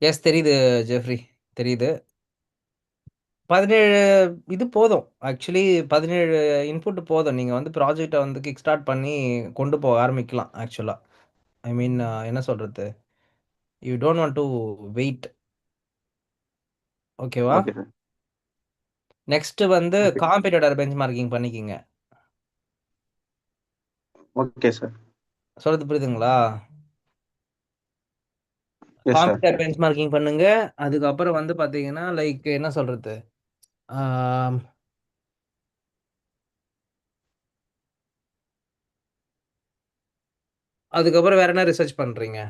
S தெரியுது Jeffrey. தெரியுது. 17 இது போதும். ஆக்சுவலி 17 இன்புட் போதும். நீங்க வந்து ப்ராஜெக்ட்ட வந்து கிக் ஸ்டார்ட் பண்ணி கொண்டு போக ஆரம்பிக்கலாம் ஆக்சுவலா. ஐ மீன் என்ன சொல்றது? You don't want to wait. ஓகேவா? Okay sir. நெக்ஸ்ட் வந்து ஓகே. காம்படிட்டர் பெஞ்ச்மார்க்கிங் பண்ணிக்கங்க. Okay sir. சொல்றது புரியுதுங்களா? Yes sir. காம்படிட்டர் பெஞ்ச்மார்க்கிங் பண்ணுங்க. அதுக்கப்புறம் வந்து பார்த்தீங்கன்னா, லைக் என்ன சொல்றது? ஆம், அதுக்கப்புறம் வேற என்ன ரிசர்ச் பண்றீங்க?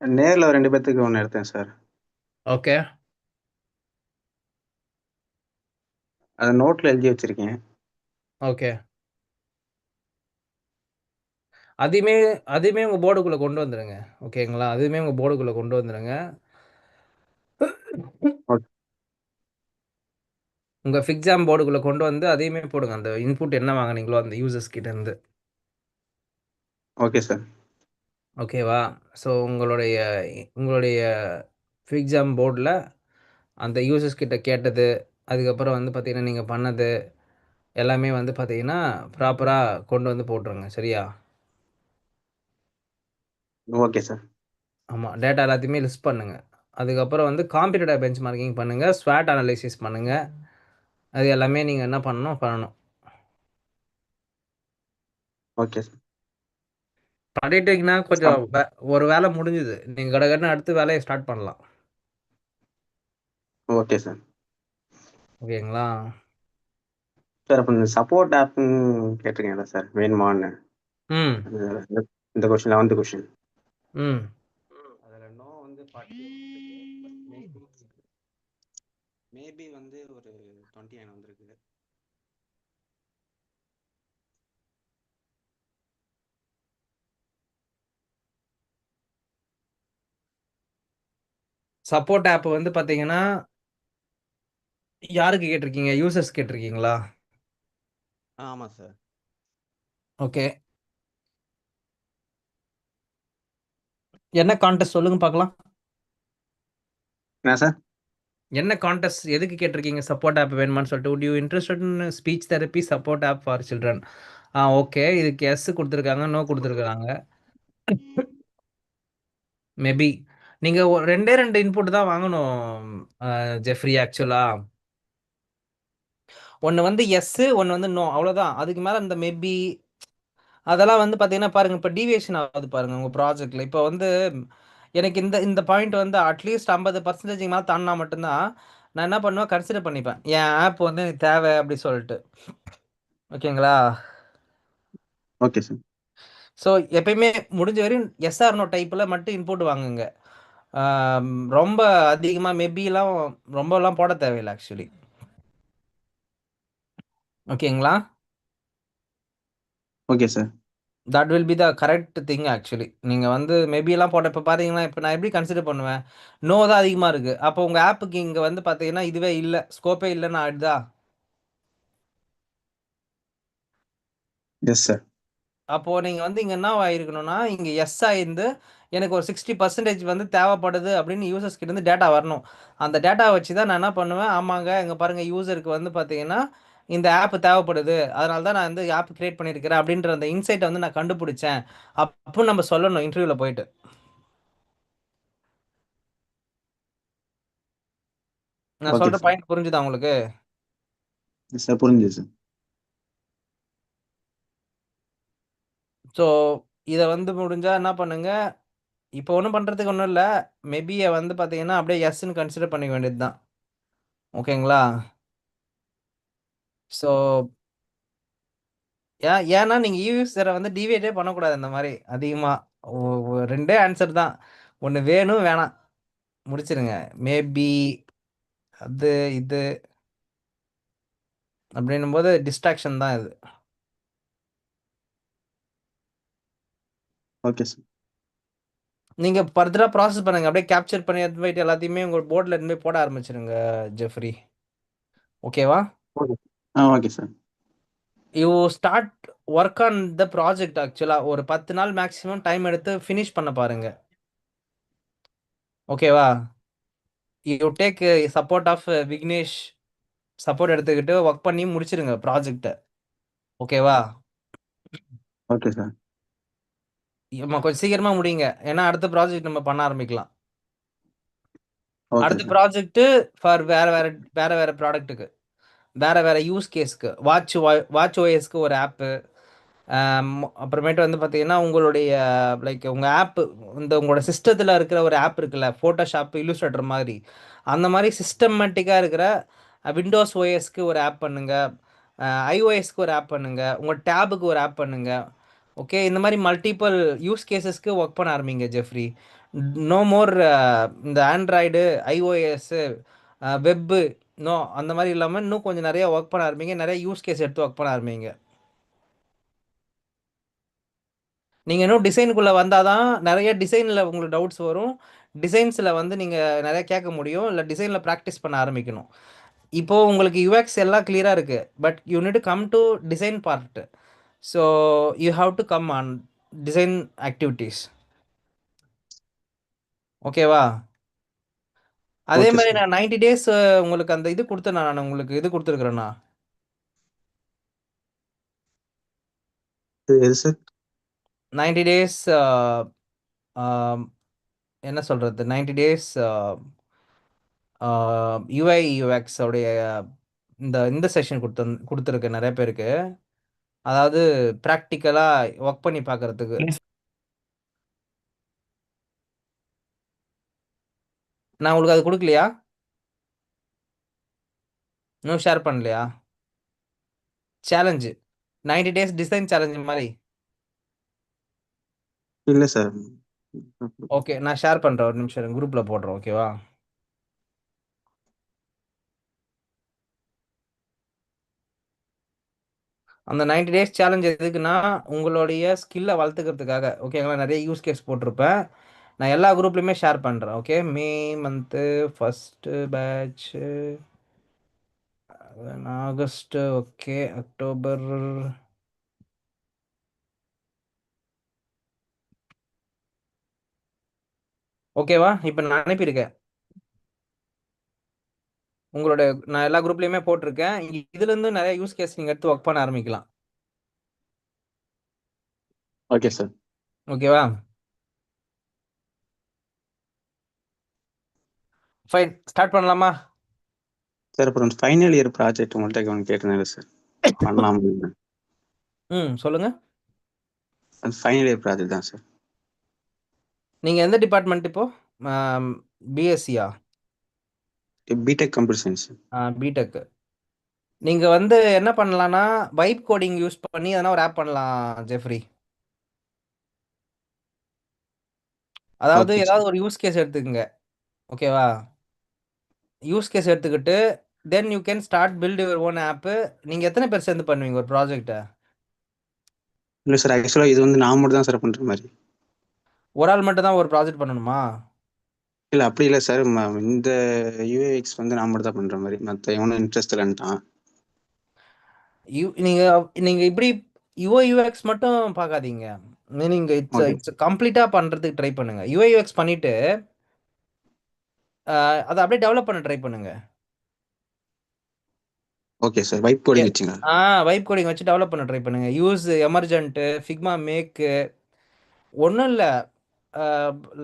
நேர்ல 2 பேத்துக்கு ஒண்ணு எடுத்தேன் சார். ஓகே. அத நோட்ல எழுதி வச்சிருக்கேன். ஓகே. அதையுமே அதையுமே உங்க போர்டுக்குள்ள கொண்டு வந்துருங்க. ஓகேங்களா? அதுவுமே உங்க போர்டுக்குள்ள கொண்டு வந்துருங்க. ஓக் உங்க ஃபிக்ஸாம் போர்டுக்குள்ள கொண்டு வந்து அதையுமே போடுங்க. அந்த இன்புட் என்ன வாங்குனீங்களோ அந்த யூசர்ஸ் கிட்ட இருந்து. Okay sir. ஓகேவா? ஸோ உங்களுடைய உங்களுடைய ஃபிக்ஸாம் போர்டுல அந்த யூசர்ஸ் கிட்ட கேட்டது, அதுக்கப்புறம் வந்து பார்த்தீங்கன்னா, நீங்க பண்ணது எல்லாமே வந்து பார்த்தீங்கன்னா, ப்ராப்பரா கொண்டு வந்து போட்டுருங்க. சரியா? Okay sir. ஆமா. டேட்டா எல்லாத்தையுமே லிஸ்ட் பண்ணுங்க. அதுக்கப்புறம் வந்து காம்படிட்டிவ் பெஞ்ச்மார்க்கிங் பண்ணுங்க. ஸ்வாட் அனலைசிஸ் பண்ணுங்க. அது எல்லாமே நீங்க என்ன பண்ணணும்? பண்ணணும். Okay sir. பண்ணிட்டீங்கன்னா கொஞ்சம் சப் ஒரு வேலை முடிஞ்சுது. நீங்க கடகடன்னு அடுத்த வேலைய ஸ்டார்ட் பண்ணலாம். Okay sir. ஓகேங்களா? சார் அப்ப இந்த சப்போர்ட் ஆப்ன்னு கேட்டிருக்கீங்கல்ல சார், வேணுமான்னு? ம். அது இந்த இந்த கொஸ்டின் 11th கொஸ்டின். ம். அதுல நோ வந்து 40 வந்திருக்கு. பட் மேபி வந்து ஒரு 29 வந்திருக்கு. சப்போர்ட் ஆப் வந்து பார்த்தீங்கன்னா, யாருக்கு கேட்டிருக்கீங்க? யூசர்ஸ் கேட்டிருக்கீங்களா? ஆமா சார். ஓகே. என்ன கான்டெஸ்ட் சொல்லுங்க பார்க்கலாம். என்ன சார்? என்ன கான்டெஸ்ட் எதுக்கு கேட்டிருக்கீங்க? சப்போர்ட் ஆப் வேணுமான்னு சொல்லிட்டு. Would you interested in speech therapy support app for children? Okay. இதுக்கு எஸ் குடுத்துருக்காங்க, நோ குடுத்துருக்காங்க. மேபி. நீங்க 2டே 2 இன்புட் தான் வாங்கணும் ஜெஃப்ரி ஆக்சுவலா. ஒண்ணு வந்து எஸ், ஒண்ணு வந்து நோ. அவ்வளோதான். அதுக்கு மேல இந்த மேபி அதெல்லாம் வந்து பார்த்தீங்கன்னா பாருங்க, இப்ப டீவியேஷன் ஆகுது பாருங்க உங்க ப்ராஜெக்ட்ல. இப்ப வந்து எனக்கு இந்த இந்த பாயிண்ட் வந்து அட்லீஸ்ட் 50% மேல தாண்டுனா மட்டும்தான், நான் என்ன பண்ணுவேன் கன்சிடர் பண்ணிப்பேன். என் ஆப் வந்து எனக்கு தேவை அப்படி சொல்லிட்டு. ஓகேங்களா? Okay sir. ஸோ எப்பயுமே முடிஞ்ச வரையும் எஸ் ஆர் நோ டைப்ல மட்டும் இன்புட் வாங்குங்க. ரொம்ப அதிகமா மேபிலாம் ரொம்பலாம் போட தேவையில்லை ஆக்சுவலி. ஓகேங்களா? Okay sir. That will be the correct thing actually. நீங்க வந்து மேபிலாம் போட்ட இப்ப பார்த்தீங்கன்னா, இப்ப நான் எப்படி கன்சிடர் பண்ணுவேன்? நோ தான் அதிகமா இருக்கு. அப்போ உங்க ஆப்புக்கு இங்க வந்து பார்த்தீங்கன்னா, இதுவே இல்ல. ஸ்கோப்பே இல்லன்னு ஆயிடுதா? Yes sir. அப்போ நீங்க வந்து இங்க என்ன ஆயிருக்கணும்னா, இங்க எஸ் ஆயிருந்து எனக்கு ஒரு 60% வந்து தேவைப்படுது அப்படின்னு யூசர்ஸ் கிட்ட இருந்து டேட்டா வரணும். அந்த டேட்டா வச்சு தான் நான் என்ன பண்ணுவேன், ஆமாங்க இங்க பாருங்க யூசருக்கு வந்து பார்த்தீங்கன்னா, இந்த ஆப் தேவைப்படுது. அதனால தான் நான் வந்து ஆப் கிரியேட் பண்ணியிருக்கிறேன் அப்படின்ற அந்த இன்சைட்ட வந்து நான் கண்டுபிடிச்சேன். அப்போ நம்ம சொல்லணும் இன்டர்வியூல போயிட்டு. நான் ஓகே சொல்ற சார். பாயிண்ட் புரிஞ்சுதா உங்களுக்கு? எஸ் சார், புரிஞ்சுது சார். ஸோ இத வந்து முடிஞ்சா என்ன பண்ணுங்க, இப்போ ஒண்ணும் பண்றதுக்கு ஒண்ணும் இல்ல. மேபிய வந்து பார்த்தீங்கன்னா, அப்படியே எஸ்ன்னு கன்சிடர் பண்ணிக்க வேண்டியது தான். ஓகேங்களா? ஸோ ஏன்னா நீங்க யூசர வந்து டீவியேட்டே பண்ணக்கூடாது அந்த மாரி அதிகமா. ஒ ஒ 2டே ஆன்சர் தான். ஒண்ணு வேணும், வேணாம். முடிச்சிருங்க. மேபி அது, இது அப்படின்னும்போது டிஸ்ட்ராக்ஷன் தான் இது. Okay sir. நீங்க ஃபர்தரா ப்ராசஸ் பண்ணுங்க. அப்படியே கேப்சர் பண்ணி எடுத்துட்டு போயிட்டு எல்லாத்தையுமே உங்க போர்ட்ல எடுத்துட்டு போய் போட ஆரம்பிச்சுருங்க ஜெஃப்ரி. ஓகேவா? Okay. Okay sir. You start work on the project ஆக்சுவலாக ஒரு 10 நாள் மேக்ஸிமம் டைம் எடுத்து ஃபினிஷ் பண்ண பாருங்க. ஓகேவா? You take support of Vignesh support எடுத்துக்கிட்டு ஒர்க் பண்ணி முடிச்சிருங்க ப்ராஜெக்ட்டை. ஓகேவா? Okay sir. கொஞ்சம் சீக்கிரமா முடியுங்க, ஏன்னா அடுத்த ப்ராஜெக்ட் நம்ம பண்ண ஆரம்பிக்கலாம். ஓகே அடுத்த சார். ப்ராஜெக்ட் ஃபார் வேற வேற ப்ராடக்ட்டுக்கு, வேற வேற யூஸ் கேஸ்க்கு, வாட்ச் ஓஎஸ்க்கு ஒரு ஆப்பு. அப்புறமேட்டு வந்து பார்த்தீங்கன்னா உங்களுடைய லைக் உங்கள் ஆப்பு, உங்களோட சிஸ்டத்தில் இருக்கிற ஒரு ஆப் இருக்குல்ல, ஃபோட்டோஷாப் இல்லுஸ்ட்ரேட்டர் மாதிரி, அந்த மாதிரி சிஸ்டமேட்டிக்காக இருக்கிற விண்டோஸ் ஓஎஸ்க்கு ஒரு ஆப் பண்ணுங்க, ஐஓஎஸ்க்கு ஒரு ஆப் பண்ணுங்க, உங்கள் டேபுக்கு ஒரு ஆப் பண்ணுங்க. ஓகே, இந்த மாதிரி மல்டிபிள் யூஸ் கேசஸ்க்கு ஒர்க் பண்ண ஆரம்பிங்க ஜெஃப்ரி. நோ மோர் இந்த ஆண்ட்ராய்டு, ஐஓஎஸ்ஸு, வெப்பு, நோ, அந்த மாதிரி இல்லாமல் இன்னும் கொஞ்சம் நிறைய ஒர்க் பண்ண ஆரம்பிங்க, நிறைய யூஸ் கேஸ் எடுத்து ஒர்க் பண்ண ஆரம்பிங்க. நீங்கள் இன்னும் டிசைனுக்குள்ளே வந்தால் தான் நிறைய டிசைனில் உங்களுக்கு டவுட்ஸ் வரும். டிசைன்ஸில் வந்து நீங்கள் நிறைய கேட்க முடியும், இல்லை டிசைனில் ப்ராக்டிஸ் பண்ண ஆரம்பிக்கணும். இப்போது உங்களுக்கு யூஎக்ஸ் எல்லாம் கிளியராக இருக்குது, but you need to come to design part. So you have to come on design activities. ஓகேவா? அதே ஓகே மாதிரி சார். நான் 90 டேஸ் உங்களுக்கு அந்த இது கொடுத்தேன், நான் உங்களுக்கு இது கொடுத்துருக்குறேண்ணா. இது எது சார்? 90 டேஸ் என்ன சொல்கிறது, 90 டேஸ் யூஐ யூஎக்ஸ் உடைய இந்த இந்த செஷன் கொடுத்துருக்கு நிறைய பேருக்கு. அதாவது ப்ராக்டிக்கலாக ஒர்க் பண்ணி பார்க்கறதுக்கு. நான் உங்களுக்கு அது கொடுக்கலையா? இன்னும் ஷேர் பண்ணலையா? சேலஞ்சு, 90 டேஸ் டிசைன் சேலஞ்சு மாதிரி. இல்ல சார். ஓகே, நான் ஷேர் பண்ணுறேன், ஒரு நிமிஷம் குரூப்பில் போடுறேன். ஓகேவா? அந்த 90 டேஸ் சேலஞ்ச் எதுக்குன்னா உங்களுடைய ஸ்கில்லை வளர்த்துக்கிறதுக்காக. ஓகேங்களா? நிறைய யூஸ் கேஸ் போட்டிருப்பேன், நான் எல்லா குரூப்லையுமே ஷேர் பண்ணுறேன். Okay, may month first batch, August, okay, October. ஓகேவா? இப்போ நான் அனுப்பியிருக்கேன் உங்களோட, நான் எல்லா குரூப்லையுமே போட்டிருக்கேன். இதுலேருந்து நிறைய யூஸ் கேஸ் நீங்கள் எடுத்து ஒர்க் பண்ண ஆரம்பிக்கலாம். Okay sir. ஓகேவா? ஃபைன், ஸ்டார்ட் பண்ணலாமா? சார் அப்புறம் ஃபைனல் இயர் ப்ராஜெக்ட் உங்கள்கிட்ட ஒன்று கேட்டிருந்தேன் சார், பண்ணலாம். ம், சொல்லுங்கள். ஃபைனல் இயர் ப்ராஜெக்ட் தான் சார். நீங்கள் எந்த டிபார்ட்மெண்ட் இப்போது? பிஎஸ்சியா? BTech computer science. பிடெக். நீங்கள் வந்து என்ன பண்ணலான்னா வைப் கோடிங் யூஸ் பண்ணி எதனா ஒரு ஆப் பண்ணலாம் ஜெஃப்ரி. அதாவது ஓகே ஏதாவது சார். ஒரு யூஸ் கேஸ் எடுத்துக்கங்க. ஓகேவா? யூஸ் கேஸ் எடுத்துக்கிட்டு then you can start build your own app. நீங்கள் எத்தனை பேர் சேர்ந்து பண்ணுவீங்க ஒரு ப்ராஜெக்டை? இல்லை சார், ஆக்சுவலாக இது வந்து நான் மட்டும் தான் சார் பண்ணுற மாதிரி. ஒரு ஆள் மட்டும் தான் ஒரு ப்ராஜெக்ட் பண்ணணுமா? இல்லை அப்படி இல்லை சார், இந்த யூஏஎக்ஸ் வந்து நான் மட்டும் தான் பண்ணுற மாதிரி, மற்ற எவனும் இன்ட்ரெஸ்ட் இல்லைன்ட்டான். நீங்கள் இப்படி யூஐ யூஎக்ஸ் மட்டும் பார்க்காதீங்க. நீங்கள் இட்ஸ் ஓகே. இட்ஸ் கம்ப்ளீட்டாக பண்ணுறதுக்கு ட்ரை பண்ணுங்க. யூஐ யூஎக்ஸ் பண்ணிவிட்டு அதை அப்படியே டெவலப் பண்ண ட்ரை பண்ணுங்க. ஓகே சார், வைப் கோடிங் வச்சுங்க. ஆ வைப் கோடிங் வச்சு டெவலப் பண்ண ட்ரை பண்ணுங்க. Use Emergent, Figma Make. ஒன்றும் இல்லை,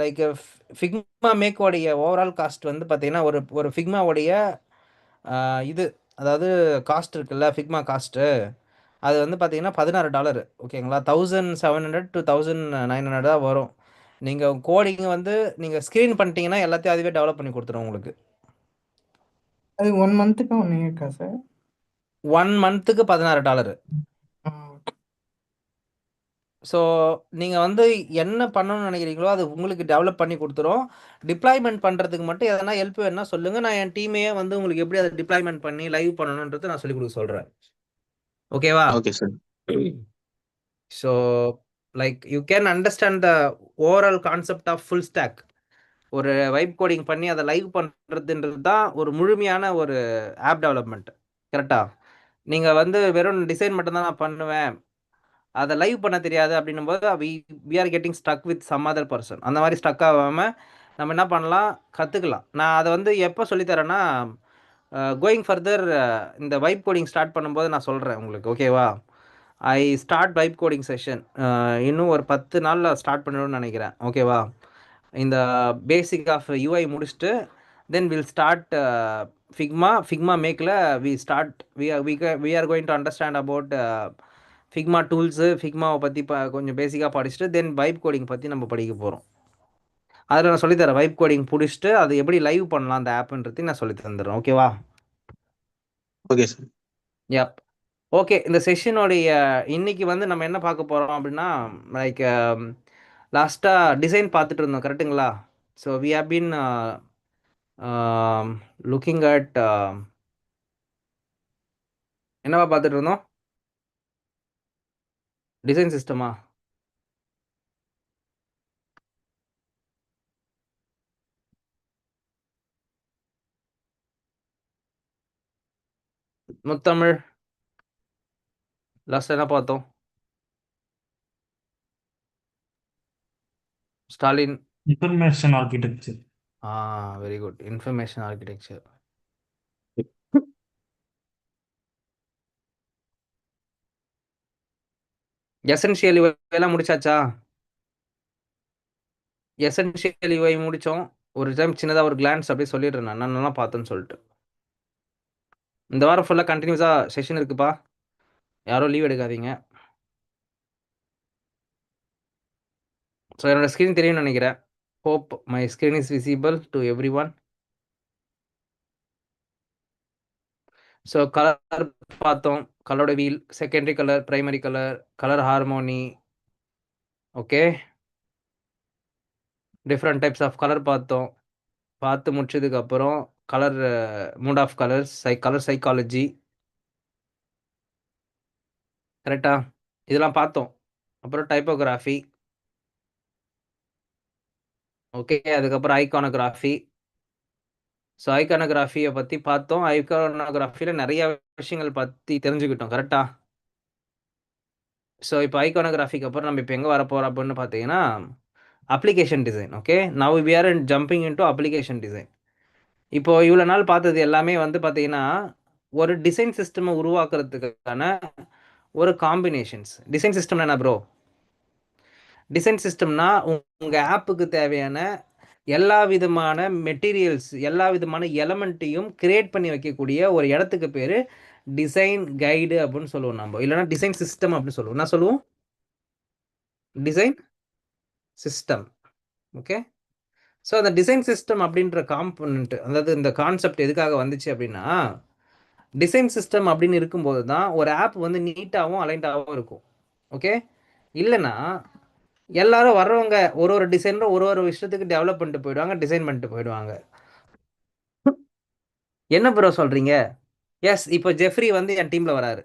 லைக் ஃபிக்மா மேக்கோடைய ஓவரால் காஸ்ட் வந்து பார்த்தீங்கன்னா ஒரு ஒரு ஃபிக்மாவுடைய இது, அதாவது காஸ்ட் இருக்குல்ல, ஃபிக்மா காஸ்ட்டு, அது வந்து பார்த்தீங்கன்னா $16. ஓகேங்களா? 1700 to 1900 தான் வரும். நீங்கள் கோடிங் வந்து நீங்கள் ஸ்க்ரீன் பண்ணிட்டீங்கன்னா எல்லாத்தையும் அதுவே டெவலப் பண்ணி கொடுத்துரும் உங்களுக்கு. அது 1 மந்த்துக்கா 1 இயர்க்கா சார்? 1 மந்த்துக்கு $16. ஓகே. ஸோ நீங்கள் வந்து என்ன பண்ணணும்னு நினைக்கிறீங்களோ அது உங்களுக்கு டெவலப் பண்ணி கொடுத்துரும். டிப்ளாய்மெண்ட் பண்ணுறதுக்கு மட்டும் எதனா ஹெல்ப் வேணுன்னா சொல்லுங்கள், நான் என் டீமையே வந்து உங்களுக்கு எப்படி அதை டிப்ளாய்மெண்ட் பண்ணி லைவ் பண்ணணுன்றது நான் சொல்லிக் கொடுக்க சொல்கிறேன். ஓகேவா? Okay sir. So like you can understand the overall concept of full stack. ஒரு வைப் கோடிங் பண்ணி அதை லைவ் பண்ணுறதுன்றது தான் ஒரு முழுமையான ஒரு ஆப் டெவலப்மெண்ட். கரெக்டாக? நீங்கள் வந்து வெறும் டிசைன் மட்டும்தான் நான் பண்ணுவேன், அதை லைவ் பண்ண தெரியாது அப்படின்னும் போது we are getting stuck with some other person. அந்த மாதிரி ஸ்டக் ஆகாமல் நம்ம என்ன பண்ணலாம், கற்றுக்கலாம். நான் அதை வந்து எப்போ சொல்லித்தரேன்னா, கோயிங் ஃபர்தர் இந்த வைப் கோடிங் ஸ்டார்ட் பண்ணும்போது நான் சொல்கிறேன் உங்களுக்கு, ஓகேவா? I start vibe coding session இன்னும் ஒரு 10 நாளில் ஸ்டார்ட் பண்ணணும்னு நினைக்கிறேன், ஓகேவா? இந்த பேசிக் ஆஃப் யூஐ முடிச்சுட்டு தென் வில் ஸ்டார்ட் ஃபிக்மா மேக்கில் we are going to understand about Figma tools, ஃபிக்மாவை பற்றி கொஞ்சம் பேசிக்காக படிச்சுட்டு தென் வைப் கோடிங் பற்றி நம்ம படிக்க போகிறோம். அதில் நான் சொல்லித்தரேன். வைப் கோடிங் பிடிச்சிட்டு அது எப்படி லைவ் பண்ணலாம் அந்த ஆப்புன்றது நான் சொல்லி தந்துடுறேன், ஓகேவா? Okay sir. யப். ஓகே, இந்த செஷனுடைய இன்னைக்கு வந்து நம்ம என்ன பார்க்க போகிறோம் அப்படின்னா, லைக் லாஸ்ட்டாக டிசைன் பார்த்துட்டு இருந்தோம், கரெக்டுங்களா? So we have been looking at என்னவா பார்த்துட்டு இருந்தோம்? டிசைன் சிஸ்டமா? முத்தமிழ் லாஸ்ட் என்ன பார்த்தோம்? Stalin? Information architecture. Very good. Information architecture. Essential எல்லாம் முடிச்சாச்சா? எசென்ஷியல் யூஐ முடித்தோம். ஒரு டைம் சின்னதாக ஒரு கிளான்ஸ் அப்படியே சொல்லிடுறேன் நான் நல்லா பார்த்தேன்னு சொல்லிட்டு. இந்த வாரம் ஃபுல்லாக கண்டினியூஸாக செஷன் இருக்குப்பா, யாரும் லீவ் எடுக்காதீங்க. ஸோ என்னோட ஸ்க்ரீன் தெரியும்னு நினைக்கிறேன். Hope my screen is visible to everyone. So colour பார்த்தோம், கலரோட wheel, secondary colour, primary colour, colour harmony, okay, different types of colour பார்த்தோம். பார்த்து முடிச்சதுக்கப்புறம் colour mood of colours, colour psychology, கரெக்டா? இதெல்லாம் பார்த்தோம். அப்புறம் டைப்போகிராஃபி, ஓகே, அதுக்கப்புறம் ஐகானோகிராஃபி. ஸோ ஐகானோகிராஃபியை பற்றி பார்த்தோம். ஐகானோகிராஃபியில் நிறைய விஷயங்கள் பற்றி தெரிஞ்சுக்கிட்டோம், கரெக்டா? ஸோ இப்போ ஐகானோகிராஃபிக்கு அப்புறம் நம்ம இப்போ எங்கே வர போகிறோம் அப்படின்னு பார்த்தீங்கன்னா, application design. Okay, now we are jumping into application design. இப்போ இவ்வளோ நாள் பார்த்தது எல்லாமே வந்து பார்த்தீங்கன்னா, ஒரு டிசைன் சிஸ்டமை உருவாக்குறதுக்கான ஒரு காம்பினேஷன்ஸ். டிசைன் சிஸ்டம் என்ன ப்ரோ? டிசைன் சிஸ்டம்னா உங்கள் ஆப்புக்கு தேவையான எல்லா விதமான மெட்டீரியல்ஸ், எல்லா விதமான எலமெண்ட்டையும் கிரியேட் பண்ணி வைக்கக்கூடிய ஒரு இடத்துக்கு பேர் டிசைன் கைடு அப்படின்னு சொல்லுவோம் நம்ம, இல்லைனா டிசைன் சிஸ்டம் அப்படின்னு சொல்லுவோம். என்ன சொல்லுவோம்? Design system. ஓகே, ஸோ அந்த டிசைன் சிஸ்டம் அப்படின்ற காம்பனண்ட், அதாவது இந்த கான்செப்ட் எதுக்காக வந்துச்சு அப்படின்னா, டிசைன் சிஸ்டம் அப்படின்னு இருக்கும்போது தான் ஒரு ஆப் வந்து நீட்டாகவும் அலைண்டாகவும் இருக்கும். ஓகே, இல்லைன்னா எல்லாரும் வர்றவங்க ஒரு டிசைனர் ஒரு விஷயத்துக்கு டெவலப் பண்ணிட்டு போயிடுவாங்க, டிசைன் பண்ணிட்டு போயிடுவாங்க. என்ன ப்ரோ சொல்கிறீங்க? எஸ், இப்போ ஜெஃப்ரி வந்து என் டீமில் வராரு.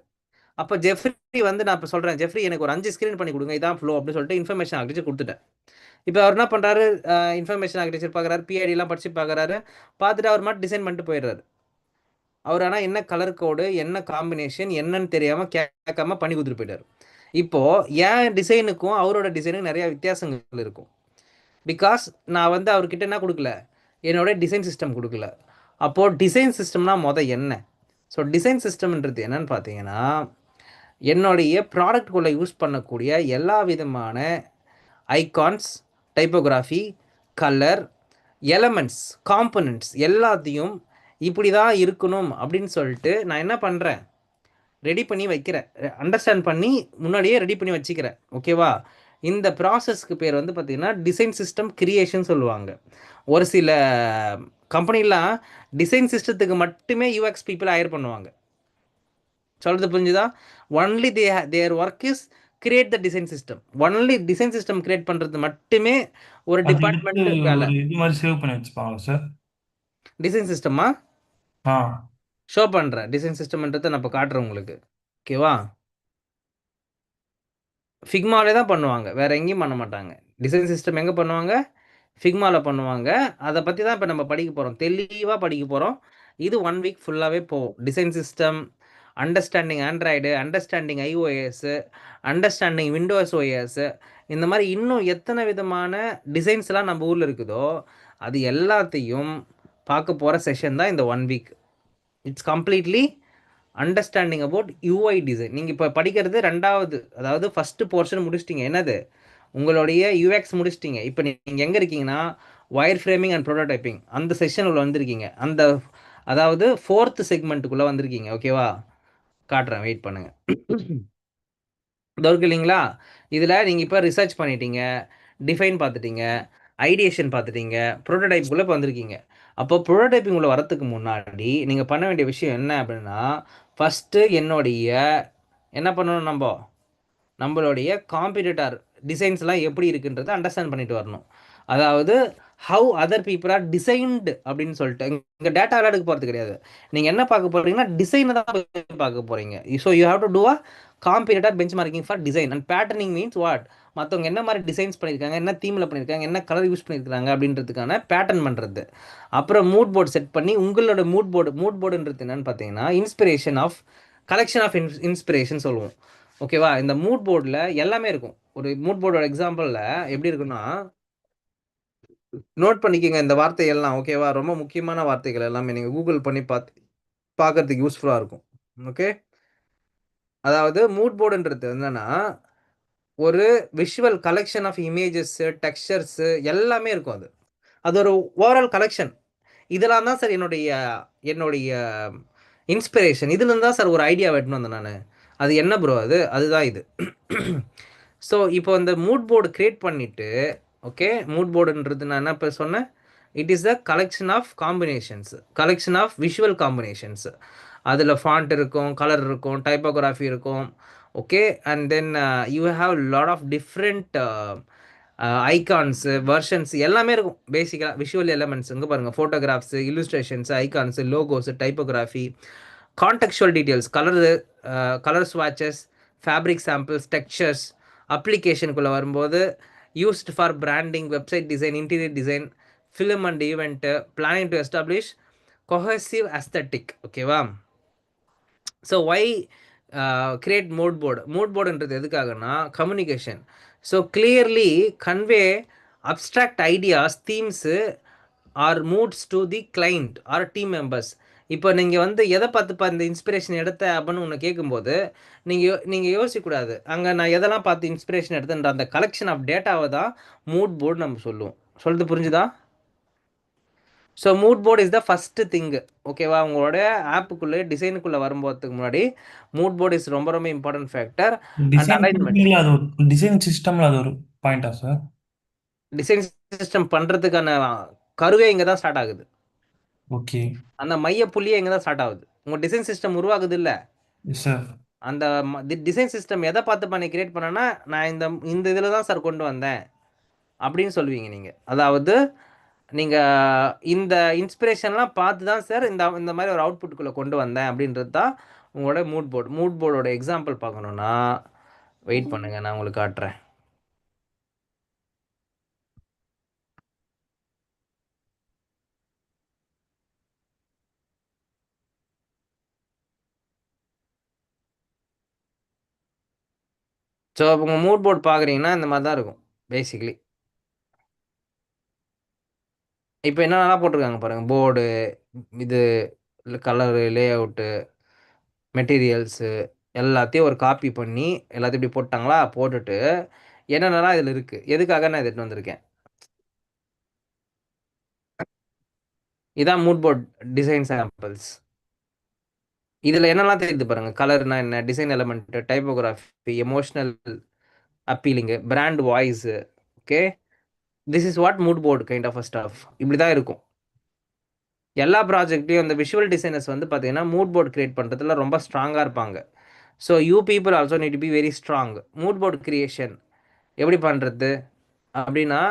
அப்போ ஜெஃப்ரி வந்து நான் இப்போ சொல்கிறேன், ஜெஃப்ரி எனக்கு ஒரு 5 ஸ்க்ரீன் பண்ணி கொடுங்க, இதான் ஃப்ளோ அப்படின்னு சொல்லிட்டு இன்ஃபர்மேஷன் ஆர்கிடெக்சர் கொடுத்துட்டேன். இப்போ அவர் என்ன பண்ணுறாரு, இன்ஃபர்மேஷன் ஆர்கிடெக்சர் பார்க்குறாரு, பிஐடிலாம் படித்து பார்க்குறாரு, பார்த்துட்டு அவர் மட்டும் டிசைன் பண்ணிட்டு போயிடுறாரு. அவர் ஆனால் என்ன கலர் கோடு, என்ன காம்பினேஷன் என்னன்னு தெரியாமல் கேட்காம பண்ணி கொடுத்துட்டு போயிட்டார். இப்போது என் டிசைனுக்கும் அவரோட டிசைனுக்கும் நிறையா வித்தியாசங்கள் இருக்கும். பிகாஸ் நான் வந்து அவர்கிட்ட என்ன கொடுக்கல, என்னோட டிசைன் சிஸ்டம் கொடுக்கல. அப்போது டிசைன் சிஸ்டம்னா என்ன? ஸோ டிசைன் சிஸ்டம்ன்றது என்னன்னு பார்த்தீங்கன்னா, என்னுடைய ப்ராடக்ட்குள்ளே யூஸ் பண்ணக்கூடிய எல்லா விதமான icons, typography, colour, elements, components எல்லாத்தையும் இப்படி தான் இருக்கணும் அப்படின்னு சொல்லிட்டு நான் என்ன பண்ணுறேன், ரெடி பண்ணி வைக்கிறேன், அண்டர்ஸ்டாண்ட் பண்ணி முன்னாடியே ரெடி பண்ணி வச்சுக்கிறேன், ஓகேவா? இந்த ப்ராசஸ்க்கு பேர் வந்து பார்த்திங்கன்னா டிசைன் சிஸ்டம் கிரியேஷன் சொல்லுவாங்க. ஒரு சில கம்பெனிலாம் டிசைன் சிஸ்டத்துக்கு மட்டுமே யூஎக்ஸ் பீப்புள் ஹையர் பண்ணுவாங்க. சொல்கிறது புரிஞ்சுதா? Only there work is create the design system. Only design system create பண்ணுறது மட்டுமே ஒரு டிபார்ட்மெண்ட் வேலை. இது மாதிரி சேவ் பண்ணி வச்சுப்பாங்க சார் டிசைன் சிஸ்டமா? ஆ ஷோ பண்ணுறேன். டிசைன் சிஸ்டம்ன்றதை நான் இப்போ காட்டுறேன் உங்களுக்கு, ஓகேவா? ஃபிக்மாவிலே தான் பண்ணுவாங்க, வேறு எங்கேயும் பண்ண மாட்டாங்க. டிசைன் சிஸ்டம் எங்கே பண்ணுவாங்க? ஃபிக்மாவில் பண்ணுவாங்க. அதை பற்றி தான் இப்போ நம்ம படிக்க போகிறோம், தெளிவாக படிக்க போகிறோம். இது 1 வீக் ஃபுல்லாகவே போகும். Design system, understanding Android, understanding iOS, understanding Windows OS, இந்த மாதிரி இன்னும் எத்தனை விதமான டிசைன்ஸ்லாம் நம்ம ஊரில் இருக்குதோ அது எல்லாத்தையும் பார்க்க போகிற செஷன் தான் இந்த 1 week. It's completely understanding about UI design. நீங்கள் இப்போ படிக்கிறது ரெண்டாவது, அதாவது ஃபஸ்ட்டு போர்ஷன் முடிச்சிட்டிங்க. என்னது? உங்களுடைய UX முடிச்சிட்டிங்க. இப்போ நீங்கள் எங்கே இருக்கீங்கன்னா ஒயர் ஃப்ரேமிங் அண்ட் ப்ரோட்டோடைப்பிங் அந்த செஷனுக்குள்ள வந்திருக்கீங்க. அந்த அதாவது 4th செக்மெண்ட்டுக்குள்ளே வந்திருக்கீங்க. ஓகேவா? காட்டுறேன், வெயிட் பண்ணுங்கள். இதோ இருக்கு இல்லைங்களா? இதில் நீங்கள் இப்போ ரிசர்ச் பண்ணிட்டீங்க, டிஃபைன் பார்த்துட்டீங்க, ஐடியேஷன் பார்த்துட்டீங்க, ப்ரோட்டோடைப்புக்குள்ளே இப்போ வந்திருக்கீங்க. அப்போ ப்ரோட்டோடைப்பிங் உள்ள வரத்துக்கு முன்னாடி நீங்கள் பண்ண வேண்டிய விஷயம் என்ன அப்படின்னா, ஃபஸ்ட்டு என்ன பண்ணணும், நம்மளுடைய காம்படிட்டர் டிசைன்ஸ்லாம் எப்படி இருக்குன்றதை அண்டர்ஸ்டாண்ட் பண்ணிட்டு வரணும். அதாவது how other people are designed அப்படின்னு சொல்லிட்டு இங்கே டேட்டா எடுக்க போகிறது கிடையாது. நீங்கள் என்ன பார்க்க போகிறீங்கன்னா டிசைனை தான் பார்க்க போகிறீங்க. So you have to do a competitor benchmarking for design and patterning means what, மற்றவங்க என்ன மாதிரி டிசைன்ஸ் பண்ணியிருக்காங்க, என்ன தீமில் பண்ணியிருக்காங்க, என்ன கலர் யூஸ் பண்ணியிருக்காங்க அப்படின்றதுக்கான பேட்டர்ன் பண்ணுறது. அப்புறம் மூட் போர்டு செட் பண்ணி உங்களோட மூட் போர்டுன்றது என்னன்னு பார்த்தீங்கன்னா inspiration of collection of inspiration சொல்லுவோம். ஓகேவா? இந்த மூட் போர்டில் எல்லாமே இருக்கும். ஒரு மூட் போர்டோட எக்ஸாம்பிளில் எப்படி இருக்குன்னா, நோட் பண்ணிக்கோங்க இந்த வார்த்தைகள்லாம். ஓகேவா? ரொம்ப முக்கியமான வார்த்தைகள் எல்லாமே நீங்கள் கூகுள் பண்ணி பார்க்கறதுக்கு யூஸ்ஃபுல்லாக இருக்கும். ஓகே, அதாவது மூட் போர்டுன்றது என்னன்னா ஒரு visual collection of images, textures எல்லாமே இருக்கும். அது ஒரு ஓவரால் கலெக்ஷன். இதெல்லாம் தான் சார் என்னுடைய இன்ஸ்பிரேஷன். இதுலேருந்து தான் சார் ஒரு ஐடியா வெட்டணும் வந்தேன் நான். அது என்ன ப்ரோ? அதுதான் இது. ஸோ இப்போ இந்த மூட் போர்டு க்ரியேட் பண்ணிவிட்டு, ஓகே, மூட் போர்டுன்றது நான் என்ன இப்போ சொன்னேன், it is the collection of combinations, collection of visual combinations. அதில் ஃபாண்ட் இருக்கும், கலர் இருக்கும், டைப்போகிராஃபி இருக்கும். Okay, and then you have lot of different icons, versions எல்லாமே இருக்கும். பேசிக்காக விஷுவல் எலமெண்ட்ஸ் இங்கே பாருங்கள், photographs, illustrations, icons, logos, typography, contextual details, colour ஸ்வாட்சஸ், ஃபேப்ரிக் சாம்பிள்ஸ், டெக்ஸ்சர்ஸ், அப்ளிகேஷனுக்குள்ளே வரும்போது used for branding, website design, interior design, film and event, planning to establish cohesive aesthetic. ஓகேவா? So why create mood போர்டுன்றது எதுக்காகனா communication. So clearly convey abstract ideas, themes or moods to the client or team members. இப்போ நீங்கள் எதை பார்த்துப்பா இந்த inspiration எடுத்த அப்படின்னு ஒன்று கேட்கும்போது நீங்கள் யோசிக்கக்கூடாது. அங்கே நான் எதெல்லாம் பார்த்து இன்ஸ்பிரேஷன் எடுத்தேன்ற அந்த கலெக்ஷன் ஆஃப் டேட்டாவை தான் மூட் போர்டு நம்ம சொல்லுவோம். சொல்கிறது புரிஞ்சுதா? So mood board is the first thing. ஓகேவா? உங்களோட ஆப்புக்குள்ளே டிசைனுக்குள்ளே வரும்போதுக்கு முன்னாடி மூட் போர்டு இஸ் ரொம்ப ரொம்ப important factor. And alignment, design சிஸ்டம்ல அது ஒரு பாயிண்டா சார்? டிசைன் சிஸ்டம் பண்ணுறதுக்கான கருவே இங்கே தான் ஸ்டார்ட் ஆகுது. ஓகே, அந்த மைய புள்ளியே இங்கே தான் ஸ்டார்ட் ஆகுது. உங்கள் டிசைன் சிஸ்டம் உருவாகுது இல்லை, சார். அந்த டிசைன் சிஸ்டம் எதை பார்த்து பண்ணி கிரியேட் பண்ணேன்னா நான் இந்த இதில் தான் சார் கொண்டு வந்தேன் அப்படின்னு சொல்லுவீங்க நீங்கள். அதாவது நீங்கள் இந்த இன்ஸ்பிரேஷன்லாம் பார்த்து தான் சார் இந்த மாதிரி ஒரு அவுட்புட்டுக்குள்ளே கொண்டு வந்தேன் அப்படின்றது தான் உங்களோட மூட் போர்டோட எக்ஸாம்பிள் பார்க்கணுன்னா வெயிட் பண்ணுங்கள், நான் உங்களுக்கு காட்டுறேன். ஸோ உங்கள் மூட் போர்டு பார்க்குறீங்கன்னா இந்த மாதிரி தான் இருக்கும் பேசிக்கலி. இப்போ என்னென்னலாம் போட்டிருக்காங்க பாருங்கள், போர்டு, இது கலரு, லே அவுட்டு, மெட்டீரியல்ஸு எல்லாத்தையும் ஒரு காப்பி பண்ணி எல்லாத்தையும் இப்படி போட்டாங்களா, போட்டுட்டு என்னென்னலாம் இதில் இருக்குது, எதுக்காக நான் எடுத்துகிட்டு வந்திருக்கேன். இதான் மூட் போர்ட் டிசைன் சாம்பிள்ஸ். இதில் என்னெல்லாம் தெரியுது பாருங்கள், கலர்னா என்ன, design element, typography, emotional appealing, brand voice. Okay, this is what mood board kind of a stuff. இப்படி தான் இருக்கும் எல்லா ப்ராஜெக்ட்லையும். அந்த விஷுவல் டிசைனர்ஸ் பார்த்தீங்கன்னா மூட் போர்டு கிரியேட் பண்ணுறதுல ரொம்ப ஸ்ட்ராங்காக இருப்பாங்க. So you people also need to be very strong. Mood board creation எப்படி பண்ணுறது அப்படின்னா,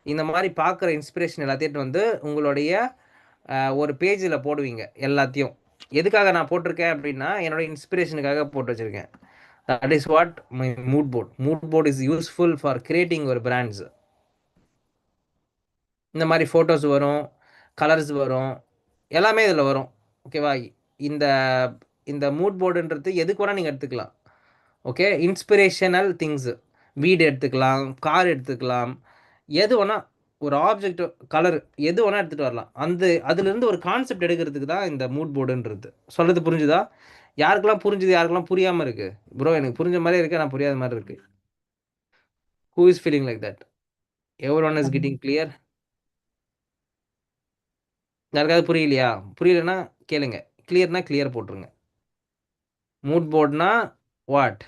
இந்த மாதிரி பார்க்குற இன்ஸ்பிரேஷன் எல்லாத்தையும் உங்களுடைய ஒரு பேஜில் போடுவீங்க எல்லாத்தையும். எதுக்காக நான் போட்டிருக்கேன் அப்படின்னா என்னோட இன்ஸ்பிரேஷனுக்காக போட்டு வச்சுருக்கேன். That is what my mood board is useful for creating ஒரு பிராண்ட்ஸ். இந்த மாதிரி ஃபோட்டோஸ் வரும், கலர்ஸ் வரும், எல்லாமே இதில் வரும். ஓகேவா? இந்த இந்த மூட் போர்டுன்றது எதுக்கு வேணால் நீங்கள் எடுத்துக்கலாம். ஓகே, இன்ஸ்பிரேஷனல் திங்ஸு, வீடு எடுத்துக்கலாம், கார் எடுத்துக்கலாம், எது வேணால், ஒரு ஆப்ஜெக்ட், கலர், எது வேணால் எடுத்துகிட்டு வரலாம். அதுலேருந்து ஒரு கான்செப்ட் எடுக்கிறதுக்கு தான் இந்த மூட் போர்டுன்றது. சொல்கிறது புரிஞ்சுதா? யாருக்கெல்லாம் புரிஞ்சுது, யாருக்கெல்லாம் புரியாமல் இருக்குது? ப்ரோ எனக்கு புரிஞ்ச மாதிரியே இருக்குது, நான் புரியாத மாதிரி இருக்குது. Who is feeling like that? Everyone is getting clear? யாருக்காவது புரியலையா? புரியலன்னா கேளுங்க. கிளியர்னா கிளியர் போட்டுருங்க. மூட் போர்டுனா வாட்?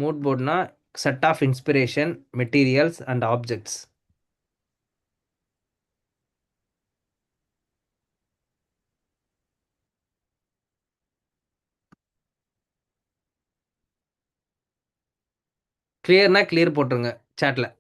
மூட் போர்டுனா set of inspiration, materials and objects. கிளியர்னா கிளியர் போட்டுருங்க சாட்டில்.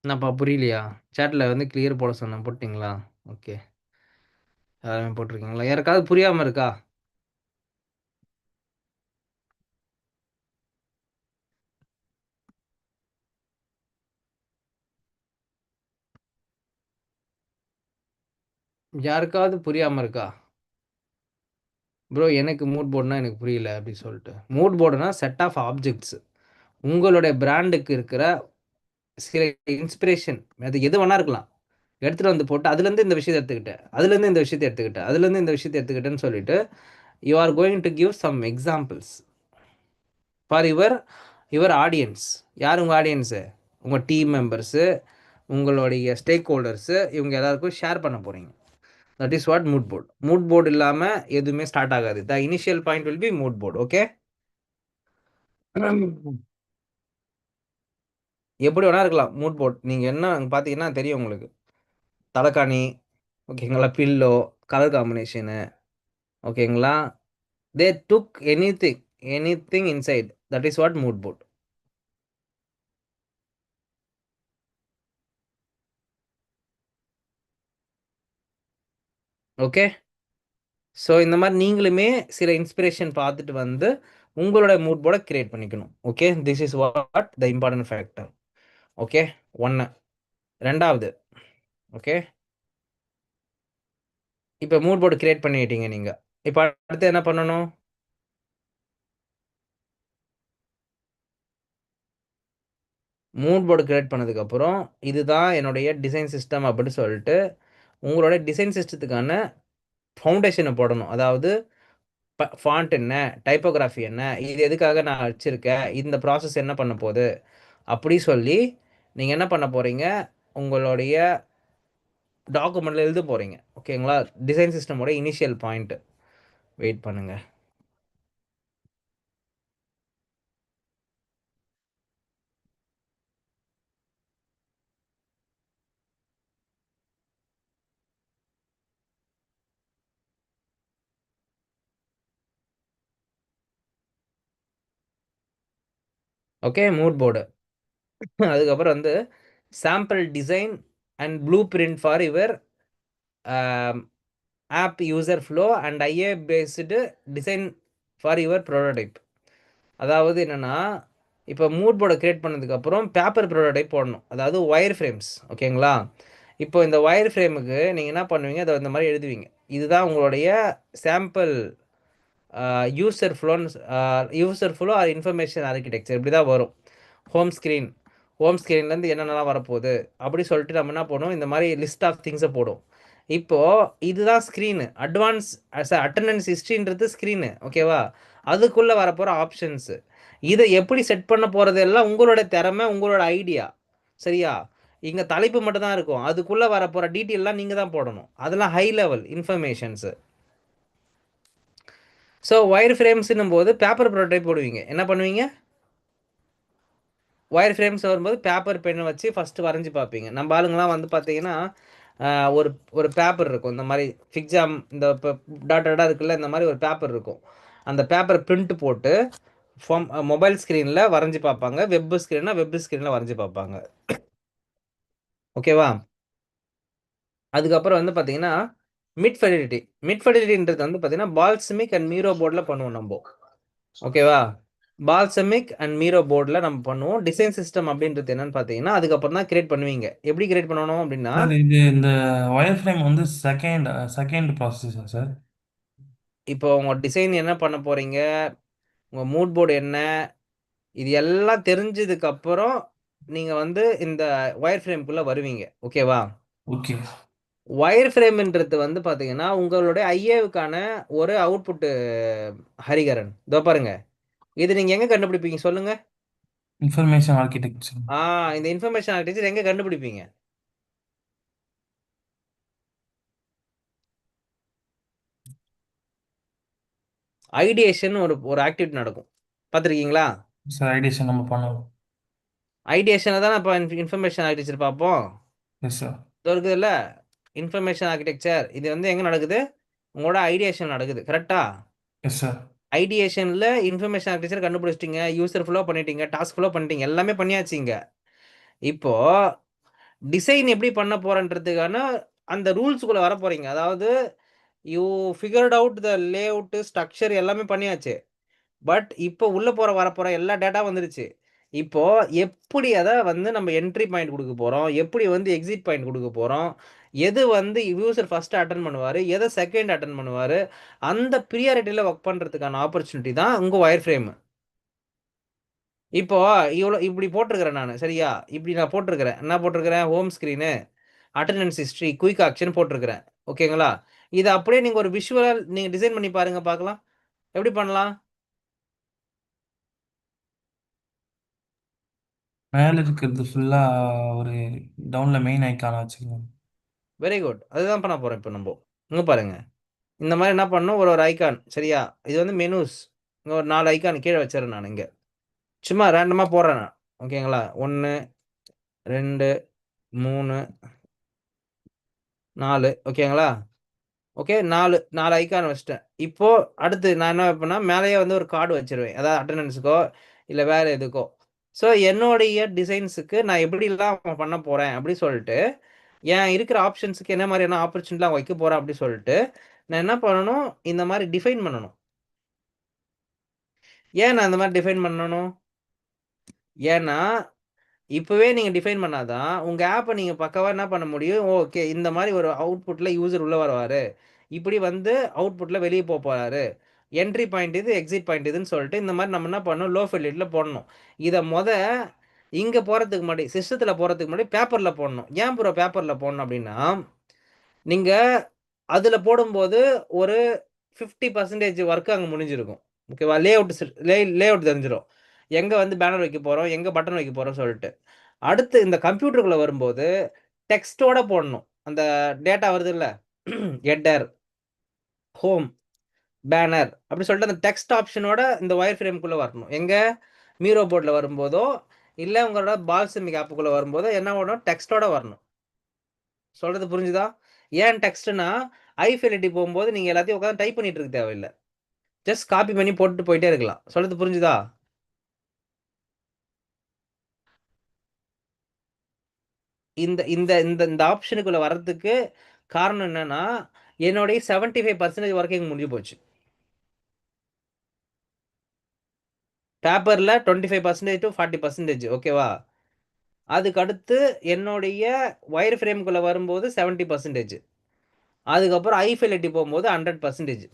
என்னப்பா புரியலையா? சாட்டில் வந்து கிளியர் போட சொன்னேன், போட்டிங்களா? ஓகே, எல்லாருமே போட்டிருக்கீங்களா? யாருக்காவது புரியாமல் இருக்கா? யாருக்காவது புரியாமல் இருக்கா? ப்ரோ எனக்கு மூட் போர்டுனா எனக்கு புரியல அப்படின்னு சொல்லிட்டு. மூட் போர்டுனா செட் ஆஃப் ஆப்ஜெக்ட்ஸ், உங்களுடைய பிராண்டுக்கு இருக்கிற சில இன்ஸ்பிரேஷன், அது எது வேணா இருக்கலாம், எடுத்துகிட்டு வந்து போட்டு அதுலேருந்து இந்த விஷயத்தை எடுத்துக்கிட்டேன், அதுலேருந்து இந்த விஷயத்தை எடுத்துக்கிட்டேன், அதுலேருந்து இந்த விஷயத்தை எடுத்துக்கிட்டேன்னு சொல்லிட்டு you are going to give some examples for your audience. யார் உங்கள் ஆடியன்ஸு? உங்கள் டீம் மெம்பர்ஸு, உங்களுடைய ஸ்டேக் ஹோல்டர்ஸு, இவங்க எல்லாருக்கும் ஷேர் பண்ண போகிறீங்க. That is what mood board. Mood board இல்லாமல் எதுவுமே ஸ்டார்ட் ஆகாது. The initial point will be mood board. Okay, எப்படி வேணா இருக்கலாம் மூட் போர்ட். நீங்கள் என்ன பார்த்தீங்கன்னா தெரியும் உங்களுக்கு. தலைக்காணி, ஓகேங்களா, பில்லோ, கலர் காம்பினேஷனு, ஓகேங்களா, they took anything inside. That is what mood board. Okay, so இந்த மாதிரி நீங்களுமே சில இன்ஸ்பிரேஷன் பார்த்துட்டு வந்து உங்களோட மூட் போர்டை கிரியேட் பண்ணிக்கணும். Okay, this is what the important factor. Okay, ஒன்று. ரெண்டாவது, ஓகே, இப்போ மூட் போர்டு கிரியேட் பண்ணிட்டீங்க நீங்கள். இப்போ அடுத்து என்ன பண்ணணும்? மூட் போர்டு கிரியேட் பண்ணதுக்கப்புறம் இதுதான் என்னுடைய டிசைன் சிஸ்டம் அப்படின்னு சொல்லிட்டு உங்களோட டிசைன் சிஸ்டத்துக்கான ஃபவுண்டேஷனை போடணும். அதாவது ஃபாண்ட் என்ன, டைப்போகிராஃபி என்ன, இது எதுக்காக நான் வச்சுருக்கேன், இந்த ப்ராசஸ் என்ன பண்ண போகுது அப்படி சொல்லி நீங்கள் என்ன பண்ண போகிறீங்க, உங்களுடைய டாக்குமெண்ட்டில் எழுத போகிறீங்க. ஓகேங்களா, டிசைன் சிஸ்டமோட இனிஷியல் பாயிண்ட்டு. வெயிட் பண்ணுங்கள். Okay, mood board. அதுக்கப்புறம் வந்து sample design and blueprint for your app user flow and IA based design for your prototype. அதாவது என்னென்னா, இப்போ மூட் போர்டை க்ரியேட் பண்ணதுக்கப்புறம் பேப்பர் ப்ரோட்டோடைப் போடணும், அதாவது ஒயர் ஃப்ரேம்ஸ். ஓகேங்களா, இப்போ இந்த ஒயர் ஃப்ரேமுக்கு நீங்கள் என்ன பண்ணுவீங்க, அதை இந்த மாதிரி எழுதுவீங்க. இதுதான் உங்களுடைய sample user flow R information architecture. இப்படி தான் வரும். ஹோம் ஸ்க்ரீன்லேருந்து என்னென்னலாம் வரப்போகுது அப்படி சொல்லிட்டு நம்ம என்ன பண்ணுவோம், இந்த மாதிரி லிஸ்ட் ஆஃப் திங்ஸை போடும். இப்போது இதுதான் ஸ்க்ரீனு. Attendance ஹிஸ்ட்ரின்றது screen. ஓகேவா, அதுக்குள்ளே வரப்போகிற ஆப்ஷன்ஸு. இதை எப்படி செட் பண்ண போகிறது எல்லாம் உங்களோட திறமை, உங்களோட ஐடியா. சரியா, இங்கே தலைப்பு மட்டும் தான் இருக்கும், அதுக்குள்ளே வரப்போகிற டீட்டெயிலாம் நீங்கள் தான் போடணும். அதெல்லாம் high level informations. So wire ஃப்ரேம்ஸ்னும் போது பேப்பர் ப்ரோட்டோடைப் போடுவீங்க. என்ன பண்ணுவீங்க? ஒயர் ஃப்ரேம்ஸ் வரும்போது பேப்பர் பெண்ணை வச்சு ஃபஸ்ட்டு வரைஞ்சி பார்ப்பீங்க. நம்ம ஆளுங்கலாம் வந்து பார்த்தீங்கன்னா ஒரு ஒரு பேப்பர் இருக்கும். இந்த மாதிரி ஃபிக்ஸாம் இந்த இப்போ டாட்டடாக இருக்குல்ல, இந்த மாதிரி ஒரு பேப்பர் இருக்கும். அந்த பேப்பரை பிரிண்ட் போட்டு மொபைல் ஸ்க்ரீனில் வரைஞ்சி பார்ப்பாங்க. வெப் ஸ்க்ரீன்னா வெப் ஸ்க்ரீனில் வரைஞ்சி பார்ப்பாங்க. ஓகேவா? அதுக்கப்புறம் வந்து பார்த்தீங்கன்னா மிட் ஃபெடிலிட்டின்றது வந்து பார்த்தீங்கன்னா பால்சமிக் அண்ட் மீரோ போர்டில் பண்ணுவோம் நம்ம. ஓகேவா? பால்சமிக் அண்ட் மீரோ போர்டில் நம்ம பண்ணுவோம். டிசைன் சிஸ்டம் அப்படின்றது என்னன்னு பார்த்தீங்கன்னா அதுக்கப்புறம் தான் கிரியேட் பண்ணுவீங்க. எப்படி கிரியேட் பண்ணணும் அப்படின்னா, சார் இது இந்த ஒயர் ஃப்ரேம் வந்து செகண்ட் ப்ராசஸா சார்? இப்போ உங்கள் டிசைன் என்ன பண்ண போகிறீங்க, உங்கள் மூட் போர்டு என்ன, இது எல்லாம் தெரிஞ்சதுக்கப்புறம் நீங்கள் வந்து இந்த ஒயர் ஃப்ரேம்குள்ளே வருவீங்க. ஓகேவா? ஓகே. ஒயர் ஃப்ரேம்ன்றது வந்து பார்த்தீங்கன்னா உங்களுடைய ஐஏவுக்கான ஒரு அவுட்புட்டு ஹரிகரன். இதோ பாருங்க. இது நீங்கள் எங்கே கண்டுபிடிப்பீங்க சொல்லுங்க? Information architecture. இந்த இன்ஃபர்மேஷன் ஆர்கிடெக்சர் எங்கே கண்டுபிடிப்பீங்க? ஐடியேஷன் ஒரு ஒரு ஆக்டிவிட்டி நடக்கும். பார்த்துருக்கீங்களா? சார் ஐடியேஷன் நம்ம பண்ணோம். ஐடியேஷனை தான் இப்போ இன்ஃபர்மேஷன் ஆர்கிடெக்சர் பார்ப்போம். Yes sir. இது இருக்குதுல்ல இன்ஃபர்மேஷன் ஆர்கிடெக்சர், இது வந்து எங்கே நடக்குது? உங்களோட ஐடியேஷன் நடக்குது. கரெக்டா? Yes sir. ஐடியேஷனில் இன்ஃபர்மேஷன் ஆர்கிடெக்சர் கண்டுபிடிச்சிட்டிங்க, யூசர் ஃப்ளோ பண்ணிட்டீங்க, டாஸ்க் ஃப்ளோ பண்ணிட்டீங்க, எல்லாமே பண்ணியாச்சுங்க. இப்போ டிசைன் எப்படி பண்ண போறன்றதுக்கான அந்த ரூல்ஸுக்குள்ளே வர போகிறீங்க. அதாவது you figured out the layout structure எல்லாமே பண்ணியாச்சு. பட் இப்போ உள்ளே வரப்போகிற எல்லா டேட்டா வந்துருச்சு. இப்போ எப்படி அதை வந்து நம்ம என்ட்ரி பாயிண்ட் கொடுக்க போகிறோம், எப்படி வந்து எக்ஸிட் பாயிண்ட் கொடுக்க போகிறோம், எது வந்து யூசர் ஃபஸ்ட்டு அட்டன் பண்ணுவார், எதை செகண்ட் அட்டன் பண்ணுவார், அந்த ப்ரியாரிட்டியில் ஒர்க் பண்ணுறதுக்கான ஆப்பர்ச்சுனிட்டி தான் உங்கள் ஒயர் ஃப்ரேமு. இப்போ இப்படி போட்டிருக்கிறேன் நான், சரியா? இப்படி நான் போட்டிருக்கிறேன். என்ன போட்டிருக்கிறேன்? Home screen, attendance history, quick action போட்டிருக்கிறேன். ஓகேங்களா? இதை அப்படியே நீங்கள் ஒரு விஷுவலாக நீங்கள் டிசைன் பண்ணி பாருங்க பார்க்கலாம். எப்படி பண்ணலாம்? மேலே இருக்கிறது ஃபுல்லாக ஒரு டவுனில் மெயின் ஐக்கான வச்சுக்கணும். Very good. அதுதான் பண்ண போகிறோம் இப்போ நம்ம. இங்கே பாருங்க. இந்த மாதிரி என்ன பண்ணணும், ஒரு ஒரு ஐக்கான், சரியா? இது வந்து மெனூஸ். இங்கே ஒரு 4 ஐக்கான் கீழே வச்சிடறேன் நான். இங்கே சும்மா ரேண்டமாக போடுறேன் நான். ஓகேங்களா? 1 2 3 4. ஓகேங்களா? ஓகே, 4 ஐக்கான் வச்சிட்டேன். இப்போ அடுத்து நான் என்ன வைப்பேன்னா மேலேயே வந்து ஒரு கார்டு வச்சிருவேன். அதாவது அட்டெண்டன்ஸுக்கோ இல்லை வேறு எதுக்கோ. ஸோ என்னுடைய டிசைன்ஸுக்கு நான் எப்படிலாம் பண்ண போகிறேன் அப்படி சொல்லிட்டு, ஏன் இருக்கிற ஆப்ஷன்ஸுக்கு என்ன மாதிரியான ஆப்பர்ச்சுனிட்டிலாம் வைக்க போகிறேன் அப்படி சொல்லிட்டு நான் என்ன பண்ணணும், இந்த மாதிரி டிஃபைன் பண்ணணும். ஏன் நான் இந்த மாதிரி டிஃபைன் பண்ணணும்? ஏன்னா இப்போவே நீங்கள் டிஃபைன் பண்ணாதான் உங்கள் ஆப்பை நீங்கள் பக்காவாக என்ன பண்ண முடியும். ஓகே, இந்த மாதிரி ஒரு அவுட்புட்டில் யூசர் உள்ளே வருவார், இப்படி வந்து அவுட்புட்டில் வெளியே போக போகிறாரு, என்ட்ரி பாயிண்ட் இது, எக்ஸிட் பாயிண்ட் இதுன்னு சொல்லிட்டு இந்த மாதிரி நம்ம என்ன பண்ணணும், லோ ஃபெலிட்டில் போடணும். இதை இங்கே போகிறதுக்கு முன்னாடி, சிஸ்டத்தில் போகிறதுக்கு முன்னாடி பேப்பரில் போடணும். ஏன் ப்ரோ பேப்பரில் போடணும் அப்படின்னா, நீங்கள் அதில் போடும்போது ஒரு 50% ஒர்க்கு அங்கே முடிஞ்சிருக்கும். ஓகேவா? லே அவுட் தெரிஞ்சிடும், எங்கே வந்து பேனர் வைக்க போகிறோம், எங்கே பட்டன் வைக்க போகிறோம் சொல்லிட்டு. அடுத்து இந்த கம்ப்யூட்டருக்குள்ளே வரும்போது டெக்ஸ்ட்டோட போடணும். அந்த டேட்டா வருது இல்லை, ஹெட்டர், ஹோம், பேனர் அப்படி சொல்லிட்டு அந்த டெக்ஸ்ட் ஆப்ஷனோட இந்த ஒயர் ஃப்ரேம்குள்ளே வரணும். எங்கே? மீரோ போர்டில் வரும்போதோ இல்லை உங்களோட பால்சமிக் ஆப்புக்குள்ளே வரும்போதோ என்ன வரணும், டெக்ஸ்ட்டோட வரணும். சொல்கிறது புரிஞ்சுதா? ஏன் டெக்ஸ்ட்னா ஐஃபிலிட்டி போகும்போது நீங்கள் எல்லாத்தையும் உட்காந்து டைப் பண்ணிட்டு இருக்க தேவையில்லை, ஜஸ்ட் காப்பி பண்ணி போட்டுட்டு போயிட்டே இருக்கலாம். சொல்கிறது புரிஞ்சுதா? இந்த இந்த இந்த இந்த ஆப்ஷனுக்குள்ளே வர்றதுக்கு காரணம் என்னன்னா, என்னுடைய 75% ஒர்க்கிங் முடிஞ்சு போச்சு. பேப்பரில் 25% to 40%. ஓகேவா? அதுக்கு அடுத்து என்னுடைய ஒயர் ஃப்ரேம்குள்ளே வரும்போது 70%. அதுக்கப்புறம் ஐஃபிலிட்டி போகும்போது 100%.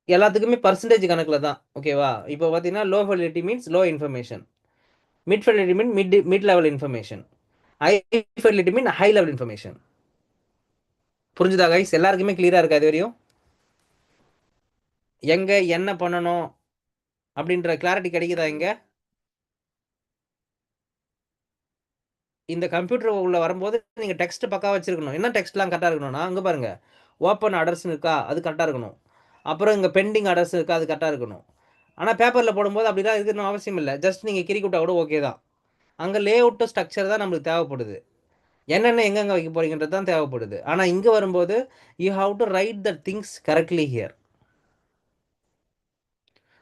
எல்லாத்துக்குமே பர்சன்டேஜ் கணக்கில் தான். ஓகேவா? இப்போ பார்த்தீங்கன்னா low fidelity means low information, mid fidelity mean mid level information, high fidelity mean high level information. புரிஞ்சுதா கைஸ்? எல்லாருக்குமே கிளியராக இருக்கா இது வரையும்? எங்கே என்ன பண்ணணும் அப்படின்ற கிளாரிட்டி கிடைக்குதா? இங்கே இந்த கம்ப்யூட்டர் உள்ள வரும்போது நீங்கள் டெக்ஸ்ட் பக்கா வச்சிருக்கணும். என்ன டெக்ஸ்ட்லாம் கரெக்டாக இருக்கணும்னா, அங்கே பாருங்கள், ஓப்பன் அட்ரஸ்னு இருக்கா, அது கரெக்டாக இருக்கணும். அப்புறம் இங்கே பெண்டிங் அட்ரஸ் இருக்குது, அது கரெக்டாக இருக்கணும். ஆனால் பேப்பரில் போடும்போது அப்படிலாம் இருக்கணும் அவசியம் இல்லை. ஜஸ்ட் நீங்கள் கிறுக்கி விட்டா கூட ஓகே தான். அங்கே லே அவுட்டு ஸ்ட்ரக்சர் தான் நம்மளுக்கு தேவைப்படுது. என்னென்ன எங்கெங்கே வைக்க போகிறீங்கன்றது தான் தேவைப்படுது. ஆனால் இங்கே வரும்போது you have to write the things correctly here.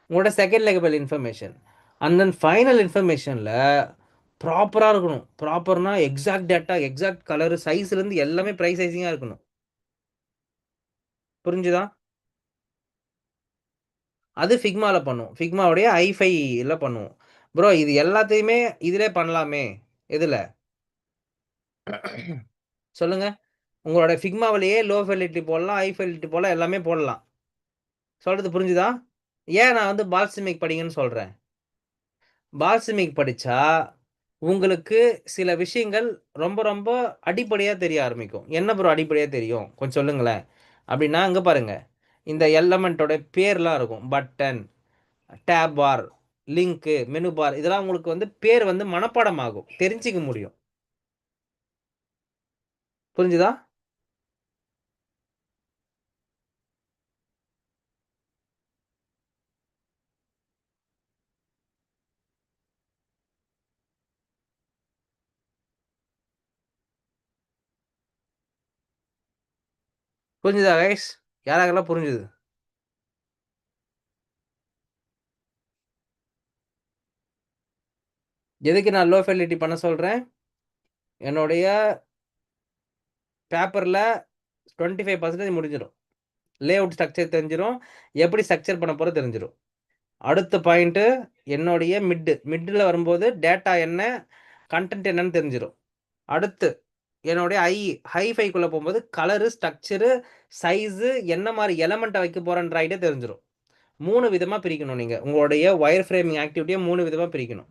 உங்களோட second level information and then final இன்ஃபர்மேஷனில் ப்ராப்பராக இருக்கணும். ப்ராப்பர்னா எக்ஸாக்ட் டேட்டா, எக்ஸாக்ட் கலரு, சைஸ்லேருந்து எல்லாமே ப்ரைசைசிங்காக இருக்கணும். புரிஞ்சுதா? அது ஃபிக்மாவில் பண்ணுவோம். ஃபிக்மாவுடைய i5யில் பண்ணுவோம். ப்ரோ இது எல்லாத்தையுமே இதிலே பண்ணலாமே. எதில் சொல்லுங்கள்? உங்களோட ஃபிக்மாவிலேயே லோ ஃபெலிட்டி போடலாம், ஹை ஃபெலிட்டி போடலாம், எல்லாமே போடலாம். சொல்கிறது புரிஞ்சுதா? ஏன் நான் வந்து பால்சமிக் படிங்கன்னு சொல்கிறேன்? பால்சமிக் படித்தா உங்களுக்கு சில விஷயங்கள் ரொம்ப ரொம்ப அடிப்படையாக தெரிய ஆரம்பிக்கும். என்ன ப்ரோ அடிப்படையாக தெரியும் கொஞ்சம் சொல்லுங்களேன் அப்படின்னா, இங்கே பாருங்கள், இந்த எலமெண்ட்டோட பேர்லாம் இருக்கும். பட்டன், டேப் பார், லிங்க்கு, மெனு பார், இதெல்லாம் உங்களுக்கு வந்து பேர் வந்து மனப்பாடம் ஆகும், தெரிஞ்சிக்க முடியும். புரிஞ்சுதா? புரிஞ்சுதா கைஸ்? யாராகலாம் புரிஞ்சுது? எதுக்கு நான் லோ ஃபெலிட்டி பண்ண சொல்கிறேன்? என்னுடைய பேப்பரில் 25% முடிஞ்சிடும். லே அவுட் ஸ்ட்ரக்சர் தெரிஞ்சிடும், எப்படி ஸ்ட்ரக்சர் பண்ண போகிற தெரிஞ்சிடும். அடுத்த பாயிண்ட்டு என்னுடைய மிட்டில் வரும்போது டேட்டா என்ன, கண்டென்ட் என்னன்னு தெரிஞ்சிடும். அடுத்து என்னுடைய ஹைஃபைக்குள்ளே போகும்போது கலரு, ஸ்ட்ரக்சரு, சைஸு, என்ன மாதிரி எலமெண்ட்டை வைக்க போகிறன்ற ஐடியா தெரிஞ்சிடும். 3 விதமாக பிரிக்கணும். நீங்கள் உங்களுடைய ஒயர் ஃப்ரேமிங் ஆக்டிவிட்டியை 3 விதமாக பிரிக்கணும்.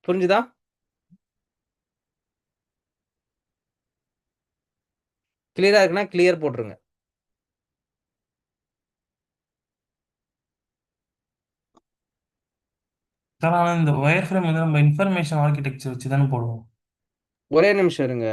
புரிஞ்சுதா? கிளியராக இருக்குன்னா கிளியர் போட்டுருங்க. ஆனால் இந்த ஒயர் ஃப்ரேம் வந்து நம்ம இன்ஃபர்மேஷன் ஆர்கிடெக்சர் வச்சு தானே போடுவோம். ஒரே நிமிஷம் இருங்க.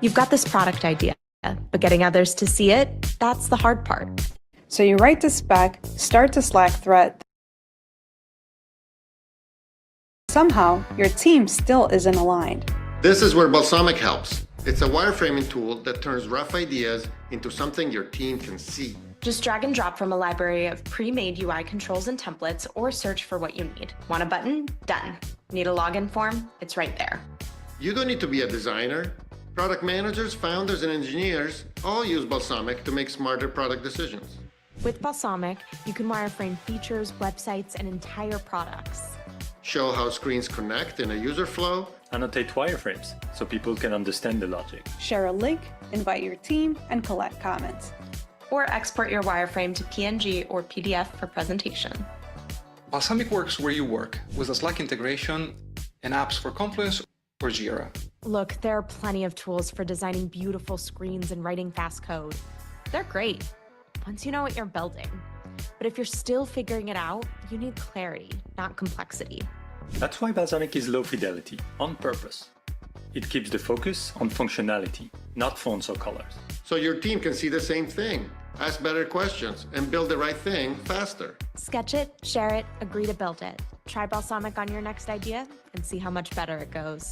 You've got this product idea, but getting others to see it, that's the hard part. So you write the spec, start the Slack thread. Somehow, your team still isn't aligned. This is where Balsamic helps. It's a wireframing tool that turns rough ideas into something your team can see. Just drag and drop from a library of pre-made UI controls and templates or search for what you need. Want a button? Done. Need a login form? It's right there. You don't need to be a designer. Product managers, founders, and engineers all use Balsamic to make smarter product decisions. With Balsamic, you can wireframe features, websites, and entire products. Show how screens connect in a user flow. Annotate wireframes so people can understand the logic. Share a link, invite your team, and collect comments. Or export your wireframe to PNG or PDF for presentation. Balsamic works where you work, with a Slack integration and apps for Confluence or Jira. Look, there are plenty of tools for designing beautiful screens and writing fast code. They're great once you know what you're building. But if you're still figuring it out, you need clarity, not complexity. That's why Balsamic is low fidelity, on purpose. It keeps the focus on functionality, not fonts or colors. So your team can see the same thing, ask better questions, and build the right thing faster. Sketch it, share it, agree to build it. Try Balsamic on your next idea and see how much better it goes.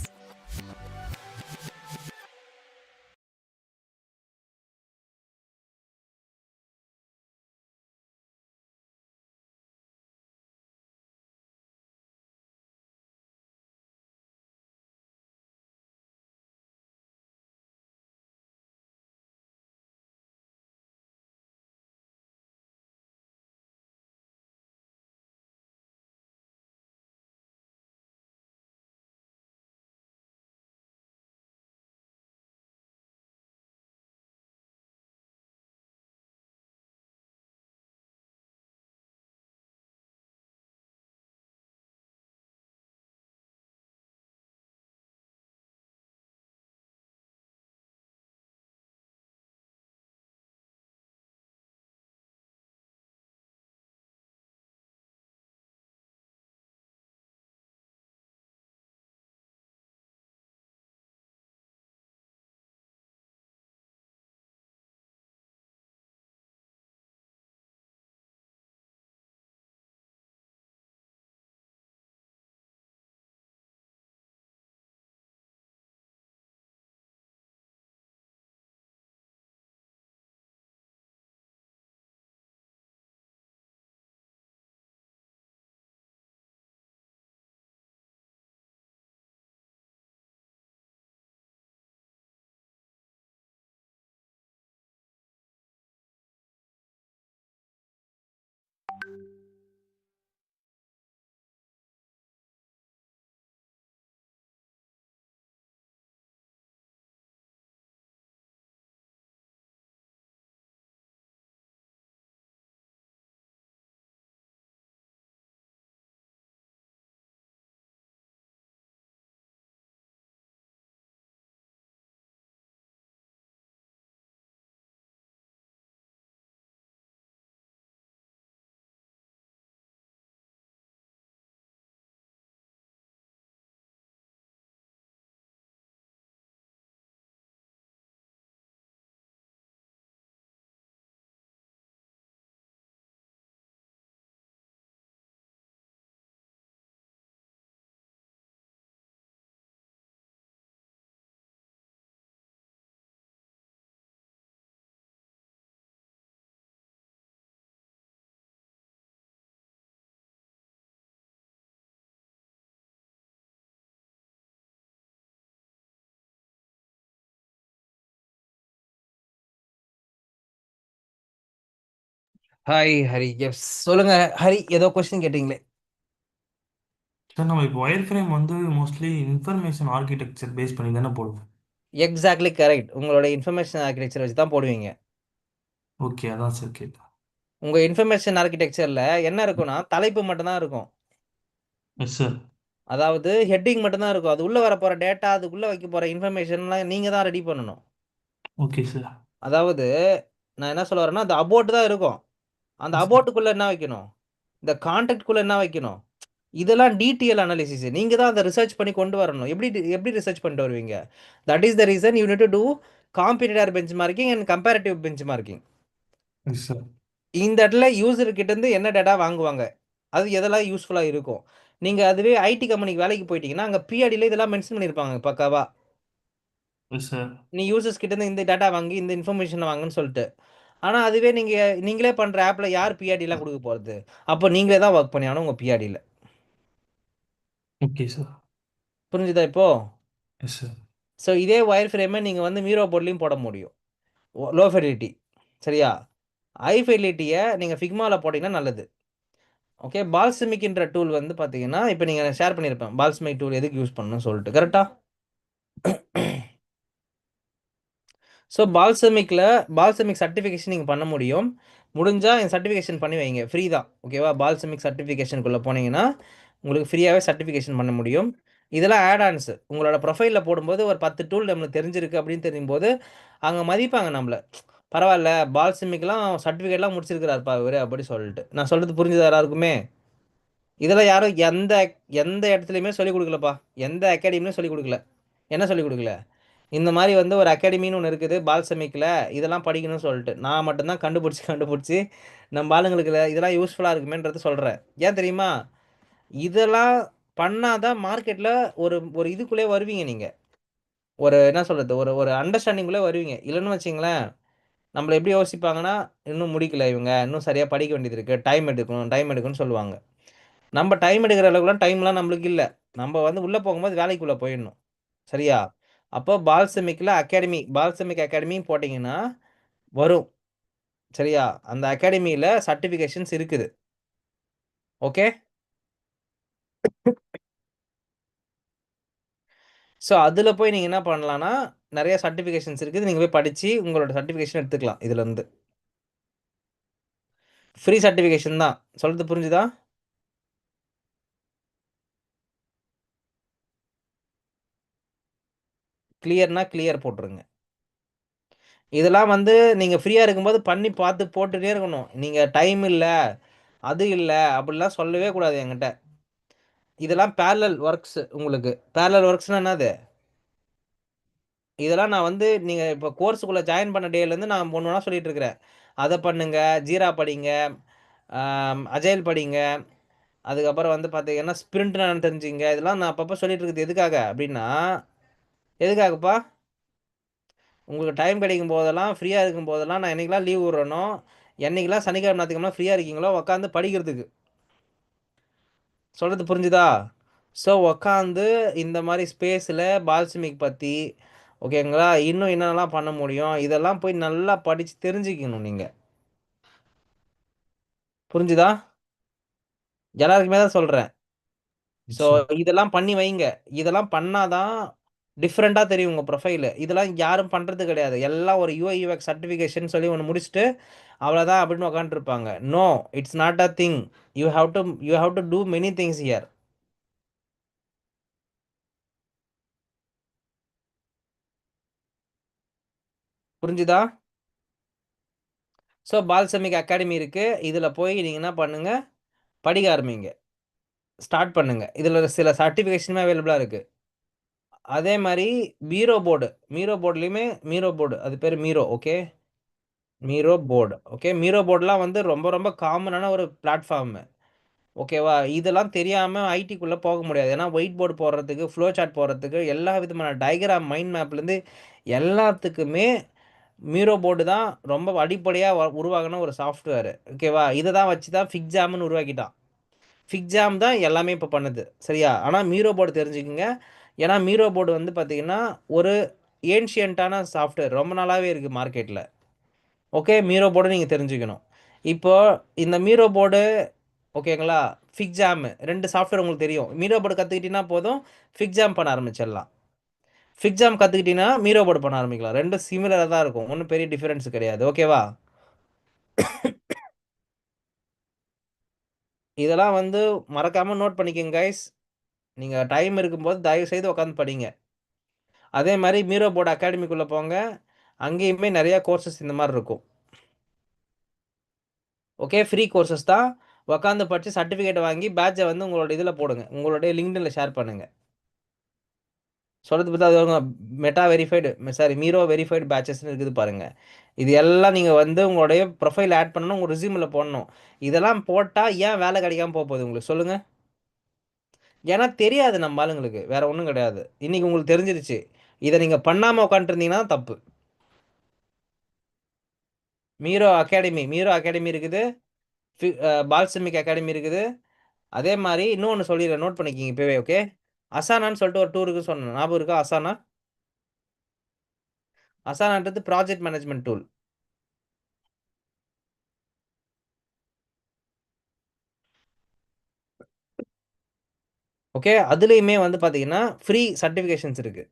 Hi Hari. Yes சொல்லுங்க ஹரி, ஏதோ question கேட்டீங்களே. Sir நம்ம இப்போ wireframe வந்து mostly information architecture base பண்ணி தானே போடுவோம். Exactly correct. உங்களோட இன்ஃபர்மேஷன் ஆர்கிடெக்சர் வச்சு தான் போடுவீங்க. ஓகே, அதான் சார் கேட்டேன். உங்க இன்ஃபர்மேஷன் ஆர்கிடெக்சர்ல என்ன இருக்கும்னா தலைப்பு மட்டும்தான் இருக்கும். Yes sir. அதாவது ஹெட்டிங் மட்டும்தான் இருக்கும். அது உள்ள வர போற டேட்டா, அதுக்குள்ள வைக்க போற இன்ஃபர்மேஷன்லாம் நீங்க தான் ரெடி பண்ணணும். Okay sir. அதாவது நான் என்ன சொல்ல வரேன்னா, அந்த அபோட் தான் இருக்கும். அந்த Yes, sir. அபோட்டுக்குள்ள என்ன வைக்கணும், இந்த கான்டாக்ட்குள்ள என்ன வைக்கணும், இதெல்லாம் டிடிஎல் அனாலிசிஸ். நீங்க தான் அதை ரிசர்ச் பண்ணி கொண்டு வரணும். எப்படி ரிசர்ச் பண்ணிட்டு வருவீங்க? That is the reason you need to do competitor benchmarking and comparative benchmarking. Yes sir. இந்த இடத்துல யூசர் கிட்ட இருந்து என்ன டேட்டா வாங்குவாங்க, அது எதெல்லாம் யூஸ்ஃபுல்லா இருக்கும். நீங்க அதுவே ஐடி கம்பெனிக்கு வேலைக்கு போயிட்டீங்கன்னா, அங்க பிஆர்டில இதெல்லாம் மென்ஷன் பண்ணியிருப்பாங்க பக்காவா. Yes sir. நீ யூசர்ஸ் கிட்ட இருந்து இந்த டேட்டா வாங்கி இந்த இன்ஃபர்மேஷன் வாங்குன்னு சொல்லிட்டு. ஆனால் அதுவே நீங்களே பண்ணுற ஆப்பில் யார் பிஆர்டிலாம் கொடுக்க போகிறது? அப்போ நீங்களே தான் ஒர்க் பண்ணி ஆகணும் உங்கள் பிஆர்டியில். Okay sir. புரிஞ்சுதா இப்போ? Yes sir. ஸோ இதே ஒயர் ஃப்ரேமை நீங்கள் வந்து மீரோ போர்ட்லேயும் போட முடியும், லோ ஃபெடிலிட்டி. சரியா? ஹை ஃபெடிலிட்டியை நீங்கள் ஃபிக்மாவில் போட்டிங்கன்னா நல்லது. ஓகே, பால்சமிக்ன்ற டூல் வந்து பார்த்தீங்கன்னா இப்போ நீங்கள் ஷேர் பண்ணியிருப்பேன் பால்சமிக் டூல் எதுக்கு யூஸ் பண்ணணும்னு சொல்லிட்டு, கரெக்டாக? ஸோ பால்சமிக் சர்டிஃபிகேஷன் நீங்கள் பண்ண முடியும். முடிஞ்சால் என் சர்டிஃபிகேஷன் பண்ணி வைங்க, ஃப்ரீ தான். ஓகேவா? பால்சமிக் சர்டிஃபிகேஷனுக்குள்ளே போனீங்கன்னா உங்களுக்கு ஃப்ரீயாகவே சர்டிஃபிகேஷன் பண்ண முடியும். இதெல்லாம் ஆட் ஆன்ஸு உங்களோட ப்ரொஃபைலில் போடும்போது ஒரு 10 டூல் நம்மளுக்கு தெரிஞ்சிருக்கு அப்படின்னு தெரியும்போது அங்கே மதிப்பாங்க நம்மளை. பரவாயில்ல, பால்சமிக்லாம் சர்டிஃபிகேட்லாம் முடிச்சிருக்கிறாருப்பா இவர் அப்படி சொல்லிட்டு. நான் சொல்கிறது புரிஞ்சுதா எல்லாருக்குமே? இதெல்லாம் யாரும் எந்த எந்த இடத்துலையுமே சொல்லிக் கொடுக்கலப்பா, எந்த அகாடமிலையும் சொல்லிக் கொடுக்கல. என்ன சொல்லிக் கொடுக்கல? இந்த மாதிரி வந்து ஒரு அகாடமின்னு ஒன்று இருக்குது பால்சமிக்கில், இதெல்லாம் படிக்கணும்னு சொல்லிட்டு நான் மட்டும்தான் கண்டுபிடிச்சி நம்ம ஆளுங்களுக்கு இதெல்லாம் யூஸ்ஃபுல்லாக இருக்குமேன்றது சொல்கிறேன். ஏன் தெரியுமா? இதெல்லாம் பண்ணாதான் மார்க்கெட்டில் ஒரு ஒரு இதுக்குள்ளே வருவீங்க நீங்கள். ஒரு என்ன சொல்கிறது, ஒரு ஒரு அண்டர்ஸ்டாண்டிங்குள்ளே வருவீங்க. இல்லைன்னு வச்சிங்களேன், நம்மளை எப்படி யோசிப்பாங்கன்னா, இன்னும் முடிக்கல இவங்க, இன்னும் சரியாக படிக்க வேண்டியது இருக்குது, டைம் எடுக்குன்னு சொல்லுவாங்க. நம்ம டைம் எடுக்கிற அளவுக்குலாம் டைம்லாம் நம்மளுக்கு இல்லை. நம்ம வந்து உள்ளே போகும்போது வேலைக்குள்ளே போயிடணும். சரியா? அப்போ பால்சமிக் அகாடமி போட்டிங்கன்னா வரும். சரியா? அந்த அகாடமியில் சர்டிஃபிகேஷன்ஸ் இருக்குது. ஓகே, ஸோ அதில் போய் நீங்கள் என்ன பண்ணலான்னா, நிறைய சர்டிஃபிகேஷன்ஸ் இருக்குது, நீங்கள் போய் படித்து உங்களோட சர்டிஃபிகேஷன் எடுத்துக்கலாம். இதுலேருந்து ஃப்ரீ சர்டிஃபிகேஷன் தான். சொல்கிறது புரிஞ்சுதா? கிளியர்னா கிளியர் போட்டுருங்க. இதெல்லாம் வந்து நீங்கள் ஃப்ரீயாக இருக்கும்போது பண்ணி பார்த்து போட்டுகிட்டே இருக்கணும். நீங்கள் டைம் இல்லை, அது இல்லை அப்படிலாம் சொல்லவே கூடாது என்கிட்ட. இதெல்லாம் பேரலல் ஒர்க்ஸ். உங்களுக்கு பேரலல் ஒர்க்ஸ்னால் என்னது? இதெல்லாம் நான் வந்து நீங்கள் இப்போ கோர்ஸுக்குள்ளே ஜாயின் பண்ண டேலேருந்து நான் ஒன்று ஒன்றா சொல்லிட்டு இருக்கிறேன். அதை பண்ணுங்க, ஜீரா படிங்க, அஜைல் படிங்க, அதுக்கப்புறம் வந்து பார்த்தீங்கன்னா ஸ்ப்ரிண்ட் நான் தெரிஞ்சுங்க. இதெல்லாம் நான் அப்பப்போ சொல்லிட்டு இருக்குது எதுக்காக அப்படின்னா, எதுக்காகப்பா? உங்களுக்கு டைம் கிடைக்கும் போதெல்லாம், ஃப்ரீயாக இருக்கும் போதெல்லாம், நான் என்றைக்கெல்லாம் லீவ் விட்றேனோ, என்றைக்கெல்லாம் சனிக்கிழமை ஞாயிற்றுக்கிழமை ஃப்ரீயாக இருக்கீங்களோ உட்காந்து படிக்கிறதுக்கு. சொல்கிறது புரிஞ்சுதா? ஸோ உட்காந்து இந்த மாதிரி ஸ்பேஸில் பால்சமிக் பற்றி, ஓகேங்களா, இன்னும் என்னென்னலாம் பண்ண முடியும், இதெல்லாம் போய் நல்லா படித்து தெரிஞ்சுக்கணும் நீங்கள். புரிஞ்சுதா? எல்லாருக்குமே தான் சொல்கிறேன். ஸோ இதெல்லாம் பண்ணி வைங்க. இதெல்லாம் பண்ணாதான் டிஃப்ரெண்ட்டாக தெரியும் உங்கள் ப்ரொஃபைலு. இதெல்லாம் யாரும் பண்ணுறது கிடையாது. எல்லாம் ஒரு யூஐ யூஎக்ஸ் சர்டிஃபிகேஷன் சொல்லி ஒன்று முடிச்சுட்டு அவ்வளோதான் அப்படின்னு உட்காந்துருப்பாங்க. No, it's not a thing. You have to do many things here. புரிஞ்சுதா? ஸோ பால்சமிக் அகாடமி இருக்குது. இதில் போய் நீங்கள் என்ன பண்ணுங்கள், படிக்க ஆரம்பிங்க, ஸ்டார்ட் பண்ணுங்கள். இதில் சில சர்டிஃபிகேஷனுமே அவைலபிளாக இருக்குது. அதே மாதிரி மீரோ போர்டுலேயுமே அது பேர் Miro. Okay, Miro board. Okay, Miro போர்டுலாம் வந்து ரொம்ப ரொம்ப காமனான ஒரு பிளாட்ஃபார்மு. ஓகேவா? இதெல்லாம் தெரியாமல் ஐடிக்குள்ளே போக முடியாது. ஏன்னா ஒயிட் போர்டு போடுறதுக்கு, ஃப்ளோ சார்ட் போடுறதுக்கு, எல்லா விதமான டயக்ராம், மைண்ட் மேப்லேருந்து எல்லாத்துக்குமே மீரோ போர்டு தான் ரொம்ப அடிப்படையாக உருவாகின ஒரு சாஃப்ட்வேர். ஓகேவா? இதை தான் வச்சு தான் ஃபிக்ஜாம்னு உருவாக்கிட்டான். ஃபிக்ஜாம் தான் எல்லாமே இப்போ பண்ணுது. சரியா? ஆனால் மீரோ போர்டு தெரிஞ்சுக்குங்க. ஏன்னா மீரோ போர்டு வந்து பார்த்திங்கன்னா ஒரு ஏன்ஷியண்ட்டான சாஃப்ட்வேர், ரொம்ப நாளாகவே இருக்குது மார்க்கெட்டில். ஓகே, மீரோ போர்டு நீங்கள் தெரிஞ்சுக்கணும். இப்போது இந்த மீரோ போர்டு, ஓகேங்களா, ஃபிக்ஜாம், 2 சாஃப்ட்வேர் உங்களுக்கு தெரியும். மீரோ போர்டு கற்றுக்கிட்டீங்கன்னா போதும், ஃபிக்ஜாம் பண்ண ஆரம்பிச்சிடலாம். ஃபிக்ஜாம் கற்றுக்கிட்டீங்கன்னா மீரோ போர்டு பண்ண ஆரம்பிக்கலாம். 2 சிமிலராக தான் இருக்கும், ஒன்றும் பெரிய டிஃப்ரென்ஸ் கிடையாது. ஓகேவா? இதெல்லாம் வந்து மறக்காமல் நோட் பண்ணிக்கோங்க கைஸ். நீங்கள் டைம் இருக்கும்போது தயவு செய்து உட்காந்து படிங்க. அதே மாதிரி மீரோ போர்டு அகாடமிக்குள்ளே போங்க, அங்கேயுமே நிறையா கோர்சஸ் இந்த மாதிரி இருக்கும். ஓகே, ஃப்ரீ கோர்சஸ் தான். உட்காந்து படித்து சர்டிஃபிகேட் வாங்கி பேட்சை வந்து உங்களோட இதில் போடுங்க, உங்களுடைய லிங்க்டின்ல ஷேர் பண்ணுங்கள். சொல்கிறது பார்த்தா அது மெட்டா வெரிஃபைடு, மீரோ வெரிஃபைடு பேட்சஸ்ன்னு இருக்குது பாருங்கள். இது எல்லாம் நீங்கள் வந்து உங்களுடைய ப்ரொஃபைல் ஆட் பண்ணணும், உங்கள் ரிசியூமில் போடணும். இதெல்லாம் போட்டால் ஏன் வேலை கிடைக்காம போகுது உங்களுக்கு சொல்லுங்கள்? ஏன்னா தெரியாது நம்ம ஆளுங்களுக்கு, வேறு ஒன்றும் கிடையாது. இன்றைக்கி உங்களுக்கு தெரிஞ்சிருச்சு. இதை நீங்கள் பண்ணாமல் உட்காந்துருந்தீங்கன்னா தப்பு. மீரோ அகாடமி இருக்குது, பால்சமிக் அகாடமி இருக்குது. அதே மாதிரி இன்னொன்று சொல்லிடுறேன், நோட் பண்ணிக்கிங்க இப்போவே. ஓகே, அசானான்னு சொல்லிட்டு ஒரு டூருக்கு சொன்னேன், ஞாபகம் இருக்கா? அசானான்றது ப்ராஜெக்ட் மேனேஜ்மெண்ட் டூல். ஓகே, அதுலேயுமே வந்து பார்த்தீங்கன்னா ஃப்ரீ சர்டிஃபிகேஷன்ஸ் இருக்குது.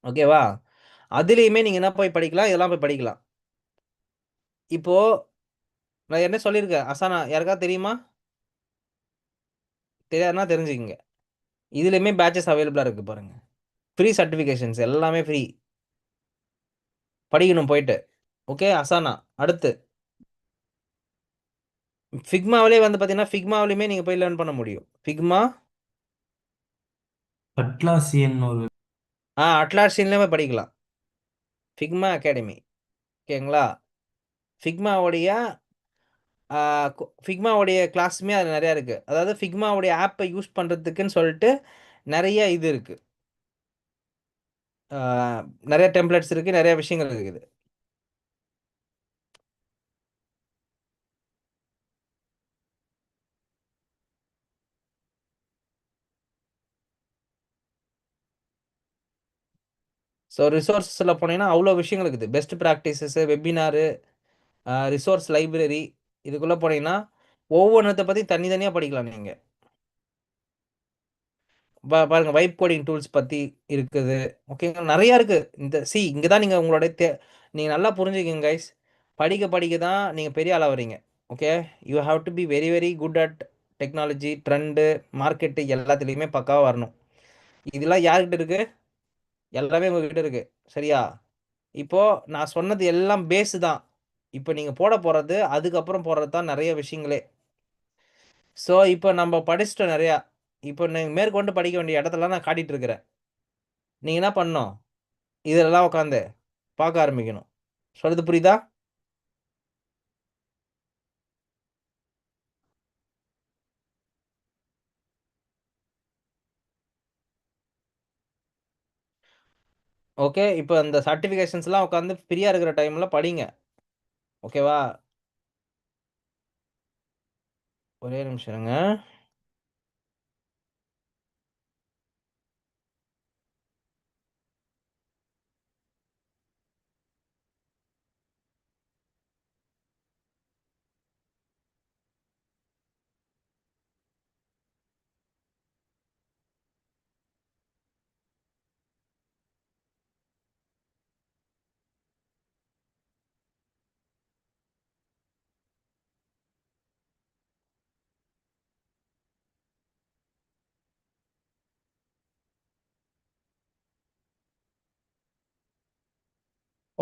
ஓகேவா? அதுலேயுமே நீங்கள் என்ன போய் படிக்கலாம், இதெல்லாம் போய் படிக்கலாம். இப்போது நான் என்ன சொல்லியிருக்கேன், அசானா யாருக்காவது தெரியுமா? தெரியாதுன்னா தெரிஞ்சுக்கிங்க. இதுலேயுமே பேட்சஸ் அவைலபிளாக இருக்குது பாருங்கள். ஃப்ரீ சர்டிஃபிகேஷன்ஸ் எல்லாமே ஃப்ரீ, படிக்கணும் போயிட்டு. ஓகே, அசானா. அடுத்து ஃபிக்மாவிலே வந்து பார்த்தீங்கன்னா ஃபிக்மாவிலையுமே நீங்கள் போய் லேர்ன் பண்ண முடியும். ஃபிக்மா அட்லாசியன் ஒரு அட்லாசியன்லேயே போய் படிக்கலாம். Figma academy. ஓகேங்களா? ஃபிக்மாவுடைய ஃபிக்மாவுடைய கிளாஸுமே அது நிறையா இருக்குது. அதாவது ஃபிக்மாவுடைய ஆப்பை யூஸ் பண்ணுறதுக்குன்னு சொல்லிட்டு நிறைய இது இருக்குது, நிறைய டெம்ப்ளேட்ஸ் இருக்குது, நிறைய விஷயங்கள் இருக்குது. ஸோ ரிசோர்ஸில் போனீங்கன்னா அவ்வளோ விஷயங்கள் இருக்குது. பெஸ்ட் ப்ராக்டிசஸ்ஸு, வெபினாரு, ரிசோர்ஸ் லைப்ரரி, இதுக்குள்ளே போனீங்கன்னா ஒவ்வொன்றத்தை பற்றி தனித்தனியாக படிக்கலாம் நீங்கள். பாருங்கள், வைப் கோடிங் டூல்ஸ் பற்றி இருக்குது. ஓகேங்களா? நிறையா இருக்குது. இங்கே தான் நீங்கள் உங்களோட நீங்கள் நல்லா புரிஞ்சுக்கிங்க கைஸ். படிக்க படிக்க தான் நீங்கள் பெரிய ஆளாக வரீங்க. Okay, you have to be very very good at technology, trend, market எல்லாத்துலேயுமே பக்காவாக வரணும். இதெல்லாம் யார்கிட்ட இருக்குது? எல்லாமே உங்ககிட்ட இருக்குது. சரியா? இப்போது நான் சொன்னது எல்லாம் பேஸு தான். இப்போ நீங்கள் போட போகிறது, அதுக்கப்புறம் போடுறது தான் நிறைய விஷயங்களே. ஸோ இப்போ நம்ம படிச்சிட்டோம் நிறையா. இப்போ நீங்கள் மேற்கொண்டு படிக்க வேண்டிய இடத்துலலாம் நான் காட்டிகிட்டு இருக்கிறேன். நீங்கள் என்ன பண்ணணும்? இதெல்லாம் உட்காந்து பார்க்க ஆரம்பிக்கணும். சொல்கிறது புரியுதா? ஓகே, இப்போ அந்த சர்டிஃபிகேஷன்ஸ்லாம் உட்காந்து ஃப்ரீயாக இருக்கிற டைமில் படிங்க. ஓகேவா? ஒரே நிமிஷம் இருங்க.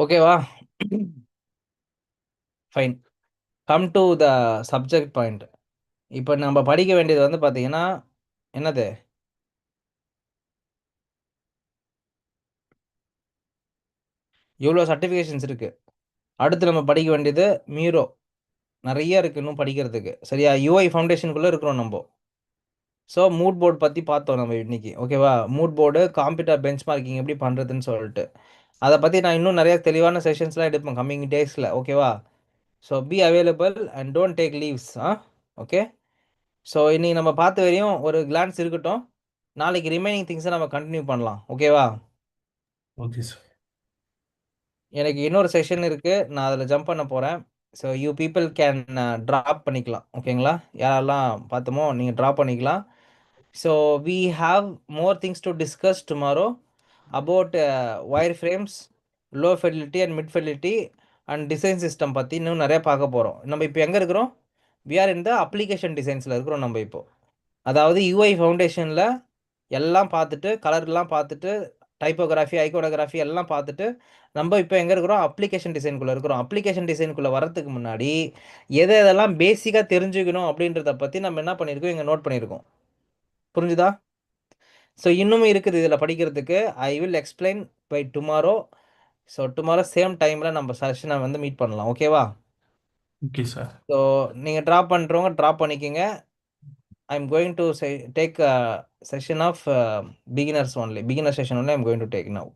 ஓகேவா? Fine. Come to the subject point. இப்போ நம்ம படிக்க வேண்டியது வந்து பார்த்தீங்கன்னா என்னது? இவ்வளோ சர்டிஃபிகேஷன்ஸ் இருக்குது. அடுத்து நம்ம படிக்க வேண்டியது மீரோ. நிறைய இருக்குது இன்னும் படிக்கிறதுக்கு. சரியா? யூஐ ஃபவுண்டேஷனுக்குள்ளே இருக்கிறோம் நம்ம. ஸோ மூட் போர்டு பற்றி பார்த்தோம் நம்ம இன்னைக்கு. ஓகேவா? மூட் போர்டு, காம்ப்யூட்டர் பெஞ்ச் மார்க்கிங் எப்படி பண்ணுறதுன்னு சொல்லிட்டு அதை பற்றி நான் இன்னும் நிறைய தெளிவான செஷன்ஸ்லாம் எடுப்பேன் கம்மிங் டேஸில். ஓகேவா? So be available and don't take leaves. Okay, so இன்னைக்கு நம்ம பார்த்த வரையும் ஒரு கிளான்ஸ் இருக்கட்டும். நாளைக்கு ரிமைனிங் திங்ஸை நம்ம கண்டினியூ பண்ணலாம். ஓகேவா? Okay sir. எனக்கு இன்னொரு செஷன் இருக்குது, நான் அதில் ஜம்ப் பண்ண போகிறேன். So you people can drop பண்ணிக்கலாம். ஓகேங்களா? யாரெல்லாம் பார்த்தோமோ நீங்கள் ட்ராப் பண்ணிக்கலாம். So we have more things to discuss tomorrow about wireframes, low fidelity and mid fidelity and design system பற்றி இன்னும் நிறைய பார்க்க போகிறோம். நம்ம இப்போ எங்கே இருக்கிறோம்? we are in the application designsல இருக்கிறோம் நம்ம இப்போ. அதாவது யூஐ ஃபவுண்டேஷனில் எல்லாம் பார்த்துட்டு, கலர்லாம் பார்த்துட்டு, டைப்போகிராஃபி, ஐகோனோகிராஃபி எல்லாம் பார்த்துட்டு நம்ம இப்போ எங்கே இருக்கிறோம்? அப்ளிகேஷன் டிசைனுக்குள்ளே இருக்கிறோம். அப்ளிகேஷன் டிசைனுக்குள்ளே வரதுக்கு முன்னாடி எதெல்லாம் பேசிக்காக தெரிஞ்சுக்கணும் அப்படின்றத பற்றி நம்ம என்ன பண்ணியிருக்கோம், இங்கே நோட் பண்ணியிருக்கோம். புரிஞ்சுதா? ஸோ இன்னமும் இருக்குது இதில் படிக்கிறதுக்கு. I will explain by tomorrow. So tomorrow same டைமில் நம்ம செஷனை வந்து மீட் பண்ணலாம். ஓகேவா? Okay sir. ஸோ நீங்கள் ட்ராப் பண்ணுறவங்க ட்ராப் பண்ணிக்கோங்க. I am going to take session of beginners only. Beginner session only I am going to take now.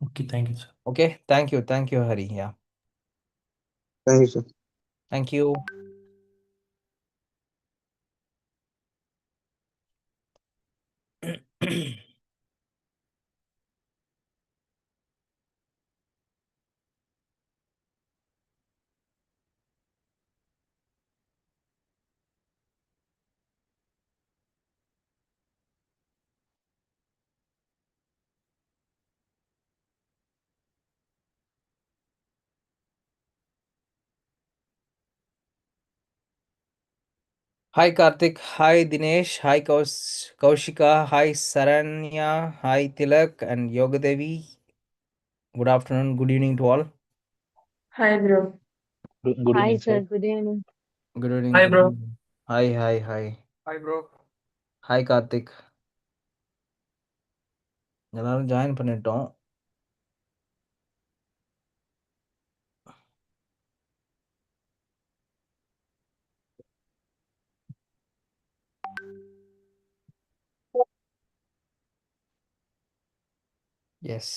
Okay, thank you sir. Okay, thank you, Hari. Yeah, thank you sir. thank you. Hi Karthik, hi Dinesh, hi Kaushika, hi Saranya, hi Tilak and Yogadevi. Good afternoon, good evening to all. Hi, bro. Good Hi, evening, sir. sir. Good evening. Good evening. Hi, good bro. evening. Hi, hi, hi. Hi, bro. Hi Karthik. எல்லாரும் join பண்ணிட்டோம். S.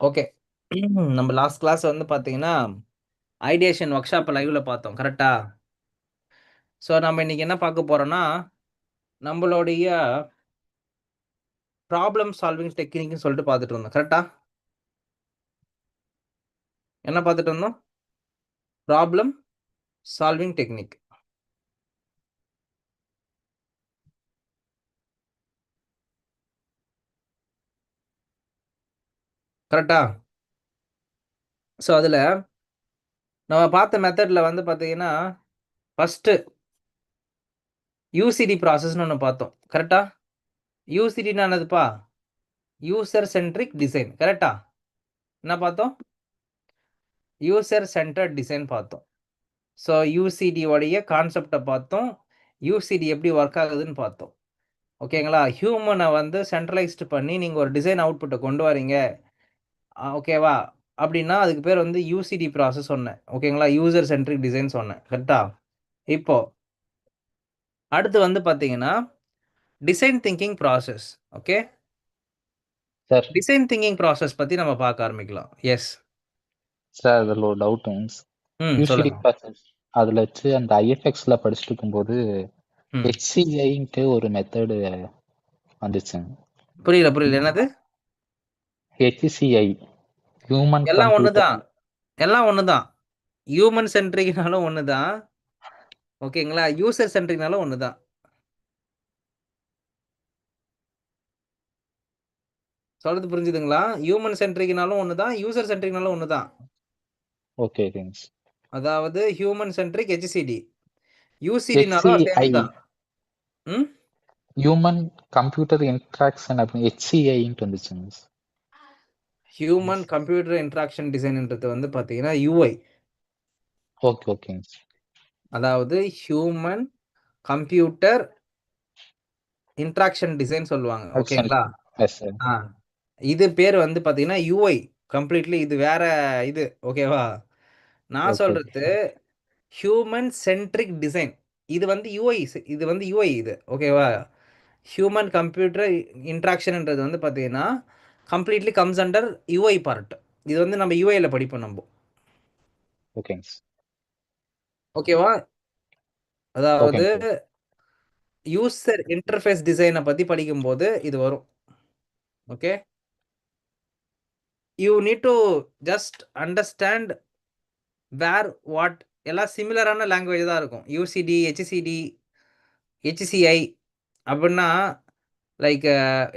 Okay. நம்ம last class வந்து பார்த்தீங்கன்னா ideation work shop லைவ்ல பார்த்தோம் கரெக்டா? So நம்ம இன்னைக்கு என்ன பார்க்க போறோம்னா நம்மளுடைய ப்ராப்ளம் சால்விங் டெக்னிக்னு சொல்லிட்டு பார்த்துட்டு இருந்தோம் கரெக்டா? என்ன பார்த்துட்டு இருந்தோம்? Problem solving technique. கரெக்டா? ஸோ அதில் நம்ம பார்த்த மெத்தடில் வந்து பார்த்தீங்கன்னா ஃபஸ்ட்டு யூசிடி ப்ராசஸ்னு ஒன்று பார்த்தோம் கரெக்டா? யூசிடின்னு என்னதுப்பா? யூசர் சென்ட்ரிக் டிசைன் கரெக்டா? என்ன பார்த்தோம்? யூசர் சென்டர்ட் டிசைன் பார்த்தோம். ஸோ யூசிடியோடைய கான்செப்டை பார்த்தோம், யூசிடி எப்படி ஒர்க் ஆகுதுன்னு பார்த்தோம். ஓகேங்களா? ஹியூமனை வந்து சென்ட்ரலைஸ்டு பண்ணி நீங்கள் ஒரு டிசைன் அவுட்புட்டை கொண்டு வரீங்க ஓகேவா? அப்படின்னா அதுக்கு பேர் வந்து யூசிடி ப்ராசஸ் சொன்னேன். ஓகேங்களா? யூசர் சென்ட்ரிக் டிசைன் சொன்னேன் கரெக்டா? இப்போ அடுத்து வந்து பார்த்தீங்கன்னா design thinking process. Okay, sir design thinking process பற்றி நம்ம பார்க்க ஆரம்பிக்கலாம். எஸ் சார் அதில் ஒரு டவுட் மீன்ஸ் யூசிடி சொல்லுங்க. ப்ராசஸ் அதில் வச்சு அந்த ஐஎஃப்எக்ஸில் படிச்சுட்டு இருக்கும்போது ம். ஹெச்சிஐன்ட்டு ஒரு மெத்தடு வந்துச்சுங்க. புரியல என்னது? ஹெச்சிஐ ஹியூமன் எல்லாம் ஒன்று கம்ப்யூட்டர். தான், எல்லாம் ஒன்று தான். ஹியூமன் சென்ட்ரிக்னாலும் ஒன்று தான், ஓகேங்களா? யூசர் சென்ட்ரிக்னாலும் ஒன்று தான். சொல்றது புரிஞ்சுதுங்களா? ஹியூமன் சென்ட்ரிக்னாலும் ஒன்று தான், யூசர் சென்ட்ரிக்னாலும் ஒன்று தான். Okay thanks. அதாவது ஹியூமன் சென்ட்ரிக் ஹெச்சிசிடி, யூசிடினாலும் ஹெச்சிஐ சேம் தான். ம், ஹியூமன் கம்ப்யூட்டர் இன்ட்ராக்ஷன் அப்படின்னு ஹெச்சிஐன்ட்டு வந்துச்சுங்க. ஹியூமன் கம்ப்யூட்டர் இன்ட்ராக்ஷன் டிசைன்ன்றது வந்து பார்த்தீங்கன்னா யூஐ. ஓகே ஓகேங்க. அதாவது ஹியூமன் கம்ப்யூட்டர் இன்ட்ராக்ஷன் டிசைன் சொல்லுவாங்க. ஓகேங்களா? Yes sir. ஆ, இது பேர் வந்து பார்த்தீங்கன்னா யூஐ கம்ப்ளீட்லி. இது வேற இது. ஓகேவா? நான் ஓகே சொல்றது ஹியூமன் சென்ட்ரிக் டிசைன். இது வந்து யூஐ, இது வந்து யூஐ இது. ஓகேவா? ஹியூமன் கம்ப்யூட்டர் இன்ட்ராக்ஷன்ன்றது வந்து பார்த்தீங்கன்னா completely comes under UI part. இது வந்து நம்ம யூஐயில் படிப்போம் நம்ம. ஓகேங்க. ஓகேவா? அதாவது ஓகேங்க சார். யூசர் இன்டர்ஃபேஸ் டிசைனை பற்றி படிக்கும்போது இது வரும். Okay, you need to just understand where what எல்லாம் சிமிலரான லாங்குவேஜ் தான் இருக்கும். யூசிடி, ஹெச்சிசிடி, ஹெச்சிசிஐ அப்படின்னா லைக்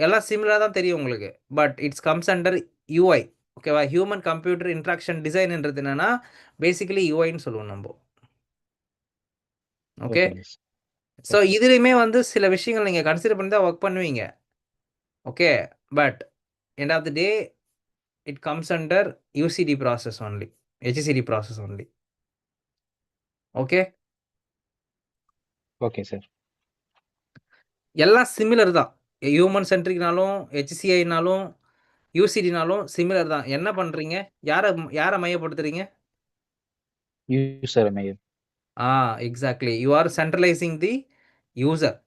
எல்லாம் சிமிலராக தான் தெரியும் உங்களுக்கு. But it's comes under UI. ஓகேவா? ஹியூமன் கம்ப்யூட்டர் இன்ட்ராக்ஷன் டிசைன்ன்றது என்னன்னா பேசிக்கலி யூஐன்னு சொல்லுவோம் நம்ம. ஓகே, ஓகேங்க. ஸோ இதுலையுமே வந்து சில விஷயங்கள் நீங்கள் கன்சிடர் பண்ணி தான் ஒர்க் பண்ணுவீங்க. Okay, but end of the day it comes under UCD process only, HCD process only. Okay, okay sir. எல்லாம் சிமிலர் தான். ஹியூமன் சென்ட்ரிக்னாலும் ஹெச்சிசிஐனாலும் யூசிடினாலும் சிமிலர் தான். என்ன பண்ணுறீங்க? யாரை மையப்படுத்துறீங்க? யூசர் மையம். Exactly. You are centralising the user.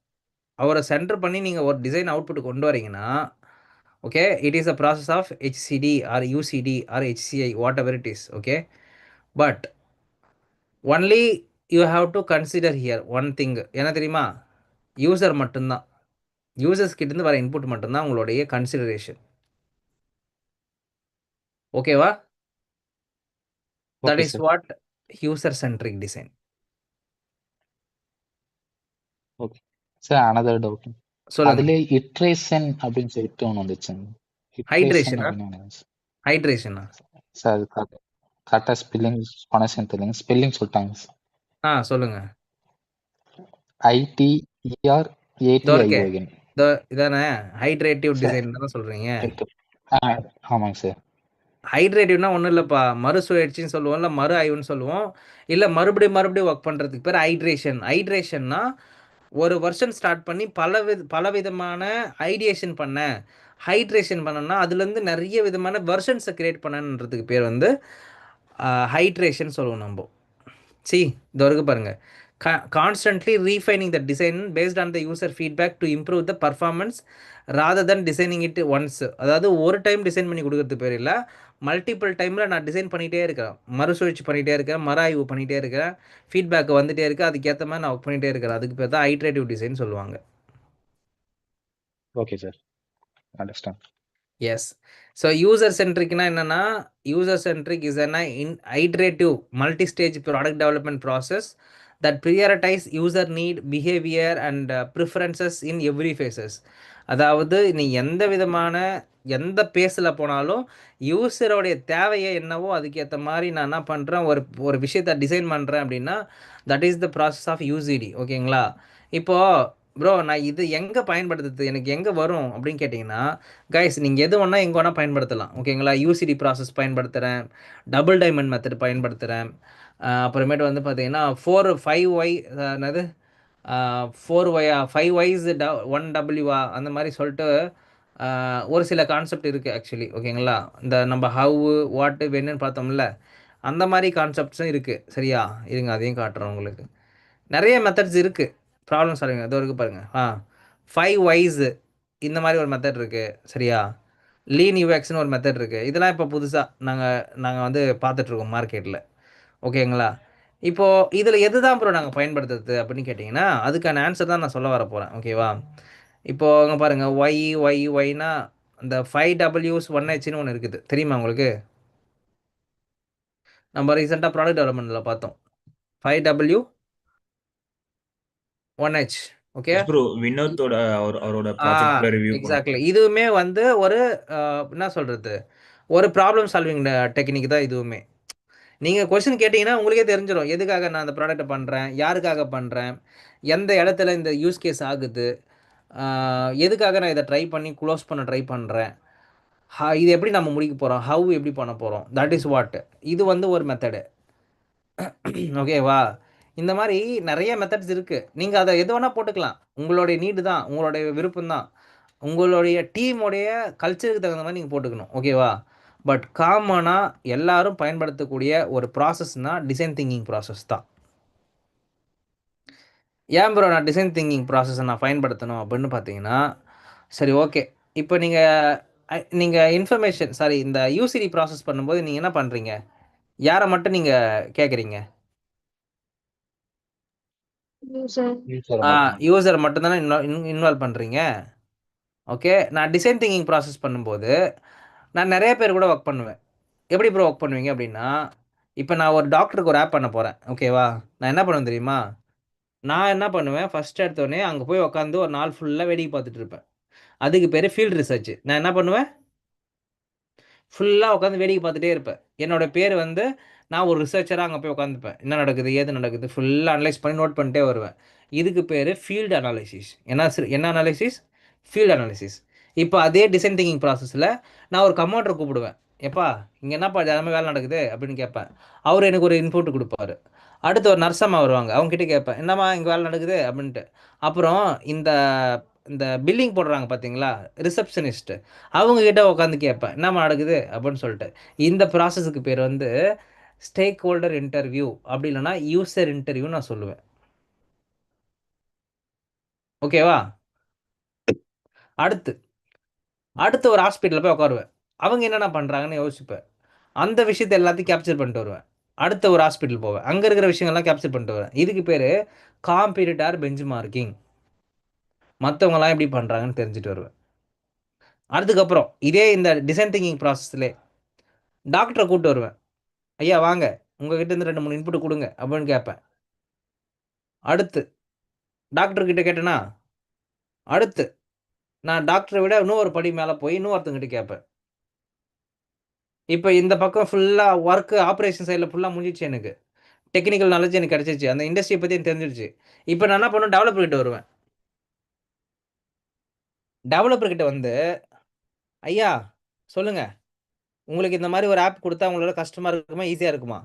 அவரை சென்டர் பண்ணி நீங்கள் ஒரு டிசைன் அவுட்புட் கொண்டு வரீங்கன்னா, okay, it is a process of HCD or UCD or HCI, whatever it is. Okay, but only you have to consider here one thing. என்ன தெரியுமா? User மட்டும்தான், users கிட்டேருந்து வர இன்புட் மட்டும்தான் உங்களுடைய கன்சிடரேஷன். ஓகேவா? That okay is sir. What user centric design. Okay sir. Another doubt. சொல்லுங்க. அதுல இட்ரேஷன் அப்படின்னு சொல்லிட்டு ஒன்று வந்துச்சுங்க. இட்ரேஷன் ஹைட்ரேஷனா? அப்படின்னு ஒன்று ஹைட்ரேஷனா? சார். அது கரெக்டாக ஸ்பெல்லிங் பணம் தெரியலங்க. ஸ்பெல்லிங் சொல்லிட்டாங்க சார். சொல்லுங்க. ITERATION. இதானே ஹைட்ரேட்டிவ் சார் டிசைன் தானே சொல்றீங்க? ஆமாங்க சார். ஹைட்ரேட்டிவ்னா ஒன்றும் இல்லைப்பா, மறுசுழற்சின்னு சொல்லுவோம், இல்லை மறு ஆய்வுன்னு சொல்லுவோம், இல்லை மறுபடியும் ஒர்க் பண்ணுறதுக்கு பேர் ஹைட்ரேஷன். ஹைட்ரேஷன்னா ஒரு வெர்ஷன் ஸ்டார்ட் பண்ணி பலவிதமான ஐடியேஷன் பண்ண, ஹைட்ரேஷன் பண்ணனா அதுலேருந்து நிறைய விதமான வெர்ஷன்ஸை கிரியேட் பண்ணன்றதுக்கு பேர் வந்து ஹைட்ரேஷன் சொல்லுவோம் நம்ம. இது வரைக்கும் பாருங்க. Constantly refining the design based on the user feedback to improve the performance rather than designing it once. அதாவது ஒரு டைம் டிசைன் பண்ணி கொடுக்கறது பேர் இல்லை, மல்டிபிள் டைமில் நான் டிசைன் பண்ணிகிட்டே இருக்கிறேன், மறுசுழற்சி பண்ணிகிட்டே இருக்கிறேன், மறு ஆய்வு பண்ணிகிட்டே இருக்கிறேன், ஃபீட்பேக் வந்துகிட்டே இருக்குது, அதுக்கேற்ற மாதிரி நான் ஒர்க் பண்ணிகிட்டே இருக்கிறேன். அதுக்கு பேர் தான் ஐட்ரேட்டிவ் டிசைன் சொல்லுவாங்க. Okay sir, understand. Yes. So user சென்ட்ரிக்னா என்னென்னா, user centric is an iterative multi-stage product development process that prioritize user need, behavior and preferences in every phases. அதாவது நீ எந்த விதமான எந்த பேஸில் போனாலும் யூசரோடைய தேவையை என்னவோ அதுக்கேற்ற மாதிரி நான் என்ன பண்ணுறேன், ஒரு விஷயத்தை டிசைன் பண்ணுறேன் அப்படின்னா that is the process of UCD. ஓகேங்களா? இப்போது ப்ரோ நான் இது எங்கே பயன்படுத்துறது, எனக்கு எங்கே வரும் அப்படின்னு கேட்டிங்கன்னா, கைஸ் நீங்கள் எது வேணால் எங்கே வேணால் பயன்படுத்தலாம். ஓகேங்களா? UCD ப்ராசஸ் பயன்படுத்துகிறேன், டபுள் டைமண்ட் மெத்தட் பயன்படுத்துகிறேன், அப்புறமேட்டு வந்து பார்த்தீங்கன்னா 4-5Y என்னது 4Y 5Ys 1W அந்த மாதிரி சொல்லிட்டு ஒரு சில கான்செப்ட் இருக்குது ஆக்சுவலி. ஓகேங்களா? இந்த நம்ம ஹவு வாட்டு வேணுன்னு பார்த்தோம்ல, அந்த மாதிரி கான்செப்ட்ஸும் இருக்குது. சரியா? இருங்க அதையும் காட்டுறேன் உங்களுக்கு. நிறைய மெத்தட்ஸ் இருக்குது ப்ராப்ளம் சால்விங். அது இருக்குது பாருங்கள். 5Ys இந்த மாதிரி ஒரு மெத்தட் இருக்குது. சரியா? லீன் UXன்னு ஒரு மெத்தட் இருக்குது. இதெல்லாம் இப்போ புதுசாக நாங்கள் வந்து பார்த்துட்ருக்கோம் மார்க்கெட்டில். ஓகேங்களா? இப்போது இதில் எது தான் ப்ரோ நாங்கள் பயன்படுத்துறது அப்படின்னு கேட்டிங்கன்னா, அதுக்கான ஆன்சர் தான் நான் சொல்ல வர போகிறேன். ஓகேவா? இப்போது அங்கே பாருங்கள், ஒய்னா இந்த 5Ws 1Hன்னு ஒன்று இருக்குது, தெரியுமா உங்களுக்கு? நம்ம ரீசெண்டாக ப்ராடக்ட் டெவலப்மெண்ட்டில் பார்த்தோம் 5W 1H. ஓகே ப்ரோ, வினோத்தோட அவரோட ப்ராஜெக்ட்ல ரிவ்யூ எக்ஸாக்ட்லி. இதுவுமே வந்து ஒரு என்ன சொல்கிறது, ஒரு ப்ராப்ளம் சால்விங் டெக்னிக் தான் இதுவுமே. நீங்கள் கொஸ்டின் கேட்டிங்கன்னா உங்களுக்கே தெரிஞ்சிடும் எதுக்காக நான் அந்த ப்ராடக்ட்டை பண்ணுறேன், யாருக்காக பண்ணுறேன், எந்த இடத்துல இந்த யூஸ் கேஸ் ஆகுது, எதுக்காக நான் இதை ட்ரை பண்ணி க்ளோஸ் பண்ண ட்ரை பண்ணுறேன், இது எப்படி நம்ம முடிக்க போகிறோம், ஹவு எப்படி பண்ண போகிறோம், தட் இஸ் வாட். இது வந்து ஒரு மெத்தடு. ஓகேவா? இந்த மாதிரி நிறைய மெத்தட்ஸ் இருக்குது. நீங்கள் அதை எது வேணால் போட்டுக்கலாம், உங்களுடைய நீடு தான், உங்களுடைய விருப்பம் தான், உங்களுடைய டீமோடைய கல்ச்சருக்கு தகுந்த மாதிரி நீங்கள் போட்டுக்கணும். ஓகேவா? பட் காமனாக எல்லாரும் பயன்படுத்தக்கூடிய ஒரு ப்ராசஸ்னால் டிசைன் திங்கிங் ப்ராசஸ் தான். ஏன் ப்ரோ நான் டிசைன் திங்கிங் ப்ராசஸை நான் பயன்படுத்தணும் அப்படின்னு பார்த்தீங்கன்னா, சரி ஓகே, இப்போ நீங்கள் இன்ஃபர்மேஷன் இந்த UCD ப்ராசஸ் பண்ணும்போது நீங்கள் என்ன பண்ணுறீங்க, யாரை மட்டும் நீங்கள் கேட்குறீங்க? யூசர் மட்டும்தானே இன்வால்வ் பண்ணுறீங்க. ஓகே, நான் டிசைன் திங்கிங் ப்ராசஸ் பண்ணும்போது நான் நிறைய பேர் கூட ஒர்க் பண்ணுவேன். எப்படி ப்ரோ ஒர்க் பண்ணுவீங்க அப்படின்னா, இப்போ நான் ஒரு டாக்டருக்கு ஒரு ஆப் பண்ண போகிறேன். ஓகேவா? நான் என்ன பண்ணுவேன் தெரியுமா? நான் என்ன பண்ணுவேன், ஃபஸ்ட் எடுத்தோடனே அங்கே போய் உட்காந்து ஒரு நாள் ஃபுல்லாக வேடிக்கை பார்த்துட்டு இருப்பேன். அதுக்கு பேர் ஃபீல்டு ரிசர்ச். நான் என்ன பண்ணுவேன், ஃபுல்லாக உட்காந்து வேடிக்கை பார்த்துட்டே இருப்பேன். என்னோட பேர் வந்து நான் ஒரு ரிசர்ச்சராக அங்கே போய் உட்காந்துப்பேன். என்ன நடக்குது, ஏது நடக்குது, ஃபுல்லாக அனலைஸ் பண்ணி நோட் பண்ணிட்டே வருவேன். இதுக்கு பேர் ஃபீல்டு அனாலிசிஸ். என்ன அனாலிசிஸ்? Field analysis. இப்போ அதே டிசைன் திங்கிங் ப்ராசஸில் நான் ஒரு கமாண்டரை கூப்பிடுவேன். எப்பா இங்கே என்னப்பா எல்லாமே வேலை நடக்குது அப்படின்னு கேட்பேன். அவர் எனக்கு ஒரு இன்புட் கொடுப்பாரு. அடுத்து ஒரு நர்ஸம்மா வருவாங்க, அவங்ககிட்ட கேட்பேன், என்னம்மா இங்கே வேலை நடக்குது அப்படின்ட்டு. அப்புறம் இந்த இந்த பில்லிங் போடுறாங்க பார்த்தீங்களா, ரிசப்ஷனிஸ்ட்டு, அவங்கக்கிட்ட உட்காந்து கேட்பேன், என்னம்மா நடக்குது அப்படின்னு சொல்லிட்டு. இந்த ப்ராசஸுக்கு பேர் வந்து ஸ்டேக் ஹோல்டர் இன்டர்வியூ, அப்படி இல்லைன்னா யூசர் இன்டர்வியூ நான் சொல்லுவேன். ஓகேவா? அடுத்து அடுத்து ஒரு ஹாஸ்பிட்டலில் போய் உட்காருவேன். அவங்க என்னென்ன பண்ணுறாங்கன்னு யோசிப்பேன். அந்த விஷயத்தை எல்லாத்தையும் கேப்சர் பண்ணிட்டு வருவேன். அடுத்த ஒரு ஹாஸ்பிட்டல் போவேன். அங்கே இருக்கிற விஷயங்கள்லாம் கேப்சர் பண்ணிட்டு வருவேன். இதுக்கு பேர் காம்பீட்டர் பெஞ்ச் மார்க்கிங். மற்றவங்களாம் எப்படி பண்ணுறாங்கன்னு தெரிஞ்சுட்டு வருவேன். அதுக்கப்புறம் இதே இந்த டிசைன் திங்கிங் ப்ராசஸ்லே டாக்டரை கூப்பிட்டு வருவேன். ஐயா வாங்க, உங்ககிட்ட இருந்து 2 3 இன்புட் கொடுங்க அப்படின்னு கேட்பேன். அடுத்து டாக்டர்கிட்ட கேட்டேன்னா, அடுத்து நான் டாக்டரை விட இன்னும் ஒரு படி மேலே போய் இன்னொருத்தங்கிட்ட கேட்பேன். இப்போ இந்த பக்கம் ஃபுல்லாக ஒர்க்கு ஆப்ரேஷன் சைடில் ஃபுல்லாக முடிஞ்சிச்சு. எனக்கு டெக்னிக்கல் நாலேஜ் எனக்கு கிடச்சிச்சு. அந்த இண்டஸ்ட்ரியை பற்றி எனக்கு தெரிஞ்சிருச்சு. இப்போ நான் என்ன பண்ணுவேன், டெவலப்பர்கிட்ட வருவேன். டெவலப்பர்கிட்ட வந்து, ஐயா சொல்லுங்கள், உங்களுக்கு இந்த மாதிரி ஒரு ஆப் கொடுத்தா உங்களோட கஷ்டமாக இருக்குமா, ஈஸியாக இருக்குமா?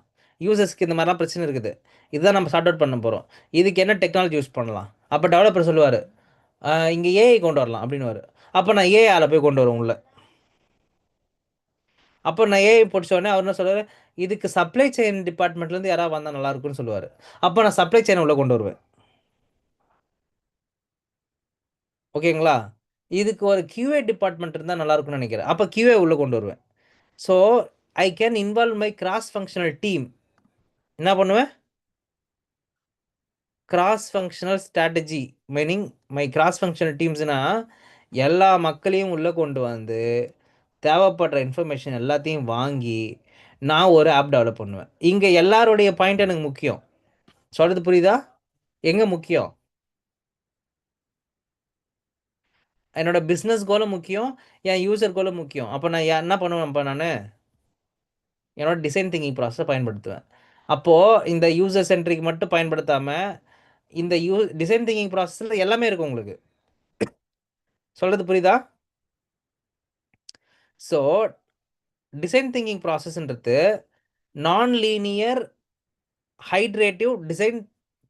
யூசர்ஸ்க்கு இந்த மாதிரிலாம் பிரச்சனை இருக்குது, இதுதான் நம்ம சார்ட் அவுட் பண்ண போகிறோம், இதுக்கு என்ன டெக்னாலஜி யூஸ் பண்ணலாம்? அப்போ டெவலப்பர் சொல்லுவார், இங்கே ஏஐ கொண்டு வரலாம் அப்படின்னுவார். அப்போ நான் ஏஐ போய் கொண்டு வருவேன் உள்ள. அப்போ நான் ஏஐ படித்தோடனே அவர் என்ன சொல்லுவார், இதுக்கு சப்ளை செயின் டிபார்ட்மெண்ட்லேருந்து யாராவது வந்தால் நல்லாயிருக்குன்னு சொல்லுவார். அப்போ நான் சப்ளை செயினை உள்ளே கொண்டு வருவேன். ஓகேங்களா? இதுக்கு ஒரு QA டிபார்ட்மெண்ட் இருந்தால் நல்லாயிருக்குன்னு நினைக்கிறேன். அப்போ QA உள்ளே கொண்டு வருவேன். So I can involve my cross functional team. என்ன பண்ணுவேன், cross functional strategy, meaning my cross functional டீம்ஸ்னால் எல்லா மக்களையும் உள்ளே கொண்டு வந்து தேவைப்படுற இன்ஃபர்மேஷன் எல்லாத்தையும் வாங்கி நான் ஒரு ஆப் டெவலப் பண்ணுவேன். இங்கே எல்லாருடைய பாயிண்ட் எனக்கு முக்கியம். சொல்கிறது புரியுதா? எங்கே முக்கியம்? என்னோட பிஸ்னஸ் கோலும் முக்கியம், என் யூசர் கோலும் முக்கியம். அப்போ நான் என்ன பண்ணுவேன், அப்போ நான் என்னோட டிசைன் திங்கிங் ப்ராசஸை பயன்படுத்துவேன். அப்போது இந்த யூசர் சென்ட்ரிக் மட்டும் பயன்படுத்தாமல் இந்த டிசைன் திங்கிங் ப்ராசஸில் எல்லாமே இருக்கும் உங்களுக்கு. சொல்கிறது புரியுதா? ஸோ டிசைன் திங்கிங் ப்ராசஸ்ன்றது non linear iterative design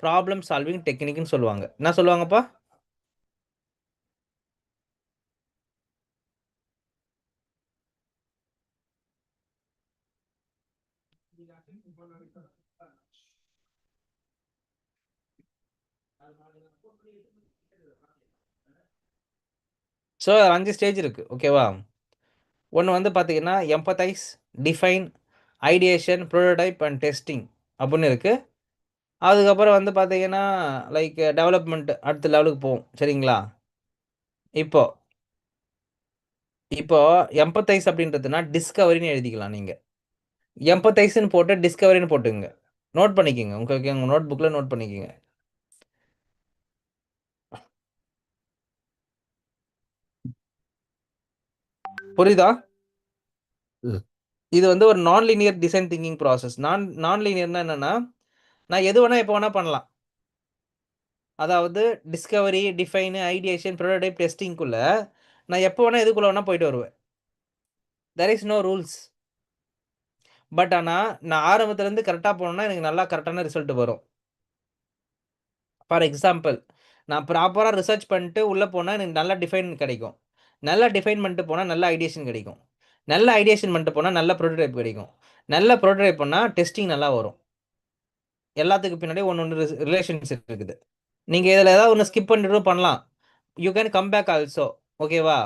problem solving டெக்னிக்னு சொல்லுவாங்க. என்ன சொல்லுவாங்கப்பா? ஸோ 5 ஸ்டேஜ் இருக்குது. ஓகேவா? ஒன்று வந்து பார்த்தீங்கன்னா empathise, define, ideation, prototype and testing அப்படின்னு இருக்குது. அதுக்கப்புறம் வந்து பார்த்தீங்கன்னா லைக் டெவலப்மெண்ட் அடுத்த லெவலுக்கு போகும். சரிங்களா? இப்போ எம்பத்தைஸ் அப்படின்றதுனா டிஸ்கவரின்னு எழுதிக்கலாம். நீங்கள் எம்பத்தைஸ்ன்னு போட்டு டிஸ்கவரின்னு போட்டுங்க, நோட் பண்ணிக்கோங்க. உங்கள் நோட் புக்கில் நோட் பண்ணிக்கோங்க. புரியுதா? இது வந்து ஒரு நான் லீனியர் டிசைன் திங்கிங் ப்ராசஸ். நான் லீனியர்னா என்னென்னா, நான் எது வேணால் எப்போ வேணால் பண்ணலாம். அதாவது டிஸ்கவரி, டிஃபைனு, ஐடியேஷன், ப்ரோட்டோடைப், டெஸ்டிங்குள்ளே நான் எப்போ வேணால் எதுக்குள்ளே வேணால் போயிட்டு வருவேன். There is no rules. But ஆனால் நான் ஆரம்பத்துலேருந்து கரெக்டாக போனோன்னா எனக்கு நல்லா கரெக்டான ரிசல்ட் வரும். ஃபார் எக்ஸாம்பிள், நான் ப்ராப்பராக ரிசர்ச் பண்ணிட்டு உள்ளே போனால் எனக்கு நல்லா டிஃபைன் கிடைக்கும். நல்லா டிஃபைன் பண்ணிட்டு போனால் நல்ல ஐடியேஷன் கிடைக்கும். நல்ல ஐடியேஷன் பண்ணிட்டு போனால் நல்ல ப்ரோட்டோடைப் கிடைக்கும். நல்ல ப்ரோட்டோடைப் பண்ணால் டெஸ்டிங் நல்லா வரும். எல்லாத்துக்கு பின்னாடி ஒன்று ரிலேஷன்ஷிப் இருக்குது. நீங்கள் இதில் ஏதாவது ஒன்று ஸ்கிப் பண்ணிட்டு பண்ணலாம். You can come back also. ஓகேவா?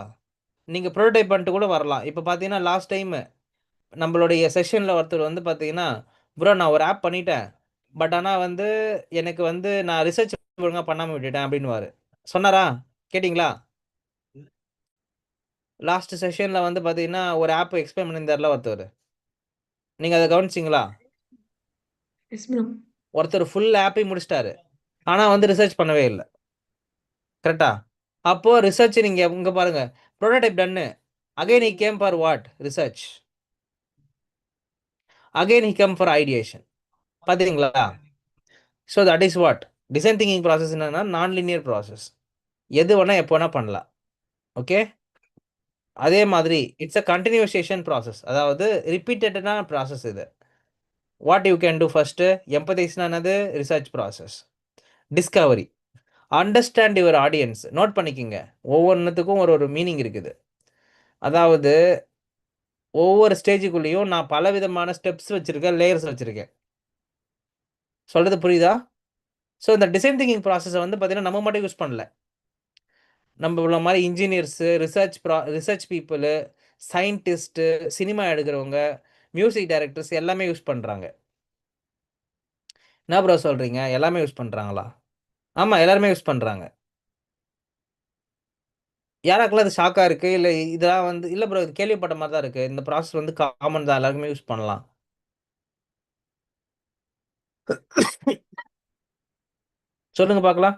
நீங்கள் ப்ரோட்டோடைப் பண்ணிட்டு கூட வரலாம். இப்போ பார்த்தீங்கன்னா லாஸ்ட் டைமு நம்மளுடைய செஷனில் ஒருத்தர் வந்து பார்த்தீங்கன்னா, ப்ரோ நான் ஒரு ஆப் பண்ணிட்டேன், பட் ஆனால் வந்து எனக்கு வந்து நான் ரிசர்ச் ஒழுங்காக பண்ணாமல் விட்டுட்டேன் அப்படின்னுவார். சொன்னாரா? கேட்டிங்களா? லாஸ்ட் செஷனில் வந்து பார்த்தீங்கன்னா ஒரு ஆப் எக்ஸ்பிளைன் பண்ணியிருந்தார்ல ஒருத்தர், நீங்கள் அதை கவனிச்சிங்களா? ஒருத்தர் ஃபுல் ஆப்பையும் முடிச்சிட்டாரு, ஆனால் வந்து ரிசர்ச் பண்ணவே இல்லை. கரெக்டா? அப்போது ரிசர்ச் நீங்கள் இங்கே பாருங்கள், prototype ton, again he came for what? Research. Again he came for ideation. பார்த்தீங்களா? So that is what design thinking process என்னன்னா நான் லீனியர் ப்ராசஸ். எது வேணால் எப்போ வேணால் பண்ணலாம். ஓகே? அதே மாதிரி இட்ஸ் அ கண்டினியூஷேஷன் ப்ராசஸ், அதாவது ரிப்பீட்டடான ப்ராசஸ் இது. What you can do first, எம்பதைஸ்னா என்னது? Research process. Discovery, understand your audience. Note பண்ணிக்கோங்க, ஒவ்வொன்றுத்துக்கும் ஒரு மீனிங் இருக்குது. அதாவது ஒவ்வொரு ஸ்டேஜுக்குள்ளேயும் நான் பல விதமான ஸ்டெப்ஸ் வச்சுருக்கேன், லேயர்ஸ் வச்சுருக்கேன். சொல்கிறது புரியுதா? ஸோ இந்த டிசைன் திங்கிங் ப்ராசஸை வந்து பார்த்தீங்கன்னா நம்ம மட்டும் யூஸ் பண்ணல, நம்மள மாதிரி engineers, research people, scientist, cinema எடுக்கிறவங்க, மியூசிக் டைரக்டர்ஸ் எல்லாமே யூஸ் பண்ணுறாங்க. என்ன ப்ரோ சொல்கிறீங்க? எல்லாமே யூஸ் பண்ணுறாங்களா? ஆமாம், எல்லாருமே யூஸ் பண்ணுறாங்க. யாராக்கெல்லாம் அது ஷாக்காக இருக்குது, இல்லை இதெல்லாம் வந்து இல்லை ப்ரோ, இது கேள்விப்பட்ட மாதிரி தான் இருக்குது. இந்த ப்ராசஸ் வந்து காமன் தான், எல்லாருக்குமே யூஸ் பண்ணலாம். சொல்லுங்க பார்க்கலாம்.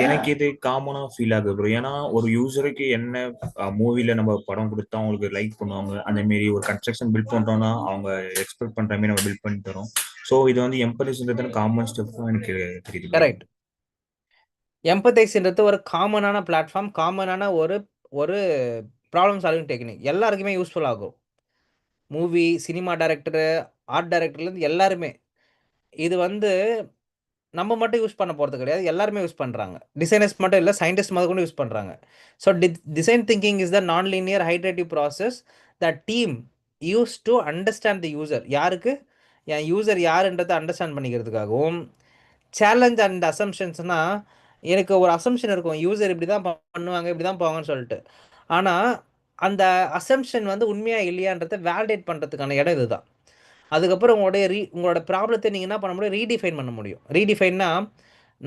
எனக்கு இது காமனா ஃபீல் ஆகுது ப்ரோ. ஏன்னா ஒரு யூசருக்கு என்ன மூவில நம்ம படம் கொடுத்தா அவங்களுக்கு லைக் பண்ணுவாங்க, அந்த மாரி ஒரு கன்ஸ்ட்ரக்ஷன் பில்ட் பண்றோம்னா அவங்க எக்ஸ்பெக்ட் பண்ற மாதிரி நம்ம பில்ட் பண்ணி தரோம். ஸோ இது வந்து எம்பதிஸ்ன்றது காமன் ஸ்டெப்பும் எனக்கு தெரியுது. கரெக்ட். எம்பத்தைஸ்ன்றது ஒரு காமனான பிளாட்ஃபார்ம், காமனான ஒரு ஒரு ப்ராப்ளம் சால்விங் டெக்னிக், எல்லாருக்குமே யூஸ்ஃபுல் ஆகும். மூவி, சினிமா டைரக்டரு, ஆர்ட் டைரக்டர்லேருந்து எல்லாருமே. இது வந்து நம்ம மட்டும் யூஸ் பண்ண போகிறது கிடையாது, எல்லாருமே யூஸ் பண்ணுறாங்க. டிசைனர்ஸ் மட்டும் இல்லை, சயின்டிஸ்ட் முதல் கூட யூஸ் பண்ணுறாங்க. So design thinking is the non linear iterative process the team use to understand the user. யாருக்கு? என் யூசர் யாருன்றதை அண்டர்ஸ்டாண்ட் பண்ணிக்கிறதுக்காகவும். சேலஞ்ச் அண்ட் அசம்ஷன்ஸ்னால், எனக்கு ஒரு அசம்ஷன் இருக்கும், யூசர் இப்படி தான் பண்ணுவாங்க, இப்படி தான் போவாங்கன்னு சொல்லிட்டு. ஆனால் அந்த அசம்ஷன் வந்து உண்மையாக இல்லையான்றதை வேலிடேட் பண்ணுறதுக்கான இடம் இதுதான். அதுக்கப்புறம் உங்களோட ப்ராப்ளத்தை நீங்கள் என்ன பண்ண முடியும்? ரீடிஃபைன் பண்ண முடியும். ரீடிஃபைன்னா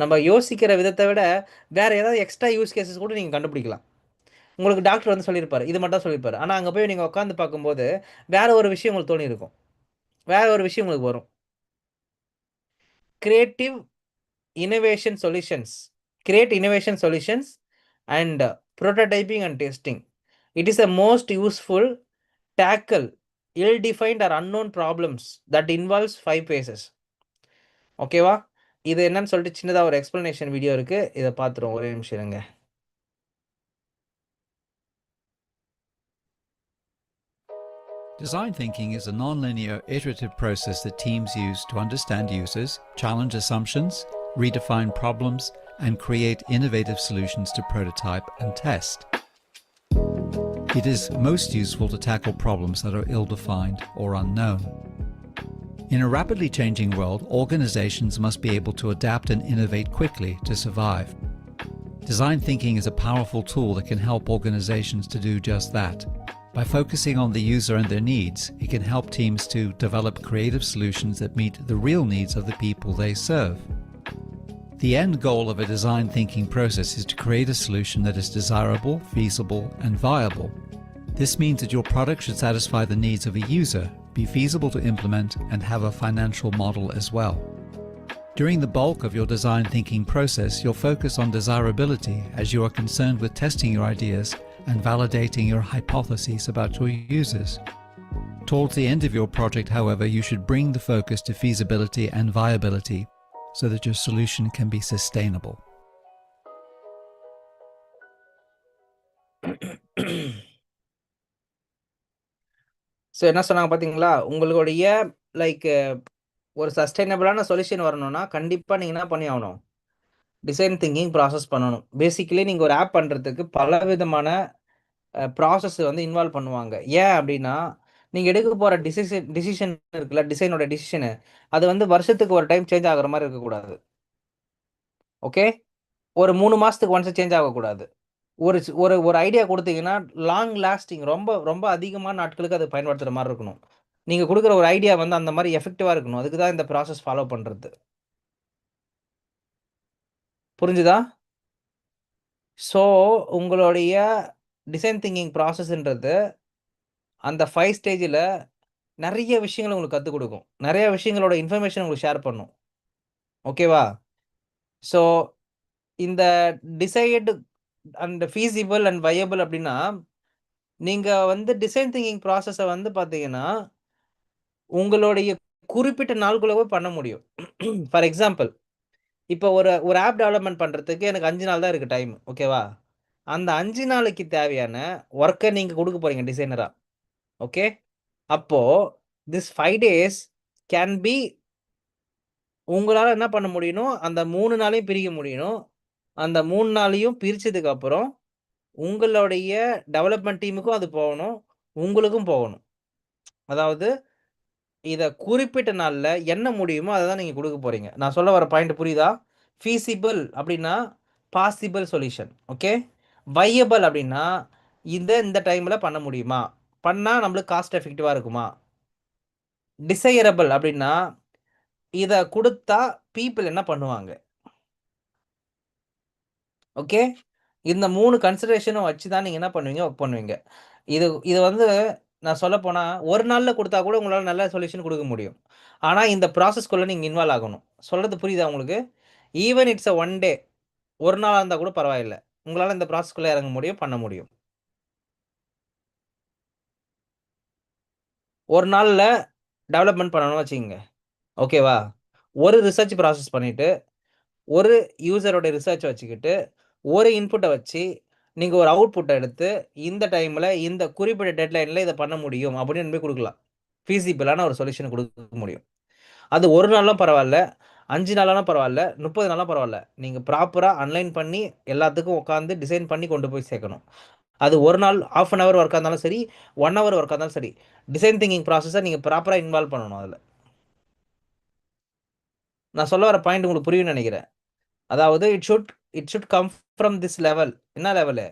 நம்ம யோசிக்கிற விதத்தை விட வேறு ஏதாவது எக்ஸ்ட்ரா யூஸ் கேசஸ் கூட நீங்கள் கண்டுபிடிக்கலாம். உங்களுக்கு டாக்டர் வந்து சொல்லியிருப்பார், இது மட்டும் தான் சொல்லியிருப்பார். ஆனால் அங்கே போய் நீங்கள் உட்காந்து பார்க்கும்போது வேறு ஒரு விஷயம் உங்களுக்கு தோணியிருக்கும், வேறு ஒரு விஷயம் உங்களுக்கு வரும். Create innovation solutions and prototyping and testing. It is the most useful tackle ill-defined or unknown problems that involves 5 phases. ஓகேவா? இது என்னன்னு சொல்லிட்டு சின்னதாக ஒரு எக்ஸ்பிளனேஷன் வீடியோ இருக்குது, இதை பார்த்துருவோம். ஒரே நிமிஷம் இருங்க. Design thinking is a non-linear, iterative process that teams use to understand users, challenge assumptions, redefine problems, and create innovative solutions to prototype and test. It is most useful to tackle problems that are ill-defined or unknown. In a rapidly changing world, organizations must be able to adapt and innovate quickly to survive. Design thinking is a powerful tool that can help organizations to do just that. By focusing on the user and their needs, it can help teams to develop creative solutions that meet the real needs of the people they serve. The end goal of a design thinking process is to create a solution that is desirable, feasible, and viable. This means that your product should satisfy the needs of a user, be feasible to implement, and have a financial model as well. During the bulk of your design thinking process, you'll focus on desirability as you are concerned with testing your ideas and validating your hypotheses about your users. Towards the end of your project, however, you should bring the focus to feasibility and viability so that your solution can be sustainable. So என்ன சொன்னாங்க பார்த்தீங்களா? உங்களுடைய like ஒரு சஸ்டைனபிளான solution வரணும்னா கண்டிப்பாக நீங்கள் என்ன பண்ணி ஆகணும்? டிசைன் திங்கிங் ப்ராசஸ் பண்ணணும். பேசிக்கலி நீங்கள் ஒரு ஆப் பண்ணுறதுக்கு பல விதமான ப்ராசஸ் வந்து இன்வால்வ் பண்ணுவாங்க. ஏன் அப்படின்னா, நீங்கள் எடுக்க போகிற டிசிஷன் இருக்குல்ல, டிசைனோட டிசிஷனு, அது வந்து வருஷத்துக்கு ஒரு டைம் சேஞ்ச் ஆகிற மாதிரி இருக்கக்கூடாது. ஓகே, ஒரு 3 மாதத்துக்கு ஒன்ஸ் சேஞ்ச் ஆகக்கூடாது. ஒரு ஒரு ஒரு ஐடியா கொடுத்தீங்கன்னா லாங் லாஸ்டிங், ரொம்ப ரொம்ப அதிகமான நாட்களுக்கு அது பயன்படுத்துகிற மாதிரி இருக்கணும். நீங்கள் கொடுக்குற ஒரு ஐடியா வந்து அந்த மாதிரி எஃபெக்டிவாக இருக்கணும். அதுக்கு தான் இந்த ப்ராசஸ் ஃபாலோ பண்ணுறது. புரிஞ்சுதா? ஸோ உங்களுடைய டிசைன் திங்கிங் ப்ராசஸ்ன்றது அந்த 5 ஸ்டேஜில் நிறைய விஷயங்கள் உங்களுக்கு கற்றுக் கொடுக்கும், நிறைய விஷயங்களோட இன்ஃபர்மேஷன் உங்களுக்கு ஷேர் பண்ணும். ஓகேவா? ஸோ இந்த decide and feasible and viable அப்படின்னா, நீங்கள் வந்து டிசைன் திங்கிங் ப்ராசஸை வந்து பார்த்தீங்கன்னா உங்களுடைய குறிப்பிட்ட நாளுக்குள்ளவே பண்ண முடியும். ஃபார் எக்ஸாம்பிள், இப்போ ஒரு ஆப் டெவலப்மெண்ட் பண்ணுறதுக்கு எனக்கு 5 நாள் தான் இருக்குது டைம். ஓகேவா? அந்த 5 நாளைக்கு தேவையான ஒர்க்கை நீங்கள் கொடுக்க போகிறீங்க டிசைனராக. ஓகே, அப்போது திஸ் 5 days கேன் பி, உங்களால் என்ன பண்ண முடியணும்? அந்த 3 நாளையும் பிரிக்க முடியணும். அந்த 3 நாளையும் பிரித்ததுக்கப்புறம் உங்களுடைய டெவலப்மெண்ட் டீமுக்கும் அது போகணும், உங்களுக்கும் போகணும். அதாவது இதை குறிப்பிட்ட நாளில் என்ன முடியுமோ அதை தான் நீங்கள் கொடுக்க போகிறீங்க. நான் சொல்ல வர பாயிண்ட் புரியுதா? ஃபீஸிபிள் அப்படின்னா பாசிபிள் சொல்யூஷன். ஓகே, வையபிள் அப்படின்னா இந்த டைமில் பண்ண முடியுமா, பண்ணால் நம்மளுக்கு காஸ்ட் எஃபெக்டிவாக இருக்குமா. டிசையரபிள் அப்படின்னா இதை கொடுத்தா பீப்புள் என்ன பண்ணுவாங்க. ஓகே, இந்த 3 கன்சிடரேஷனும் வச்சு தான் நீங்கள் என்ன பண்ணுவீங்க, ஒர்க் பண்ணுவீங்க. இது வந்து நான் சொல்லப்போனால் ஒரு நாளில் கொடுத்தா கூட உங்களால் நல்ல சொல்யூஷன் கொடுக்க முடியும். ஆனால் இந்த ப்ராசஸ்க்குள்ளே நீங்கள் இன்வால்வ் ஆகணும். சொல்கிறது புரியுதா உங்களுக்கு? ஈவன் இட்ஸ் ஒன் டே, ஒரு நாளாக இருந்தால் கூட பரவாயில்லை, உங்களால் இந்த ப்ராசஸ்க்குள்ளே இறங்க முடியும், பண்ண முடியும். ஒரு நாளில் டெவலப்மெண்ட் பண்ணணும்னு வச்சுக்கோங்க. ஓகேவா, ஒரு ரிசர்ச் ப்ராசஸ் பண்ணிவிட்டு ஒரு யூசரோட ரிசர்ச் வச்சுக்கிட்டு ஒரு இன்புட்டை வச்சு நீங்கள் ஒரு அவுட்புட்டை எடுத்து இந்த டைமில் இந்த குறிப்பிட்ட டெட்லைனில் இதை பண்ண முடியும் அப்படின்னு போய் கொடுக்கலாம். ஃபீஸிபிளான ஒரு சொல்யூஷன் கொடுக்க முடியும். அது ஒரு நாளும் பரவாயில்ல, 5 நாளாலும் பரவாயில்ல, 30 நாளும் பரவாயில்ல. நீங்கள் ப்ராப்பராக அன்லைன் பண்ணி எல்லாத்துக்கும் உட்காந்து டிசைன் பண்ணி கொண்டு போய் சேர்க்கணும். அது ஒரு நாள் ½ அன் ஹவர் ஒர்க்காக இருந்தாலும் சரி, 1 ஹவர் ஒர்க்காக இருந்தாலும் சரி, டிசைன் திங்கிங் ப்ராசஸை நீங்கள் ப்ராப்பராக இன்வால்வ் பண்ணணும். அதில் நான் சொல்ல வர பாயிண்ட் உங்களுக்கு புரியும்னு நினைக்கிறேன். அதாவது it should come from this level. என்ன லெவலு?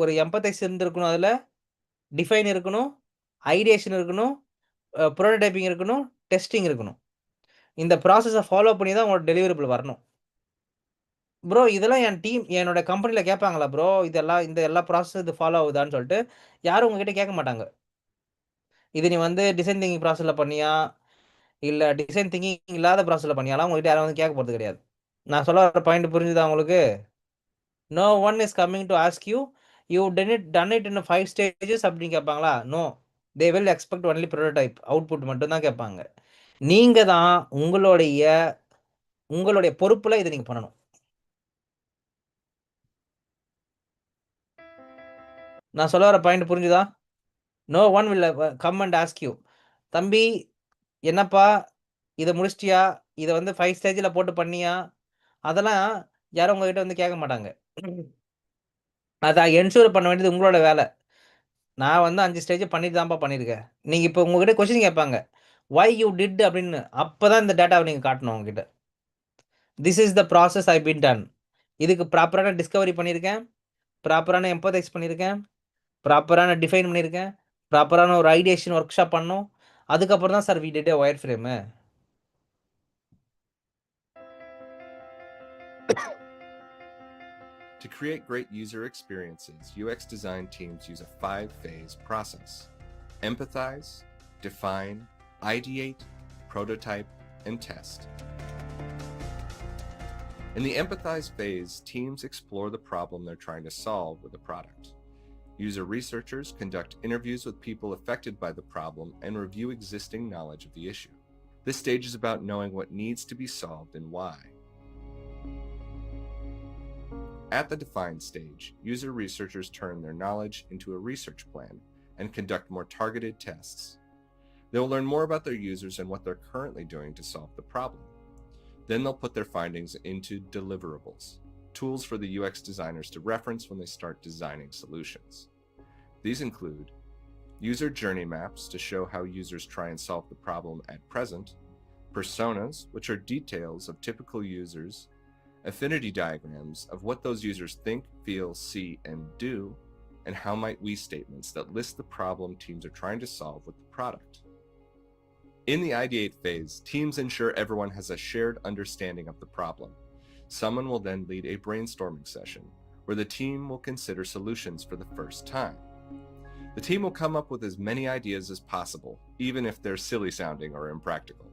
ஒரு எம்பத்தைஸ் இருந்திருக்கணும், அதில் டிஃபைன் இருக்கணும், ஐடியேஷன் இருக்கணும், ப்ரோட்டோடைப்பிங் இருக்கணும், டெஸ்டிங் இருக்கணும். இந்த ப்ராசஸை ஃபாலோ பண்ணி தான் உங்களோட டெலிவரபிள் வரணும். ப்ரோ இதெல்லாம் என்னோட கம்பெனியில் கேட்பாங்களா ப்ரோ, இந்த எல்லா ப்ராசஸ் இது ஃபாலோ ஆகுதான்னு சொல்லிட்டு யாரும் உங்ககிட்ட கேட்க மாட்டாங்க. இது நீ வந்து டிசைன் திங்கிங் ப்ராசஸில் பண்ணியா இல்லை டிசைன் திங்கிங் இல்லாத ப்ராசஸில் பண்ணியாலாம் உங்ககிட்ட யாரும் வந்து கேட்க போகிறது கிடையாது. நான் சொல்ல வர பாயிண்ட் புரிஞ்சுதா உங்களுக்கு? No one is coming to ask you done it in 5 stages அப்படின்னு கேட்பாங்களா? No, they will expect only prototype output மட்டும் தான் கேட்பாங்க. நீங்கள் தான் உங்களுடைய பொறுப்பில் இதை நீங்கள் பண்ணணும். நான் சொல்ல வர பாயிண்ட் புரிஞ்சுதா? No one will come and ask you, தம்பி என்னப்பா இதை முடிச்சிட்டியா, இதை வந்து 5 ஸ்டேஜில் போட்டு பண்ணியா, அதெல்லாம் யாரும் உங்ககிட்ட வந்து கேட்க மாட்டாங்க. அதை என்ஷூர் பண்ண வேண்டியது உங்களோட வேலை. நான் வந்து 5 ஸ்டேஜ் பண்ணிட்டு தான்ப்பா பண்ணியிருக்கேன். நீங்கள் இப்போ உங்ககிட்ட கொஸ்டின் கேட்பாங்க, why you did அப்படின்னு. அப்போ தான் இந்த டேட்டாவை நீங்கள் காட்டணும் உங்ககிட்ட. This is the process I been done. இதுக்கு ப்ராப்பரான டிஸ்கவரி பண்ணியிருக்கேன், ப்ராப்பரான எம்பத்தைஸ் பண்ணியிருக்கேன், ப்ராப்பரான டிஃபைன் பண்ணியிருக்கேன், ப்ராப்பரான ஒரு ஐடியேஷன் ஒர்க் ஷாப் பண்ணோம். அதுக்கப்புறம் தான் sir we did a wireframe. To create great user experiences, UX design teams use a 5-phase process: empathize, define, ideate, prototype, and test. In the empathize phase, teams explore the problem they're trying to solve with the product. User researchers conduct interviews with people affected by the problem and review existing knowledge of the issue. This stage is about knowing what needs to be solved and why. At the define stage, user researchers turn their knowledge into a research plan and conduct more targeted tests. They will learn more about their users and what they're currently doing to solve the problem. Then they'll put their findings into deliverables, tools for the UX designers to reference when they start designing solutions. These include user journey maps to show how users try and solve the problem at present, personas, which are details of typical users, affinity diagrams of what those users think, feel, see, and do, and how might we statements that list the problem teams are trying to solve with the product. In the ideate phase, teams ensure everyone has a shared understanding of the problem. Someone will then lead a brainstorming session where the team will consider solutions for the first time. The team will come up with as many ideas as possible, even if they're silly sounding or impractical.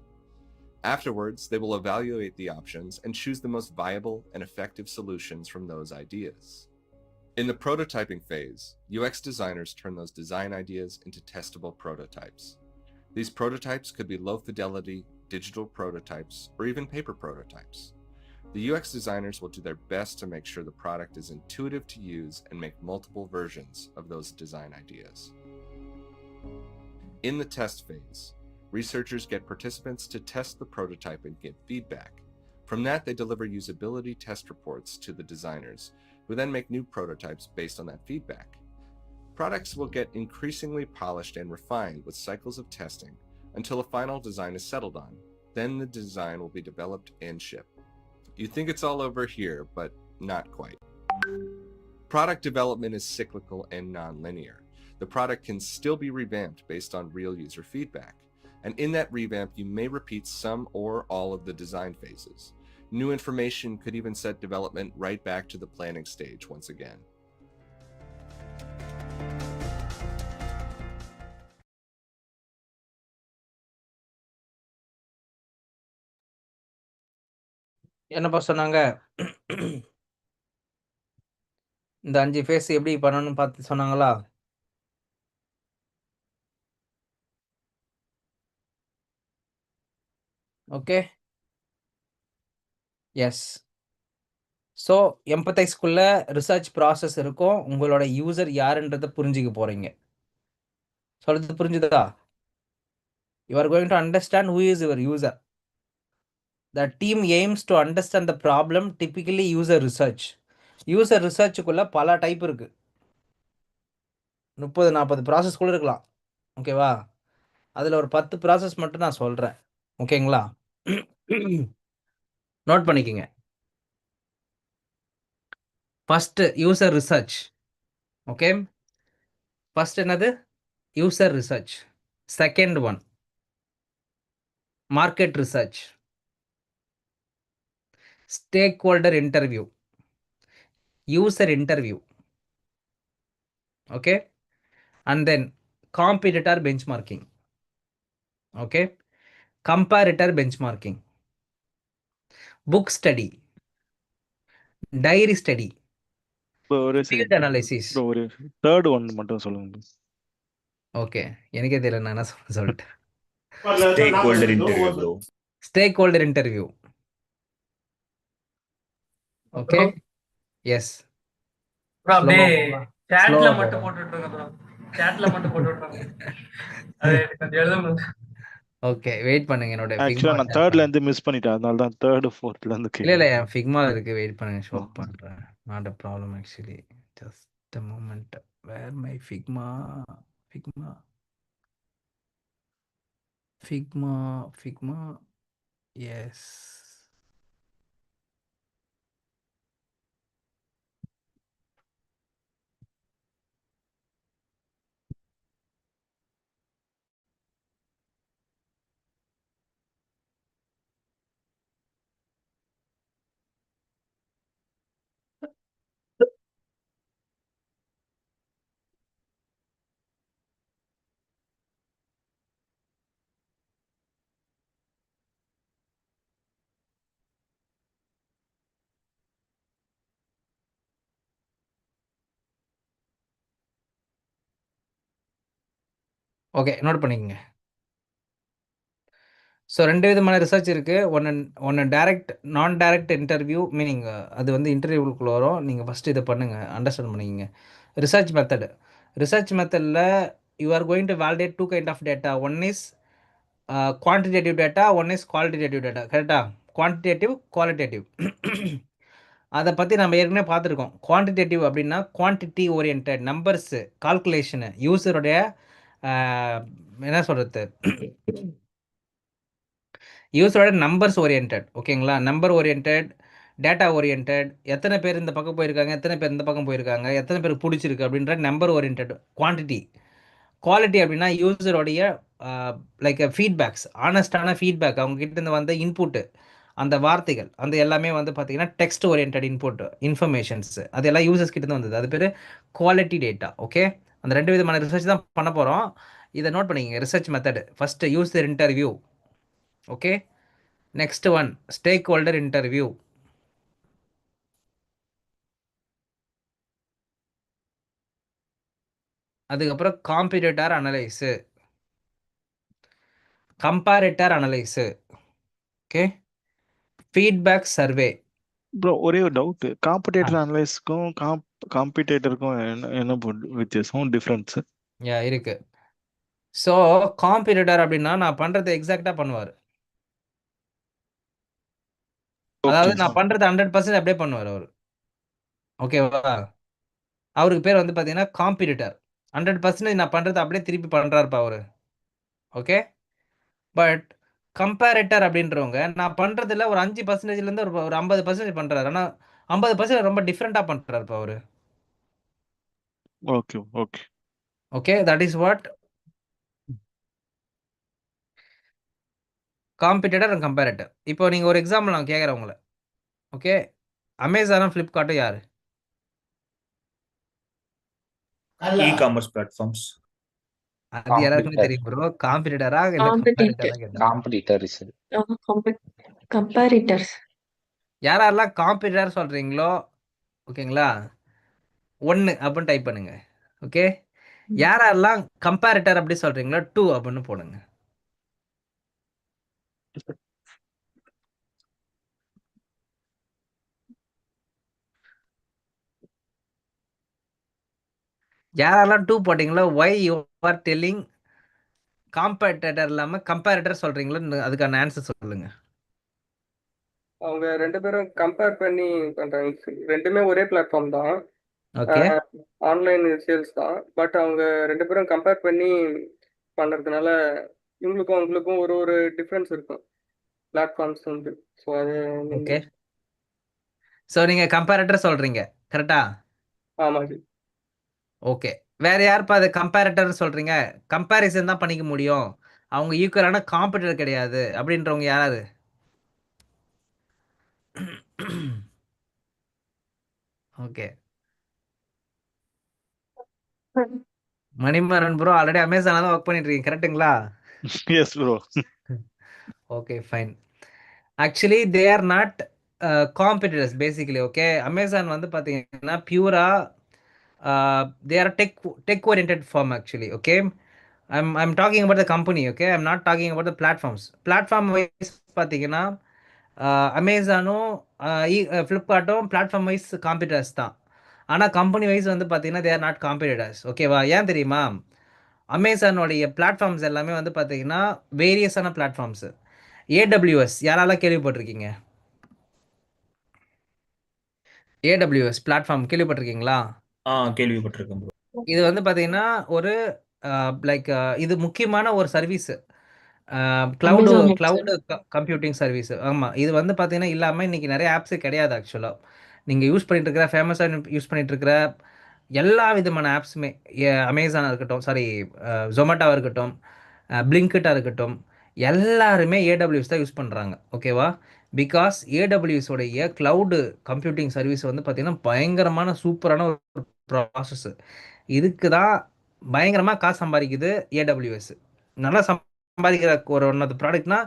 Afterwards, they will evaluate the options and choose the most viable and effective solutions from those ideas. In the prototyping phase, UX designers turn those design ideas into testable prototypes. These prototypes could be low-fidelity, digital prototypes, or even paper prototypes. The UX designers will do their best to make sure the product is intuitive to use and make multiple versions of those design ideas. In the test phase, researchers get participants to test the prototype and give feedback. From that, they deliver usability test reports to the designers, who then make new prototypes based on that feedback. Products will get increasingly polished and refined with cycles of testing until a final design is settled on. Then the design will be developed and shipped. You think it's all over here, but Not quite. Product development is cyclical and non-linear. The product can still be revamped based on real user feedback. And in that revamp, you may repeat some or all of the design phases. New information could even set development right back to the planning stage once again. என்னப்பா சொன்னாங்க? இந்த 5 face எப்படி பண்ணணும்னு பார்த்து சொன்னாங்களா? Okay. Yes. So எம்பத்தைஸ்க்குள்ள research process இருக்கும். உங்களோட யூசர் யாருன்றதை புரிஞ்சுக்க போறீங்க. சொல்றது புரிஞ்சுதா? You are going to understand who is your user. The team aims to understand the problem, typically user research. User ரிசர்ச்சுக்குள்ள பல டைப் இருக்கு. 30-40 ப்ராசஸ் கூட இருக்கலாம். ஓகேவா? அதில் ஒரு 10 ப்ராசஸ் மட்டும் நான் சொல்கிறேன். ஓகேங்களா? நோட் பண்ணிக்கோங்க. First user research. Okay, first என்னது? User research. Second one market research. Stakeholder interview. User interview. Okay, and then competitor benchmarking. Okay, comparator benchmarking, book study, diary study, field analysis. ஒரு third one மட்டும் சொல்லுங்க. Okay, எனக்கே தெரியல நான் என்ன சொல்லிட்டேன். Stakeholder interview bro. Stakeholder interview. Okay, yes. சாட்ல மட்டும் போட்டுட்டு இருக்கேன் ப்ரோ. சாட்ல மட்டும் போட்டுட்டு இருக்கேன். அது கொஞ்சம் எழுதணும். ஓகே, வெயிட் பண்ணுங்க. என்னோட ஆக்சுவலா நான் தேர்ட்ல இருந்து மிஸ் பண்ணிட்டேன். அதனால தான் தேர்ட் ஃபோர்த்ல இருந்து இல்ல என் ஃபிக்மா இருக்கு. வெயிட் பண்ணுங்க, ஷோ பண்றேன். Not a problem actually. Just a moment. Where my Figma? Yes. Okay, note பண்ணிக்கங்க. ஸோ 2 விதமான ரிசர்ச் இருக்குது. ஒன்று டைரக்ட், நான் டைரக்ட் இன்டர்வியூ. மீனிங் அது வந்து இன்டர்வியூக்குள்ளே வரும். நீங்கள் ஃபஸ்ட்டு இதை பண்ணுங்கள், அண்டர்ஸ்டாண்ட் பண்ணிக்கங்க. ரிசர்ச் மெத்தடில் you are going to validate 2 kind of data. One is quantitative data, one is qualitative data. கரெக்டாக? Quantitative, qualitative. அதை பற்றி நம்ம ஏற்கனவே பார்த்துருக்கோம். குவான்டிடேட்டிவ் அப்படின்னா குவான்டிட்டி ஓரியன்ட், நம்பர்ஸு, கால்குலேஷனு, யூஸருடைய என்ன சொல்கிறது, யூஸரோட நம்பர்ஸ் ஓரியன்ட். ஓகேங்களா? Number orient, data orient. எத்தனை பேர் இந்த பக்கம் போயிருக்காங்க, எத்தனை பேர் இந்த பக்கம் போயிருக்காங்க, எத்தனை பேருக்கு பிடிச்சிருக்கு அப்படின்ற நம்பர் ஓரியன்ட். குவான்டிட்டி. குவாலிட்டி அப்படின்னா யூஸரோடைய லைக் ஃபீட்பேக்ஸ், ஆனஸ்டான ஃபீட்பேக், அவங்ககிட்ட இருந்து வந்த இன்புட்டு, அந்த வார்த்தைகள், அந்த எல்லாமே வந்து பார்த்தீங்கன்னா டெக்ஸ்ட் ஓரியன்ட் இன்புட், இன்ஃபர்மேஷன்ஸ், அது எல்லாம் யூசர்ஸ் கிட்ட இருந்து வந்தது. அது பேர் குவாலிட்டி டேட்டா. ஓகே, அந்த 2 விதமான ரிசர்ச் தான் பண்ண போகிறோம். இதை நோட் பண்ணிக்கங்க. Research method first user interview. Okay, next one stakeholder interview. அதுக்கப்புறம் competitor analyse, comparator analyse. Okay, feedback survey. Bro ஒரே ஒரு டவுட். காம்படிட்டர் அனலைஸ்க்கும் காம்படிட்டருக்கும் என்ன வித்தியாசம், டிஃபரன்ஸ்? இருக்கு. ஸோ காம்படிட்டர் அப்படின்னா நான் பண்ணுறது எக்ஸாக்டாக பண்ணுவார். அதாவது நான் பண்ணுறது 100% அப்படியே பண்ணுவார் அவர். ஓகேவா? அவருக்கு பேர் வந்து பார்த்தீங்கன்னா காம்படிட்டர். 100% நான் பண்ணுறது அப்படியே திருப்பி பண்ணுறாருப்பா அவர். ஓகே, பட் கம்பேரிட்டர் அப்படின்றவங்க நான் பண்ணுறதுல ஒரு 5%லேருந்து ஒரு 50% பண்ணுறாரு. ஆனால் 50% ரொம்ப டிஃப்ரெண்டா பண்றாரு இப்ப அவரு. Okay, okay. Okay, that is what competitor and comparator. இப்போ நீங்க ஒரு எக்ஸாம்பிள் நான் கேட்குறேன் உங்கள. ஓகே, அமேசானும் ஃப்ளிப்கார்ட்டும் யாரு? E-commerce platforms. அது எல்லாருக்குமே காம்படிட்டர் தெரியும் ப்ரோ. காம்படிட்டரா இல்ல Competitor. கம்பேரேட்டரா கேட்டேன். Competitor is Comparators. யாரெல்லாம் காம்படிட்டர் சொல்றீங்களோ, ஓகேங்களா? 1 அப்படின்னு டைப் பண்ணுங்க. ஓகே, யாரெல்லாம் கம்பேரேட்டர் அப்படி சொல்றீங்களோ 2 அப்படின்னு போடுங்க. யாரெல்லாம் 2 போட்டீங்களோ why you are telling காம்பேட்டேட்டர் இல்லாம கம்பேரேட்டர் சொல்றீங்களோ அதுக்கான ஆன்சர் சொல்லுங்க. அவங்க 2 பேரும் கம்பேர் பண்ணி பண்றாங்க. 2மே ஒரே பிளாட்ஃபார்ம் தான். ஓகே, ஆன்லைன் சேல்ஸ் தான். பட் அவங்க 2 பேரும் கம்பேர் பண்ணி பண்றதுனால இவங்களுக்கும் அவங்களுக்கும் ஒரு ஒரு டிஃபரன்ஸ் இருக்கும். பிளாட்ஃபார்ம்ஸ் வந்து. ஸோ அது ஓகே. ஸோ நீங்க கம்பேரேட்டர் சொல்றீங்க. கரெக்ட்டா? ஆமா ஜி. ஓகே. வேற யாருப்பா அது கம்பேரேட்டர் சொல்றீங்க? கம்பேரிசன் தான் பண்ணிக்க முடியும். அவங்க ஈக்குவலான காம்படிட்டர் கிடையாது. அப்படின்றவங்க யாரு? ஓகே. மணிமாறன் ப்ரோ ஆல்ரெடி அமேசான்ல தான் ஒர்க் பண்ணிட்டு இருக்கீங்க. கரெக்ட்டுங்களா? Yes bro. Okay, fine. Actually they are not competitors basically. Okay, Amazon வந்து பார்த்தீங்கன்னா பியூரா they are tech oriented firm actually. Okay, I'm talking about the company. Okay, I'm not talking about the platforms. Platform wise பார்த்தீங்கன்னா அமேசானும் ஃப்ளிப்கார்ட்டும் platform wise competitors தான். ஆனால் company wise வந்து பார்த்தீங்கன்னா தே are not competitors. ஓகேவா? ஏன் தெரியுமா? அமேசானோடைய பிளாட்ஃபார்ம்ஸ் எல்லாமே வந்து பார்த்தீங்கன்னா வேரியஸான பிளாட்ஃபார்ம்ஸ். ஏடபிள்யூஎஸ் யாரால கேள்விப்பட்டிருக்கீங்க? ஏடபிள்யூஎஸ் பிளாட்ஃபார்ம் கேள்விப்பட்டிருக்கீங்களா? கேள்விப்பட்டிருக்கேன் ப்ரோ. இது வந்து பார்த்தீங்கன்னா ஒரு லைக் இது முக்கியமான ஒரு service. Cloud Amazon cloud computing service. ஆமாம், இது வந்து பார்த்தீங்கன்னா இல்லாமல் இன்னைக்கு நிறைய ஆப்ஸே கிடையாது ஆக்சுவலாக. நீங்கள் யூஸ் பண்ணிட்டு இருக்கிற ஃபேமஸாக யூஸ் பண்ணிட்டு இருக்கிற எல்லா விதமான ஆப்ஸுமே அமேசானாக இருக்கட்டும், சாரி ஜொமேட்டோவாக இருக்கட்டும், பிளிங்கிட்டாக இருக்கட்டும், எல்லாருமே ஏடபிள்யூஎஸ் தான் யூஸ் பண்ணுறாங்க. ஓகேவா? பிகாஸ் ஏடபிள்யூஎஸ் உடைய கிளவுடு கம்ப்யூட்டிங் சர்வீஸ் வந்து பார்த்தீங்கன்னா பயங்கரமான சூப்பரான ஒரு ப்ராசஸ். இதுக்கு தான் பயங்கரமாக காசு சம்பாதிக்குது ஏடபிள்யூஎஸ். நல்லா சம்பாதிக்கிற ஒரு ஒன் ஆஃப் ப்ராடக்ட்னா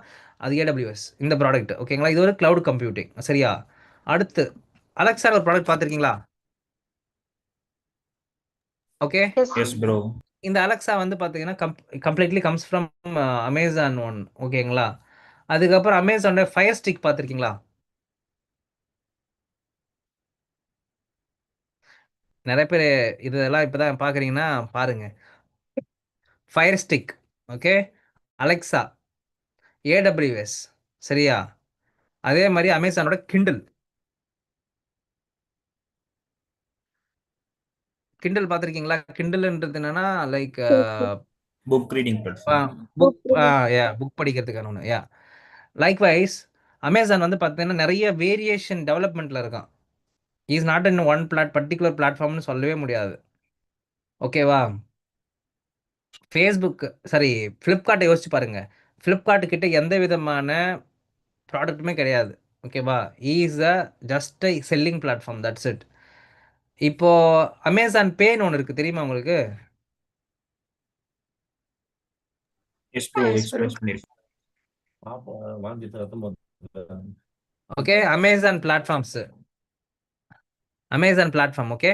அது ஏடபிள்யூஎஸ் இந்த ப்ராடக்ட். ஓகேங்களா? இது ஒரு கிளவுட் கம்ப்யூட்டிங். சரியா? அடுத்து அலெக்ஸா ஒரு ப்ராடக்ட் பார்த்துருக்கீங்களா? Okay, yes bro. இந்த அலெக்ஸா வந்து பார்த்தீங்கன்னா completely comes from Amazon one. ஓகேங்களா? அதுக்கப்புறம் அமேசானோட ஃபயர் ஸ்டிக் பார்த்துருக்கீங்களா? நிறைய பேர் இதெல்லாம் இப்போ தான் பார்க்குறீங்கன்னா பாருங்க. Fire stick, okay, Alexa, AWS. சரியா? அதே மாதிரி அமேசானோட கிண்டில். கிண்டல் பார்த்துருக்கீங்களா? கிண்டல்ன்றது என்னன்னா like book reading platform. Book படிக்கிறதுக்கான ஒன்று. லைக் வைஸ் அமேசான் வந்து பார்த்தீங்கன்னா நிறைய வேரியேஷன் டெவலப்மெண்ட்டில் இருக்கான். Is not in one particular பிளாட்ஃபார்ம்னு சொல்லவே முடியாது. ஓகேவா? ஃபேஸ்புக் சாரி ஃப்ளிப்கார்ட்டை யோசிச்சு பாருங்க. ஃப்ளிப்கார்ட் கிட்ட எந்த விதமான ப்ராடக்ட்டுமே கிடையாது. ஓகேவா? Is a just e selling platform, that's it. இப்போ அமேசான் பேன்னு ஒன்று இருக்குது, தெரியுமா உங்களுக்கு? எஸ் ப்ரோ, எக்ஸ்பிரஸ் பண்ணிருக்கேன். Okay, Amazon platforms. Amazon platform. Okay,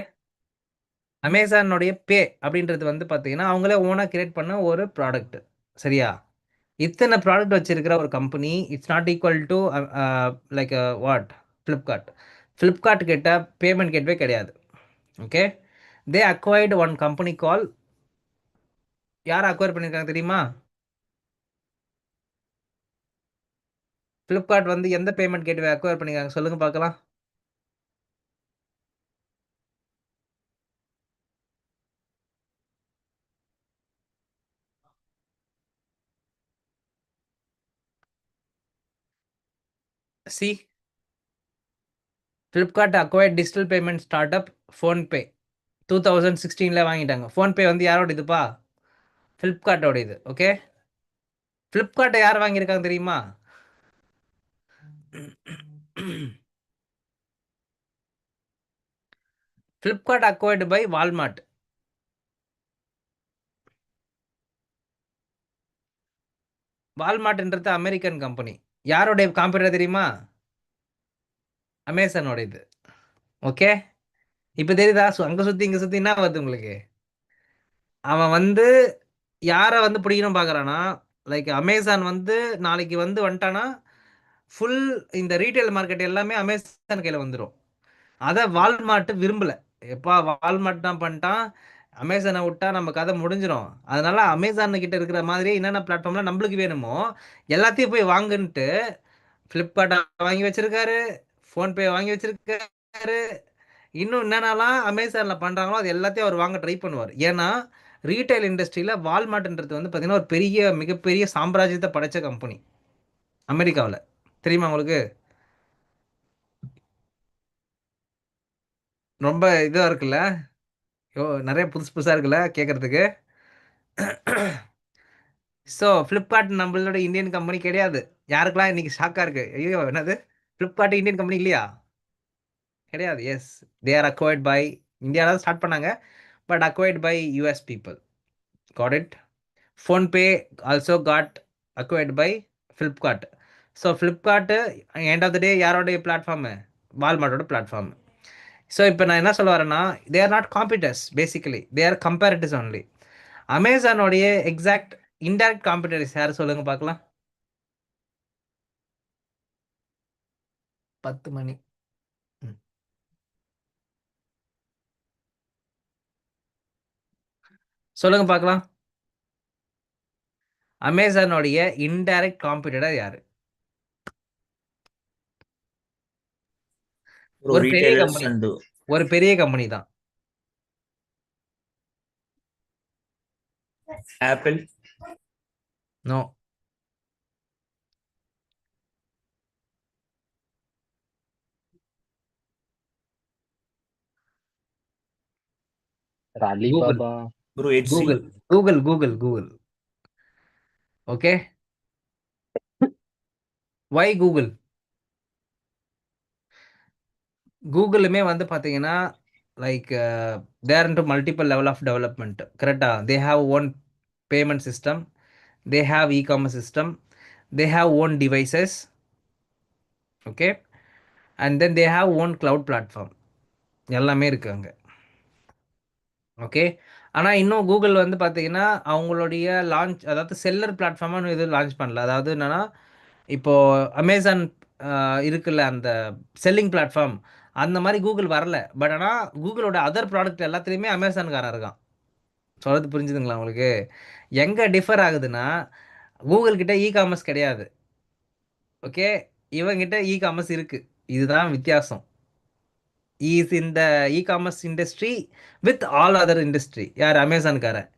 அமேசானுடைய பே அப்படின்றது வந்து பார்த்தீங்கன்னா அவங்களே ஓனாக கிரியேட் பண்ண ஒரு ப்ராடக்ட். சரியா? இத்தனை ப்ராடக்ட் வச்சிருக்கிற ஒரு company it's not equal to like what Flipkart. Flipkart கிட்ட பேமெண்ட் கேட்வே கிடையாது. ஓகே, தே அக்வைர்டு ஒன் கம்பெனி கால். யார் அக்வயர் பண்ணியிருக்காங்க தெரியுமா? ஃப்ளிப்கார்ட் வந்து எந்த பேமெண்ட் கேட்வே அக்வயர் பண்ணியிருக்காங்க சொல்லுங்க பார்க்கலாம். C Flipkart acquired digital payment start up PhonePe 2016 வாங்கிட்டாங்க. ஃபோன்பே வந்து யாரோட இதுப்பா? ஃப்ளிப்கார்ட்டோட இது. ஓகே, ஃப்ளிப்கார்ட்டை யார் வாங்கியிருக்காங்க தெரியுமா? Flipkart acquired by Walmart. வால்மார்ட்ன்றது அமெரிக்கன் கம்பெனி. யாரோடைய காம்படிட்டர் தெரியுமா? அமேசானோட இது. ஓகே, இப்போ தெரியுதா? அங்கே சுற்றி இங்கே சுற்றி என்ன வருது உங்களுக்கு? அவன் வந்து யாரை வந்து பிடிக்கணும் பார்க்குறான்னா, லைக் அமேசான் வந்து நாளைக்கு வந்து வந்துட்டானா ஃபுல் இந்த ரீட்டைல் மார்க்கெட் எல்லாமே அமேசான் கையில் வந்துடும். அதை வால்மார்ட் விரும்பலை. எப்பா வால்மார்ட் தான் பண்ணிட்டான், அமேசானை விட்டா நம்ம கதை முடிஞ்சிடும். அதனால அமேசான் கிட்ட இருக்கிற மாதிரி என்னென்ன பிளாட்ஃபார்ம்லாம் நம்மளுக்கு வேணுமோ எல்லாத்தையும் போய் வாங்குன்ட்டு ஃப்ளிப்கார்ட்டை வாங்கி வச்சிருக்காரு, ஃபோன்பே வாங்கி வச்சிருக்காரு. இன்னும் என்னென்னலாம் அமேசானில் பண்ணுறாங்களோ அது எல்லாத்தையும் அவர் வாங்க ட்ரை பண்ணுவார். ஏன்னா ரீட்டைல் இண்டஸ்ட்ரியில் வால்மார்ட்ன்றது வந்து பார்த்தீங்கன்னா ஒரு பெரிய மிகப்பெரிய சாம்ராஜ்யத்தை படைச்ச கம்பெனி அமெரிக்காவில். தெரியுமா உங்களுக்கு? ரொம்ப இதாக இருக்குல்ல, நிறைய புதுசு புதுசாக இருக்குல்ல கேட்குறதுக்கு. ஸோ ஃப்ளிப்கார்ட் நம்மளோட இந்தியன் கம்பெனி கிடையாது. யாருக்கெல்லாம் இன்னைக்கு ஷாக்காக இருக்குது, ஐயோ என்னது ஃப்ளிப்கார்ட் இந்தியன் கம்பெனி இல்லையா? கிடையாது. Yes, they are acquired by, இந்தியாவில் தான் ஸ்டார்ட் பண்ணாங்க, but acquired by US people. Got it. PhonePe also got acquired by Flipkart. So Flipkart end of the day யாரோடைய பிளாட்ஃபார்மு? வால்மார்ட்டோட பிளாட்ஃபார்ம். ஸோ இப்போ நான் என்ன சொல்ல வரேன்னா, they are not competitors, basically they are comparatives only. அமேசானோடைய exact indirect competitors யார் சொல்லுங்க பார்க்கலாம்? 10 மணி. சொல்லுங்க பார்க்கலாம். அமேசானோடைய இன்டைரக்ட் காம்படிட்டர் யாரு? ஒரு பெரிய கம்பெனி, ஒரு பெரிய கம்பெனி தான். Apple. No. Alibaba. Bro, Etsy. Google. Okay, why Google? கூகுளுமே வந்து பார்த்தீங்கன்னா like they're into multiple level of development. கரெக்டாக, they have own payment system, they have ecommerce system, they have own devices. Okay, and then they have own cloud platform. எல்லாமே இருக்குது அங்கே. Okay, ஆனால் இன்னும் Google வந்து பார்த்தீங்கன்னா அவங்களுடைய லான்ச், அதாவது செல்லர் பிளாட்ஃபார்மாக எதுவும் லான்ச் பண்ணல. அதாவது என்னென்னா, இப்போது அமேசான் இருக்குல்ல அந்த செல்லிங் பிளாட்ஃபார்ம், அந்த மாதிரி கூகுள் வரல. பட் ஆனால் கூகுளோட அதர் ப்ராடக்ட் எல்லாத்துலேயுமே அமேசான்காரன் இருக்கான். சொல்கிறது புரிஞ்சுதுங்களா உங்களுக்கு? எங்கே டிஃபர் ஆகுதுன்னா, கூகுள் கிட்ட இ-காமர்ஸ் கிடையாது. ஓகே, இவங்கிட்ட இ-காமர்ஸ் இருக்குது. இதுதான் வித்தியாசம். Is in the e-commerce industry with all other industry. யார்? அமேசான்காரன்.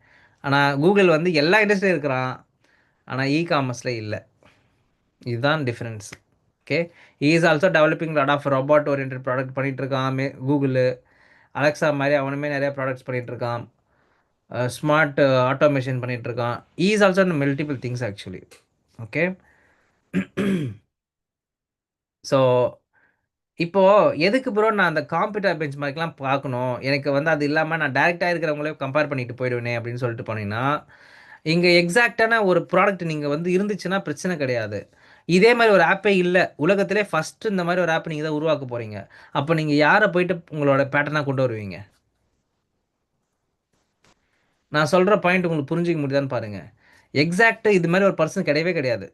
ஆனால் கூகுள் வந்து எல்லா இண்டஸ்ட்ரியும் இருக்கிறான், ஆனால் இ-காமர்ஸில் இல்லை. இதுதான் difference. Okay, is also developing lot of robot orient product பண்ணிகிட்டு இருக்கான் கூகுள். அலெக்ஸா மாதிரி அவனுமே நிறைய ப்ராடக்ட்ஸ் பண்ணிகிட்டு இருக்கான். ஸ்மார்ட் ஆட்டோமேஷன் பண்ணிகிட்டு இருக்கான். Is also multiple things actually. Okay, so இப்போது எதுக்கு ப்ரோ நான் அந்த காம்பீட்டர் பெஞ்ச் மார்க்லாம் பார்க்கணும், எனக்கு வந்து அது இல்லாமல் நான் டேரெக்டாக இருக்கிறவங்களே கம்பேர் பண்ணிட்டு போயிடுவேனே அப்படின்னு சொல்லிட்டு போனீங்கன்னா, இங்கே எக்ஸாக்டான ஒரு ப்ராடக்ட் நீங்கள் வந்து இருந்துச்சுன்னா பிரச்சனை கிடையாது. இதே மாதிரி ஒரு ஆப்பே இல்லை உலகத்திலே, ஃபஸ்ட்டு இந்த மாதிரி ஒரு ஆப் நீங்கள் தான் உருவாக்க போகிறீங்க. அப்போ நீங்கள் யாரை போயிட்டு உங்களோட பேட்டர்னாக கொண்டு வருவீங்க? நான் சொல்கிற பாயிண்ட் உங்களுக்கு புரிஞ்சிக்க முடியுதான்னு பாருங்கள். எக்ஸாக்ட் இது மாதிரி ஒரு பர்சன் கிடையவே கிடையாது,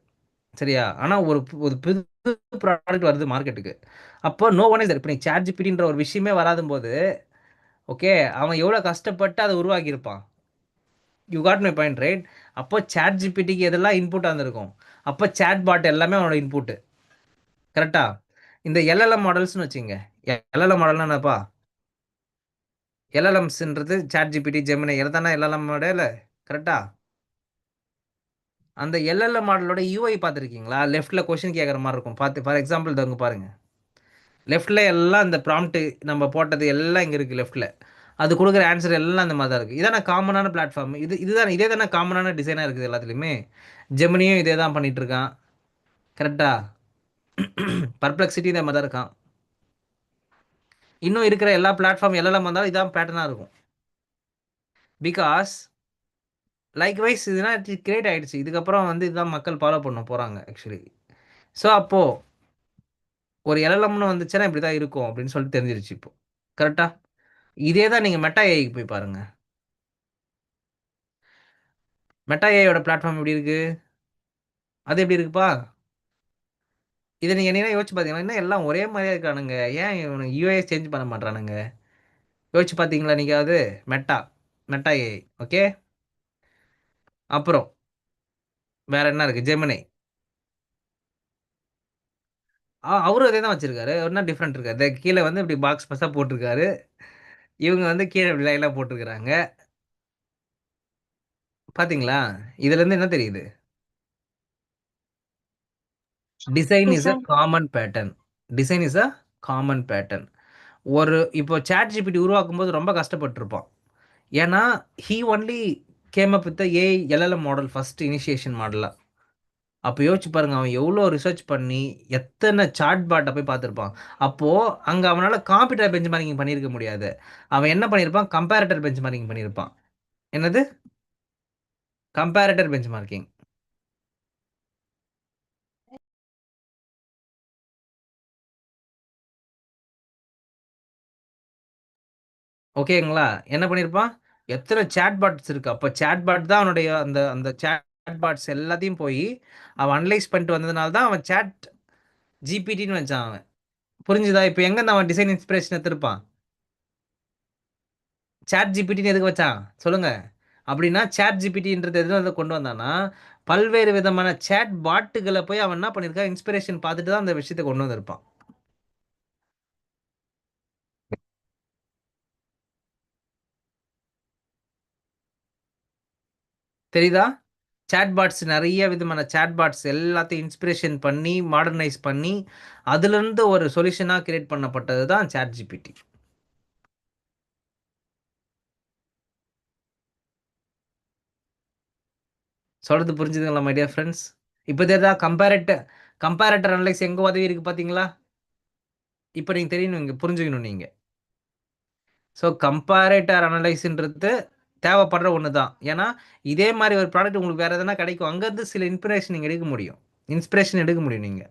சரியா? ஆனால் ஒரு ஒரு புது ப்ராடக்ட் வருது மார்க்கெட்டுக்கு, அப்போ நோ ஒன் இஸ் இப்போ நீ ChatGPTன்ற ஒரு விஷயமே வராதும் போது, ஓகே, அவன் எவ்வளோ கஷ்டப்பட்டு அதை உருவாக்கியிருப்பான். You got my point right? அப்போ ChatGPTக்கு எதெல்லாம் இன்புட் வந்திருக்கும், அப்போ சேட் பாட் எல்லாமே அவனோட இன்புட்டு. கரெக்டா? இந்த எல்எல்எம் மாடல்ஸ்னு வச்சுங்க. எல்எல்எம் மாடல்னா என்னப்பா? எல்எல்எம்ஸ்ன்றது ChatGPT, ஜெமினி எதானா எல்எல்எம் மாடல். கரெக்டா? அந்த எல்எல்எம் மாடலோட யூஐ பார்த்துருக்கீங்களா? லெஃப்ட்டில் கொஷின் கேட்குற மாதிரி இருக்கும். பார்த்து ஃபார் எக்ஸாம்பிள் தங்க பாருங்கள். லெஃப்ட்டில் எல்லாம் இந்த ப்ராம்ப்ட் நம்ம போட்டது எல்லாம் இங்கே இருக்குது லெஃப்ட்டில். அது கொடுக்குற ஆன்சர் எல்லாம் அந்த மாதிரி தான் இருக்குது. இதான காமனான பிளாட்ஃபார்ம். இதே தானே காமனான டிசைனாக இருக்குது எல்லாத்துலேயுமே. ஜெமினியும் இதே தான் பண்ணிகிட்டு இருக்கான். கரெக்டாக பர்ப்ளெக்சிட்டி இந்த மாதிரி தான் இருக்கான். இன்னும் இருக்கிற எல்லா பிளாட்ஃபார்ம் எல்லாம் வந்தாலும் இதான் பேட்டர்னாக இருக்கும். பிகாஸ் லைக்வைஸ் இதுனா கிரியேட் ஆகிடுச்சு. இதுக்கப்புறம் வந்து இதுதான் மக்கள் ஃபாலோ பண்ண போகிறாங்க ஆக்சுவலி. ஸோ அப்போது ஒரு எல்எல்எம்னு வந்துச்சுன்னா இப்படி தான் இருக்கும் அப்படின்னு சொல்லிட்டு தெரிஞ்சிருச்சு இப்போது. கரெக்டாக இதே தான் நீங்கள் மெட்டா ஏஐக்கு போய் பாருங்கள். மெட்டா ஏஐயோட பிளாட்ஃபார்ம் எப்படி இருக்குது, அது எப்படி இருக்குப்பா? இதை நீங்கள் என்ன யோசிச்சு பார்த்தீங்கன்னா என்ன எல்லாம் ஒரே மாதிரியாக இருக்கானுங்க, ஏன் இவனுக்கு யூஐஎஸ் சேஞ்ச் பண்ண மாட்டானுங்க? யோசிச்சு பார்த்தீங்களா நீங்கள்? அது மெட்டா ஏஐ. ஓகே, அப்புறம் வேற என்ன இருக்குது? ஜெமினி. அவரும் அதே தான் வச்சுருக்காரு. என்ன டிஃப்ரெண்ட் இருக்காது? கீழே வந்து இப்படி பாக்ஸ் பஸ்ஸாக போட்டிருக்காரு. இவங்க வந்து கீழே இப்படி லைனாக போட்டிருக்கிறாங்க. பார்த்தீங்களா? இதுலேருந்து என்ன தெரியுது? Design is a common pattern. Design is a common pattern. இப்போ சாட் ஜிபிடி உருவாக்கும் போது ரொம்ப கஷ்டப்பட்டிருப்பான். ஏன்னா he only came up with AI LLM model, first initiation மாடலாக. அப்போ யோசிச்சு பாருங்க, அவன் எவ்வளோ ரிசர்ச் பண்ணி எத்தனை சாட் பாட்டை போய் பார்த்துருப்பான். அப்போது அங்கே அவனால் காம்பீட்டர் பெஞ்ச் மார்க்கிங் பண்ணியிருக்க முடியாது. அவன் என்ன பண்ணியிருப்பான்? கம்பேரட்டர் பெஞ்ச் மார்க்கிங் பண்ணியிருப்பான். என்னது கம்பேரட்டர் பெஞ்ச் மார்க்கிங்? ஓகேங்களா? என்ன பண்ணியிருப்பான்? எத்தனை சேட் பாட்ஸ் இருக்குது. அப்போ சேட் பாட் தான் அவனுடைய அந்த அந்த சேட் பாட்ஸ் எல்லாத்தையும் போய் அவன் அனலைஸ் பண்ணிட்டு வந்ததுனால தான் அவன் சேட் ஜிபிடின்னு வச்சான் அவன். புரிஞ்சுதா? இப்போ எங்கேருந்து அவன் டிசைன் இன்ஸ்பிரேஷன் எடுத்திருப்பான்? சாட் ஜிபிடின்னு எதுக்கு வச்சான் சொல்லுங்க? அப்படின்னா சாட் ஜிபிடின்றது எதுவும் வந்து கொண்டு வந்தான்னா பல்வேறு விதமான சேட் பாட்டுகளை போய் அவன் என்ன பண்ணியிருக்கான்? இன்ஸ்பிரேஷன் பார்த்துட்டு தான் அந்த விஷயத்தை கொண்டு வந்திருப்பான். தெரியுதா? சேட் பாட்ஸ், நிறைய விதமான சேட் பாட்ஸ் எல்லாத்தையும் இன்ஸ்பிரேஷன் பண்ணி மாடர்னைஸ் பண்ணி அதுலேருந்து ஒரு சொல்யூஷனாக கிரியேட் பண்ணப்பட்டது தான் சாட் ஜிபிடி. சொல்கிறது புரிஞ்சுதுங்களா மை டியர் ஃப்ரெண்ட்ஸ்? இப்போ தெரியுதா? கம்பேரட்டர் அனலைஸ் எங்கே உதவி இருக்குது பார்த்தீங்களா? இப்போ நீங்கள் தெரியணும், இங்கே புரிஞ்சுக்கணும் நீங்கள். ஸோ கம்பேரேட்டர் அனலைஸ்ன்றது தேவைப்படுற ஒன்று தான். ஏன்னா இதே மாதிரி ஒரு ப்ராடக்ட் உங்களுக்கு வேறு எதனா கிடைக்கும், அங்கேருந்து சில இன்ஸ்பிரேஷன் நீங்கள் எடுக்க முடியும் நீங்கள்.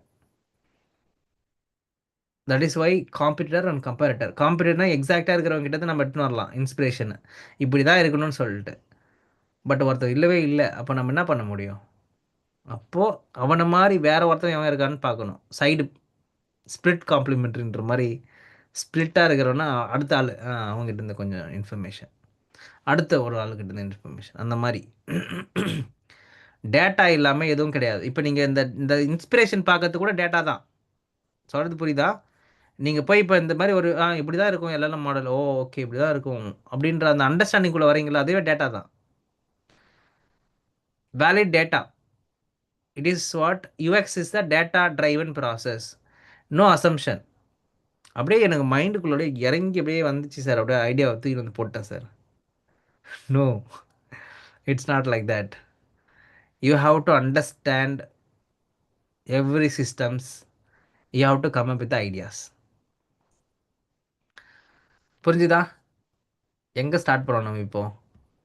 That is why competitor and comparator. காம்படிட்டர்னா எக்ஸாக்டாக இருக்கிறவங்க கிட்ட நம்ம எடுத்துன்னு வரலாம் இன்ஸ்பிரேஷன், இப்படி தான் இருக்கணும்னு சொல்லிட்டு. பட் ஒருத்தர் இல்லவே இல்லை, அப்போ நம்ம என்ன பண்ண முடியும்? அப்போது அவனை மாதிரி வேற ஒருத்தன் எவன் இருக்கான்னு பார்க்கணும். சைடு ஸ்ப்ளிட் காம்ப்ளிமெண்ட்ரின்ற மாதிரி ஸ்ப்ளிட்டாக இருக்கிறவனா அடுத்த ஆள் அவங்ககிட்ட இருந்து கொஞ்சம் இன்ஃபர்மேஷன், அடுத்த ஒரு ஆளுக்கிட்ட இருந்து இன்ஃபர்மேஷன், அந்த மாதிரி. டேட்டா இல்லாமல் எதுவும் கிடையாது. இப்போ நீங்கள் இந்த இன்ஸ்பிரேஷன் பார்க்கறது கூட டேட்டா தான். சொல்கிறது புரியுதா? நீங்கள் போய் இப்போ இந்த மாதிரி ஒரு இப்படி தான் இருக்கும் எல்எல்எம் மாடல், ஓகே இப்படி தான் இருக்கும் அப்படின்ற அந்த அண்டர்ஸ்டாண்டிங்குள்ளே வரீங்களா? அதுவே டேட்டா தான். Valid data. It is what UX is the data driven process, no assumption. அப்படியே எனக்கு மைண்டுக்குள்ளே இறங்கி அப்படியே வந்துச்சு சார். அப்படியே ஐடியாவை தூக்கி வந்து போட்டேன் sir. No, it's not like that. You have to understand every systems. You have to come up with ideas. புரிஞ்சுதா? எங்கே ஸ்டார்ட் பண்ணோம் நம்ம இப்போது?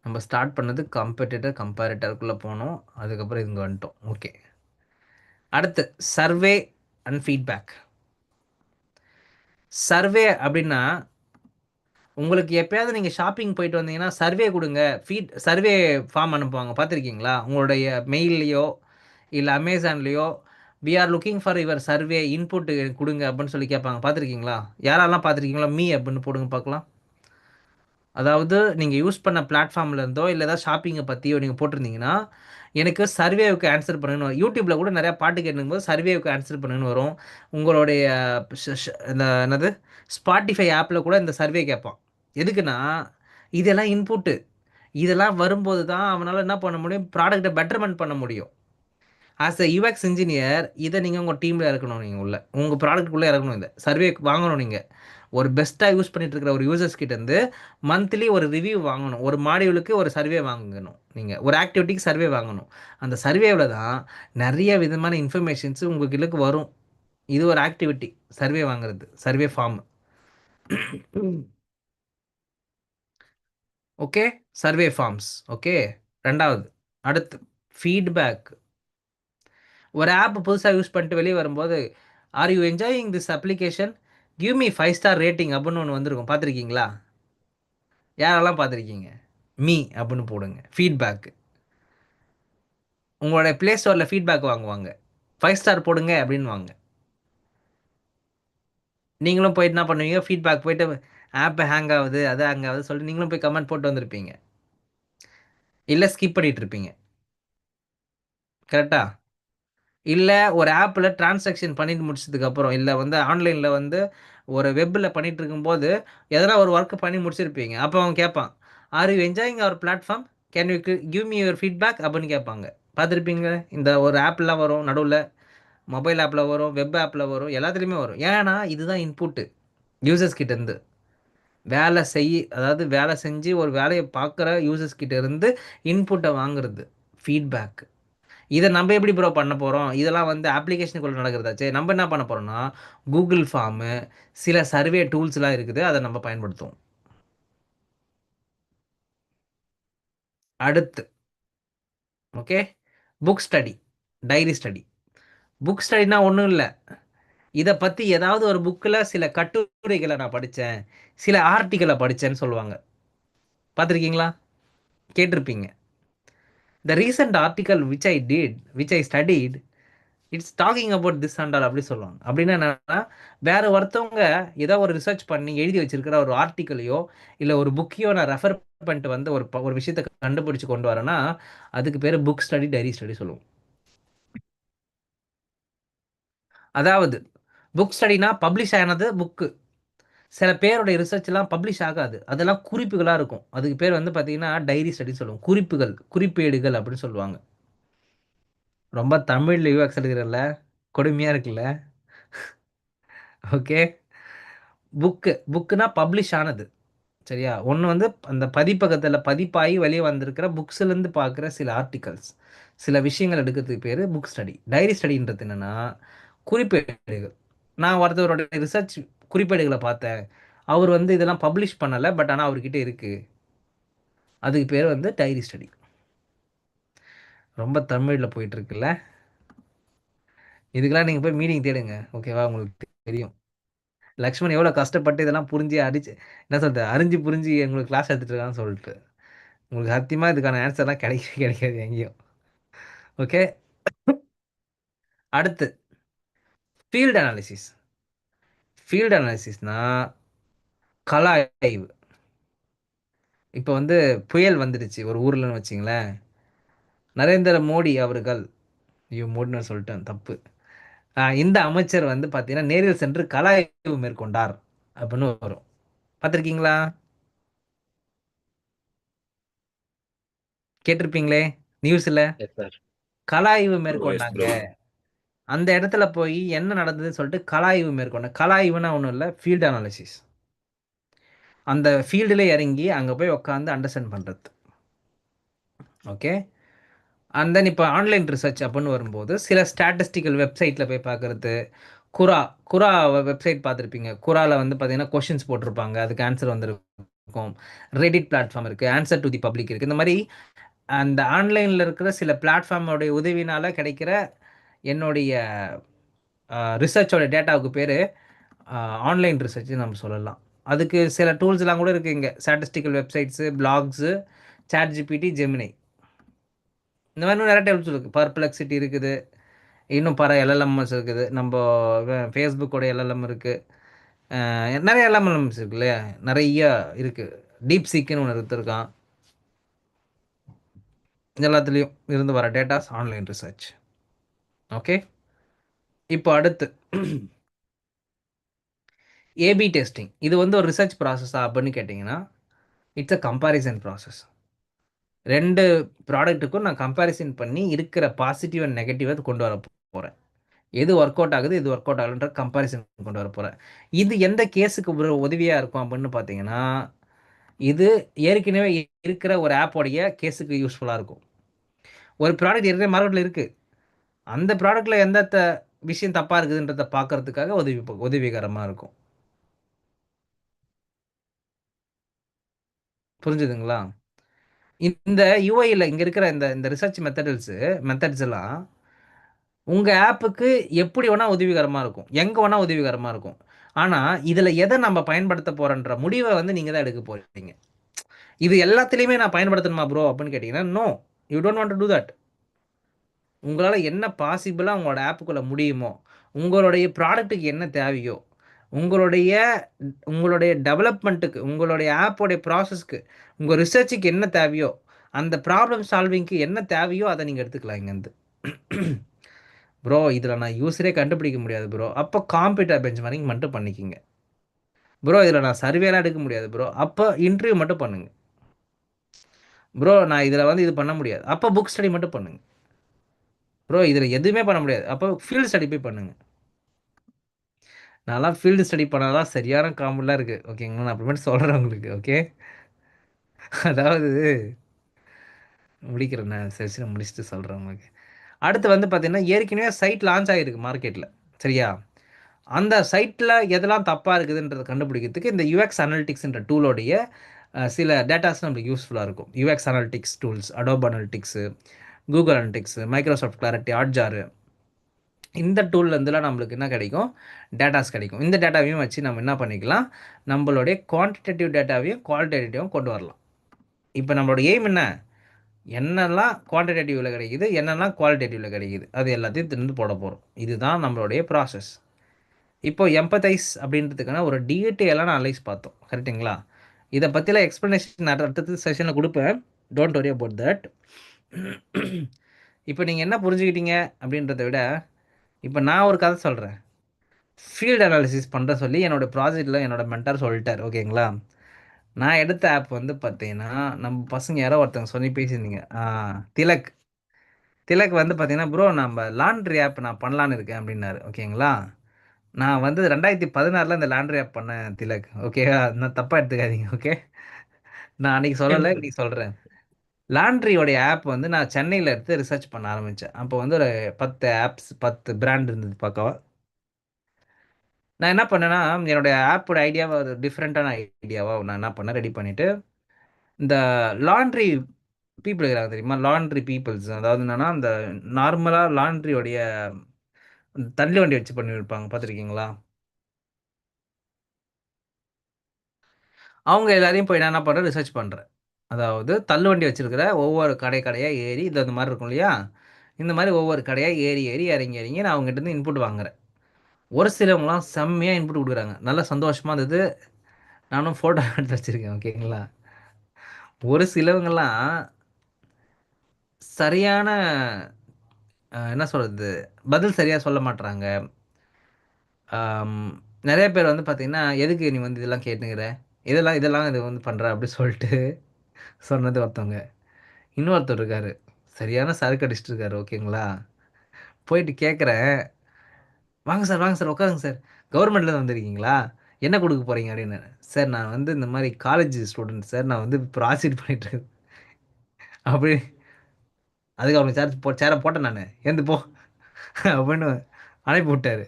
நம்ம ஸ்டார்ட் பண்ணது கம்பேரட்டருக்குள்ளே போனோம், அதுக்கப்புறம் இங்கே வந்துட்டோம். ஓகே, அடுத்து சர்வே அண்ட் ஃபீட்பேக். சர்வே அப்படின்னா உங்களுக்கு எப்பயாவது நீங்கள் ஷாப்பிங் போயிட்டு வந்தீங்கன்னா சர்வே கொடுங்க, சர்வே ஃபார்ம் அனுப்புவாங்க, பார்த்துருக்கீங்களா? உங்களுடைய மெயில்லையோ இல்லை அமேசான்லேயோ we are looking for your survey input கொடுங்க அப்படின்னு சொல்லி கேட்பாங்க, பார்த்துருக்கீங்களா? யாரெல்லாம் பார்த்துருக்கீங்களா? மீ அப்படின்னு போடுங்க பார்க்கலாம். அதாவது நீங்கள் யூஸ் பண்ண பிளாட்ஃபார்ம்லேருந்தோ இல்லை ஏதாவது ஷாப்பிங்கை பற்றியோ நீங்கள் போட்டிருந்தீங்கன்னா எனக்கு சர்வேவுக்கு ஆன்சர் பண்ணுன்னு. யூடியூப்பில் கூட நிறையா பாட்டு கேட்டுக்கும்போது சர்வேவுக்கு ஆன்சர் பண்ணுன்னு வரும். உங்களுடைய இந்த என்னது ஸ்பாட்டிஃபை ஆப்பில் கூட இந்த சர்வே கேட்பான். எதுக்குன்னா இதெல்லாம் இன்புட்டு, இதெல்லாம் வரும்போது தான் அவனால் என்ன பண்ண முடியும்? ப்ராடக்டை பெட்டர்மெண்ட் பண்ண முடியும். ஆஸ் அ யூஎக்ஸ் இன்ஜினியர் இதை நீங்கள் உங்கள் டீமில் இறக்கணும். நீங்கள் உங்கள் ப்ராடக்ட்டுக்குள்ளே இறக்கணும். இந்த சர்வே வாங்கணும். நீங்கள் ஒரு பெஸ்ட்டாக யூஸ் பண்ணிட்டு இருக்கிற ஒரு யூசர்ஸ் கிட்டேருந்து மந்த்லி ஒரு ரிவ்யூ வாங்கணும். ஒரு மாடியூலுக்கு ஒரு சர்வே வாங்கணும். நீங்கள் ஒரு ஆக்டிவிட்டிக்கு சர்வே வாங்கணும். அந்த சர்வேவில் தான் நிறைய விதமான இன்ஃபர்மேஷன்ஸ் உங்களுக்கு வரும். இது ஒரு ஆக்டிவிட்டி, சர்வே வாங்குறது, survey form. Okay, survey forms. Okay, ரெண்டாவது. அடுத்து ஃபீட்பேக். ஒரு ஆப் புதுசாக யூஸ் பண்ணிட்டு வெளியே வரும்போது, R you enjoying this application, give me 5 star rating அப்படின்னு ஒன்று வந்திருக்கும். பார்த்துருக்கீங்களா? யாரெல்லாம் பார்த்துருக்கீங்க? மீ அப்படின்னு போடுங்க. ஃபீட்பேக். உங்களுடைய ப்ளே ஸ்டோரில் ஃபீட்பேக் வாங்குவாங்க. 5 ஸ்டார் போடுங்க அப்படின்னு வாங்க. நீங்களும் போயிட்டு என்ன பண்ணுவீங்க? ஃபீட்பேக் போயிட்டு ஆப் ஹேங் ஆகுது, அது ஹேங் ஆகுது சொல்லிட்டு நீங்களும் போய் கமெண்ட் போட்டு வந்திருப்பீங்க. இல்லை ஸ்கிப் பண்ணிட்டு இருப்பீங்க. கரெக்டா? இல்லை ஒரு ஆப்பில் டிரான்சாக்ஷன் பண்ணிட்டு முடிச்சதுக்கப்புறம், இல்லை ஆன்லைனில் ஒரு வெப்பில் பண்ணிட்டு இருக்கும்போது எதனா ஒரு ஒர்க்கு பண்ணி முடிச்சிருப்பீங்க. அப்போ அவன் கேட்பான், are you enjoying our platform, can you give me your feedback அப்படின்னு கேட்பாங்க. பார்த்துருப்பீங்க. இந்த ஒரு ஆப்லாம் வரும், நடுவில் மொபைல் ஆப்பில் வரும், வெப் ஆப்பில் வரும், எல்லாத்துலேயுமே வரும். ஏன்னா இதுதான் இன்புட்டு யூசர்ஸ் கிட்டேருந்து. வேலை செஞ்சு ஒரு வேலையை பார்க்குற யூசர்ஸ் கிட்டேருந்து இன்புட்டை வாங்குறது ஃபீட்பேக். இதை நம்ம எப்படி ப்ரோ பண்ண போகிறோம்? இதெல்லாம் அப்ளிகேஷனுக்குள்ளே நடக்கிறதாச்சே. நம்ம என்ன பண்ண போகிறோம்னா, கூகுள் ஃபார்மு, சில சர்வே டூல்ஸ்லாம் இருக்குது, அதை நம்ம பயன்படுத்துவோம். அடுத்து okay, book study, diary study. Book ஸ்டடினா ஒன்றும் இல்லை, இதை பற்றி ஏதாவது ஒரு புக்கில் சில கட்டுரைகளை நான் படித்தேன், சில ஆர்டிக்கலை படித்தேன்னு சொல்லுவாங்க. பார்த்துருக்கீங்களா? கேட்டிருப்பீங்க. த recent article which I studied, it's talking about this and all அப்படி சொல்லுவாங்க. அப்படின்னா என்னன்னா, வேற ஒருத்தவங்க ஏதோ ஒரு ரிசர்ச் பண்ணி எழுதி வச்சிருக்கிற ஒரு ஆர்டிக்கலையோ இல்லை ஒரு புக்கையோ நான் ரெஃபர் பண்ணிட்டு ஒரு விஷயத்தை கண்டுபிடிச்சு கொண்டு வரேன்னா அதுக்கு பேர் புக் ஸ்டடி, டைரி ஸ்டடி சொல்லுவோம். அதாவது புக் ஸ்டடினா பப்ளிஷ் ஆனது புக்கு. சில பேருடைய ரிசர்ச்லாம் பப்ளிஷ் ஆகாது, அதெல்லாம் குறிப்புகளாக இருக்கும். அதுக்கு பேர் பார்த்தீங்கன்னா டைரி ஸ்டடி சொல்லுவோம். குறிப்புகள், குறிப்பேடுகள் அப்படின்னு சொல்லுவாங்க. ரொம்ப தமிழில் யூஎக்ஸ் எழுதுகிறல்ல, கொடுமையாக இருக்குல்ல? ஓகே, புக்குனா பப்ளிஷ் ஆனது, சரியா? ஒன்று அந்த பதிப்பகத்தில் பதிப்பாகி வெளியே வந்திருக்கிற புக்ஸ்லேருந்து பார்க்குற சில ஆர்டிகல்ஸ், சில விஷயங்கள் எடுக்கிறதுக்கு பேர் புக் ஸ்டடி. டைரி ஸ்டடின்றது என்னென்னா குறிப்பேடுகள். நான் ஒருத்தவருடைய ரிசர்ச் குறிப்பேடுகளை பார்த்தேன், அவர் இதெல்லாம் பப்ளிஷ் பண்ணலை, பட் ஆனால் அவர்கிட்ட இருக்குது, அதுக்கு பேர் டைரி ஸ்டடி. ரொம்ப தமிழில் போயிட்டுருக்குல்ல? இதுக்கெல்லாம் நீங்கள் போய் மீனிங் தேடுங்க, ஓகேவா? உங்களுக்கு தெரியும் லக்ஷ்மண் எவ்வளோ கஷ்டப்பட்டு இதெல்லாம் புரிஞ்சு அறிஞ்சு புரிஞ்சு உங்களுக்கு கிளாஸ் எடுத்துட்டு இருக்கான்னு சொல்லிட்டு. உங்களுக்கு சத்தியமாக இதுக்கான ஆன்சர்லாம் கிடைக்காது எங்கேயும். ஓகே, அடுத்து ஃபீல்டு அனாலிசிஸ். ஃபீல்டு அனாலிசிஸ்னா கள ஆய்வு. இப்போ புயல் வந்துடுச்சு ஒரு ஊர்லன்னு வச்சிங்களேன். நரேந்திர மோடி அவர்கள், மோடின்னு சொல்லிட்டேன், தப்பு. இந்த அமைச்சர் பார்த்தீங்கன்னா நேரில் சென்று கள ஆய்வு மேற்கொண்டார் அப்படின்னு வரும். பார்த்துருக்கீங்களா? கேட்டிருப்பீங்களே நியூஸில். கள ஆய்வு மேற்கொண்டாங்க, அந்த இடத்துல போய் என்ன நடந்ததுன்னு சொல்லிட்டு கள ஆய்வு மேற்கொண்டாங்க. கள ஆய்வுனா ஒன்றும் இல்லை, ஃபீல்டு அனாலிசிஸ். அந்த ஃபீல்டில் இறங்கி அங்கே போய் உட்காந்து அண்டர்ஸ்டாண்ட் பண்ணுறது. ஓகே, அண்ட் தென் இப்போ ஆன்லைன் ரிசர்ச் அப்படின்னு வரும்போது சில ஸ்டாட்டிஸ்டிக்கல் வெப்சைட்டில் போய் பார்க்குறது. குரா வெப்சைட் பார்த்துருப்பீங்க. குராவில் பார்த்தீங்கன்னா கொஷின்ஸ் போட்டிருப்பாங்க, அதுக்கு ஆன்சர் வந்துருக்கும். ரெடிட் பிளாட்ஃபார்ம் இருக்குது, ஆன்சர் டு தி பப்ளிக் இருக்குது. இந்த மாதிரி அந்த ஆன்லைனில் இருக்கிற சில பிளாட்ஃபார்மோடைய உதவினால் கிடைக்கிற என்னுடைய ரிசர்ச்சோட டேட்டாவுக்கு பேர் ஆன்லைன் ரிசர்ச்னு நம்ம சொல்லலாம். அதுக்கு சில டூல்ஸ்லாம் கூட இருக்குது இங்கே, statistical websites, blogs, ChatGPT, Gemini, இந்த மாதிரி நிறைய டூல்ஸ் இருக்குது. பர்ப்ளெக்சிட்டி இருக்குது, இன்னும் எல்எல்எம்எஸ் இருக்குது, நம்ம ஃபேஸ்புக்கோட எல்எல்எம் இருக்குது, நிறைய எல்எல்எம்ஸ் இருக்கு இல்லையா? நிறைய இருக்குது. டீப் சீக்குன்னு ஒன்று எடுத்துருக்கான். எல்லாத்துலேயும் இருந்து வர டேட்டாஸ் ஆன்லைன் ரிசர்ச். ஓகே, இப்போ அடுத்து ஏபி டெஸ்டிங். இது ஒரு ரிசர்ச் ப்ராசஸா அப்படின்னு கேட்டிங்கன்னா, இட்ஸ் அ கம்பேரிசன் ப்ராசஸ். 2 ப்ராடக்ட்டுக்கும் நான் கம்பேரிசன் பண்ணி இருக்கிற பாசிட்டிவ் அண்ட் நெகட்டிவ கொண்டு வர போறேன். எது ஒர்க் அவுட் ஆகுது, எது ஒர்க் அவுட் ஆகலன்ற கம்பேரிசன் கொண்டு வர போறேன். இது எந்த கேஸுக்கு ஒரு உதவியா இருக்கும் அப்படின்னு பார்த்தீங்கன்னா, இது ஏற்கனவே இருக்கிற ஒரு ஆப்போடைய கேஸுக்கு யூஸ்ஃபுல்லா இருக்கும். ஒரு ப்ராடக்ட் ஏற்கனவே மார்க்கெட்ல இருக்கு. அந்த ப்ராடக்ட்ல எந்த விஷயம் தப்பா இருக்குதுன்றத பார்க்கறதுக்காக உதவிகரமா இருக்கும். புரிஞ்சுதுங்களா? இந்த யுஐல இங்க இருக்கிற இந்த இந்த ரிசர்ச் மெத்தட்ஸ் எல்லாம் உங்க ஆப்புக்கு எப்படி வேணா உதவிகரமா இருக்கும். எங்க வேணா உதவிகரமா இருக்கும். ஆனா, இதுல எத நம்ம பயன்படுத்த போறோன்ற முடிவ வந்து நீங்க தான் எடுக்க போறீங்க. இது எல்லாத்துலயுமே நான் பயன்படுத்தணுமா ப்ரோ அப்படின்னு கேட்டீங்கன்னா, no. You don't want to do that. உங்களால என்ன பாசிபிளா உங்களோட ஆப்புக்குள்ள முடியுமோ, உங்களுடைய ப்ராடக்ட்டுக்கு என்ன தேவையோ, உங்களுடைய உங்களுடைய டெவலப்மென்ட்க்கு, உங்களுடைய ஆப்போடைய ப்ராசஸ்க்கு, உங்க ரிசர்ச்சுக்கு என்ன தேவையோ, அந்த ப்ராப்ளம் சால்விங்க்கு என்ன தேவையோ அத நீங்க எடுத்துக்கலாம் இங்கருந்து. ப்ரோ இதுல நான் யூசரே கண்டுபிடிக்க முடியாது ப்ரோ. அப்ப காம்பீட்டர் பெஞ்ச்மார்க்கிங் மட்டும் பண்ணிக்கங்க. ப்ரோ இதுல நான் சர்வேலாம் எடுக்க முடியாது ப்ரோ. அப்ப இன்டர்வியூ மட்டும் பண்ணுங்க. ப்ரோ நான் இதுல வந்து இது பண்ண முடியாது. அப்ப புக் ஸ்டடி மட்டும் பண்ணுங்க. ப்ரோ இதுல எதுவுமே பண்ண முடியாது. அப்ப ஃபீல்ட் ஸ்டடி போய் பண்ணுங்க. நான்லாம் ஃபீல்டு ஸ்டடி பண்ணாதான் சரியான காமெடிலாம் இருக்கு. ஓகேங்களா? நான் அப்புறமேட்டு சொல்றேன் உங்களுக்கு. ஓகே. அதாவது முடிக்கிறேன் நான் செஷன முடிச்சுட்டு சொல்றேன் உங்களுக்கு. அடுத்து வந்து பார்த்தீங்கன்னா, ஏற்கனவே சைட் லான்ச் ஆகிருக்கு மார்க்கெட்ல. சரியா? அந்த சைட்ல எதெல்லாம் தப்பா இருக்குதுன்றத கண்டுபிடிக்கிறதுக்கு இந்த யுஎக்ஸ் அனலிட்டிக்ஸ்ன்ற டூலோடைய சில டேட்டாஸ் நம்மளுக்கு யூஸ்ஃபுல்லா இருக்கும். UX analytics tools, Adobe Analytics, Google Analytics, Microsoft Clarity, Hotjar இந்த டூல்லேருந்துலாம் நம்மளுக்கு என்ன கிடைக்கும்? டேட்டாஸ் கிடைக்கும். இந்த டேட்டாவையும் வச்சு நம்ம என்ன பண்ணிக்கலாம்? நம்மளுடைய குவான்டிடேட்டிவ் டேட்டாவையும் குவாலிட்டேட்டிவும் கொண்டு வரலாம். இப்போ நம்மளோட எய்ம் என்ன? என்னெல்லாம் குவான்டிடேட்டிவ்ல கிடைக்குது, என்னெல்லாம் குவாலிட்டேட்டிவ்ல கிடைக்குது, அது எல்லாத்தையும் திறந்து போட போகிறோம். இதுதான் நம்மளுடைய ப்ராசஸ். இப்போ எம்பத்தைஸ் அப்படின்றதுக்கான ஒரு டீட்டெயிலான அனலைஸ் பார்த்தோம். கரெக்டுங்களா? இதை பற்றிலாம் எக்ஸ்ப்ளனேஷன் அடுத்தது செஷனில் கொடுப்பேன். Don't worry about that. இப்போ நீங்கள் என்ன புரிஞ்சுக்கிட்டீங்க அப்படின்றத விட, இப்போ நான் ஒரு கதை சொல்கிறேன். ஃபீல்டு அனாலிசிஸ் பண்ணுற சொல்லி என்னோடய ப்ராஜெக்டில் என்னோட மென்டார் சொல்லிட்டார். ஓகேங்களா? நான் எடுத்த ஆப் வந்து பார்த்தீங்கன்னா, நம்ம பசங்க யாரோ ஒருத்தவங்க சொல்லி பேசியிருந்தீங்க. திலக். திலக் வந்து பார்த்தீங்கன்னா, ப்ரோ நம்ம லாண்ட்ரி ஆப் நான் பண்ணலான்னு இருக்கேன் அப்படின்னாரு. ஓகேங்களா? நான் வந்து 2016 இந்த லாண்ட்ரி ஆப் பண்ணேன் திலக். ஓகேவா? நான் தப்பாக எடுத்துக்காதீங்க. ஓகே. நான் அன்றைக்கி சொல்லலை, இன்னைக்கு சொல்கிறேன். லாண்ட்ரியோடைய ஆப் வந்து நான் சென்னையில் எடுத்து ரிசர்ச் பண்ண ஆரம்பித்தேன். அப்போ வந்து ஒரு 10 ஆப்ஸ் 10 பிராண்ட் இருந்தது பக்காவா. நான் என்ன பண்ணேன்னா, என்னுடைய ஆப்போட ஐடியாவை ஒரு டிஃப்ரெண்ட்டான ஐடியாவாக நான் என்ன பண்ணேன், ரெடி பண்ணிவிட்டு இந்த லாண்ட்ரி பீப்புள் இருக்கிறாங்க தெரியுமா? லாண்ட்ரி பீப்புள்ஸ் அதாவது என்னென்னா, இந்த நார்மலாக லாண்ட்ரியோடைய தள்ளி வண்டி வச்சு பண்ணியிருப்பாங்க பார்த்துருக்கீங்களா? அவங்க எல்லாரையும் போய் நான் என்ன பண்ணுறேன், ரிசர்ச் பண்ணுறேன். அதாவது தள்ளுவண்டி வச்சிருக்கிற ஒவ்வொரு கடையாக ஏறி இது அந்த மாதிரி இருக்கும் இல்லையா? இந்த மாதிரி ஒவ்வொரு கடையாக ஏறி இறங்கி நான் அவங்ககிட்ட இன்புட் வாங்குறேன். ஒரு சிலவங்களாம் செம்மையாக இன்புட் கொடுக்குறாங்க. நல்லா சந்தோஷமாக இருந்தது. நானும் ஃபோட்டோ எடுத்து வச்சுருக்கேன். ஓகேங்களா? ஒரு சிலவங்கெல்லாம் சரியான என்ன சொல்கிறது, பதில் சரியாக சொல்ல மாட்றாங்க. நிறைய பேர் வந்து பார்த்தீங்கன்னா, எதுக்கு நீ வந்து இதெல்லாம் கேட்டுங்கிற, இதெல்லாம் இது வந்து பண்ணுற அப்படி சொல்லிட்டு சொன்னது ஒருத்தவங்க. இன்னொருத்தர் இருக்கார், சரியான சரக்கு அடிச்சிட்டு இருக்காரு. ஓகேங்களா? போயிட்டு கேட்குறேன், வாங்க சார் உட்காருங்க சார், கவர்மெண்ட்லேருந்து வந்திருக்கீங்களா, என்ன கொடுக்க போகிறீங்க அப்படின்னு. சார் நான் வந்து இந்த மாதிரி காலேஜ் ஸ்டூடெண்ட் சார், நான் வந்து ப்ராஜெக்ட் பண்ணிட்டு அப்படி அதுக்கு அவனுக்கு சேரை போட்டேன் நான், ஏந்து போ அப்படின்னு அனுப்பி விட்டாரு.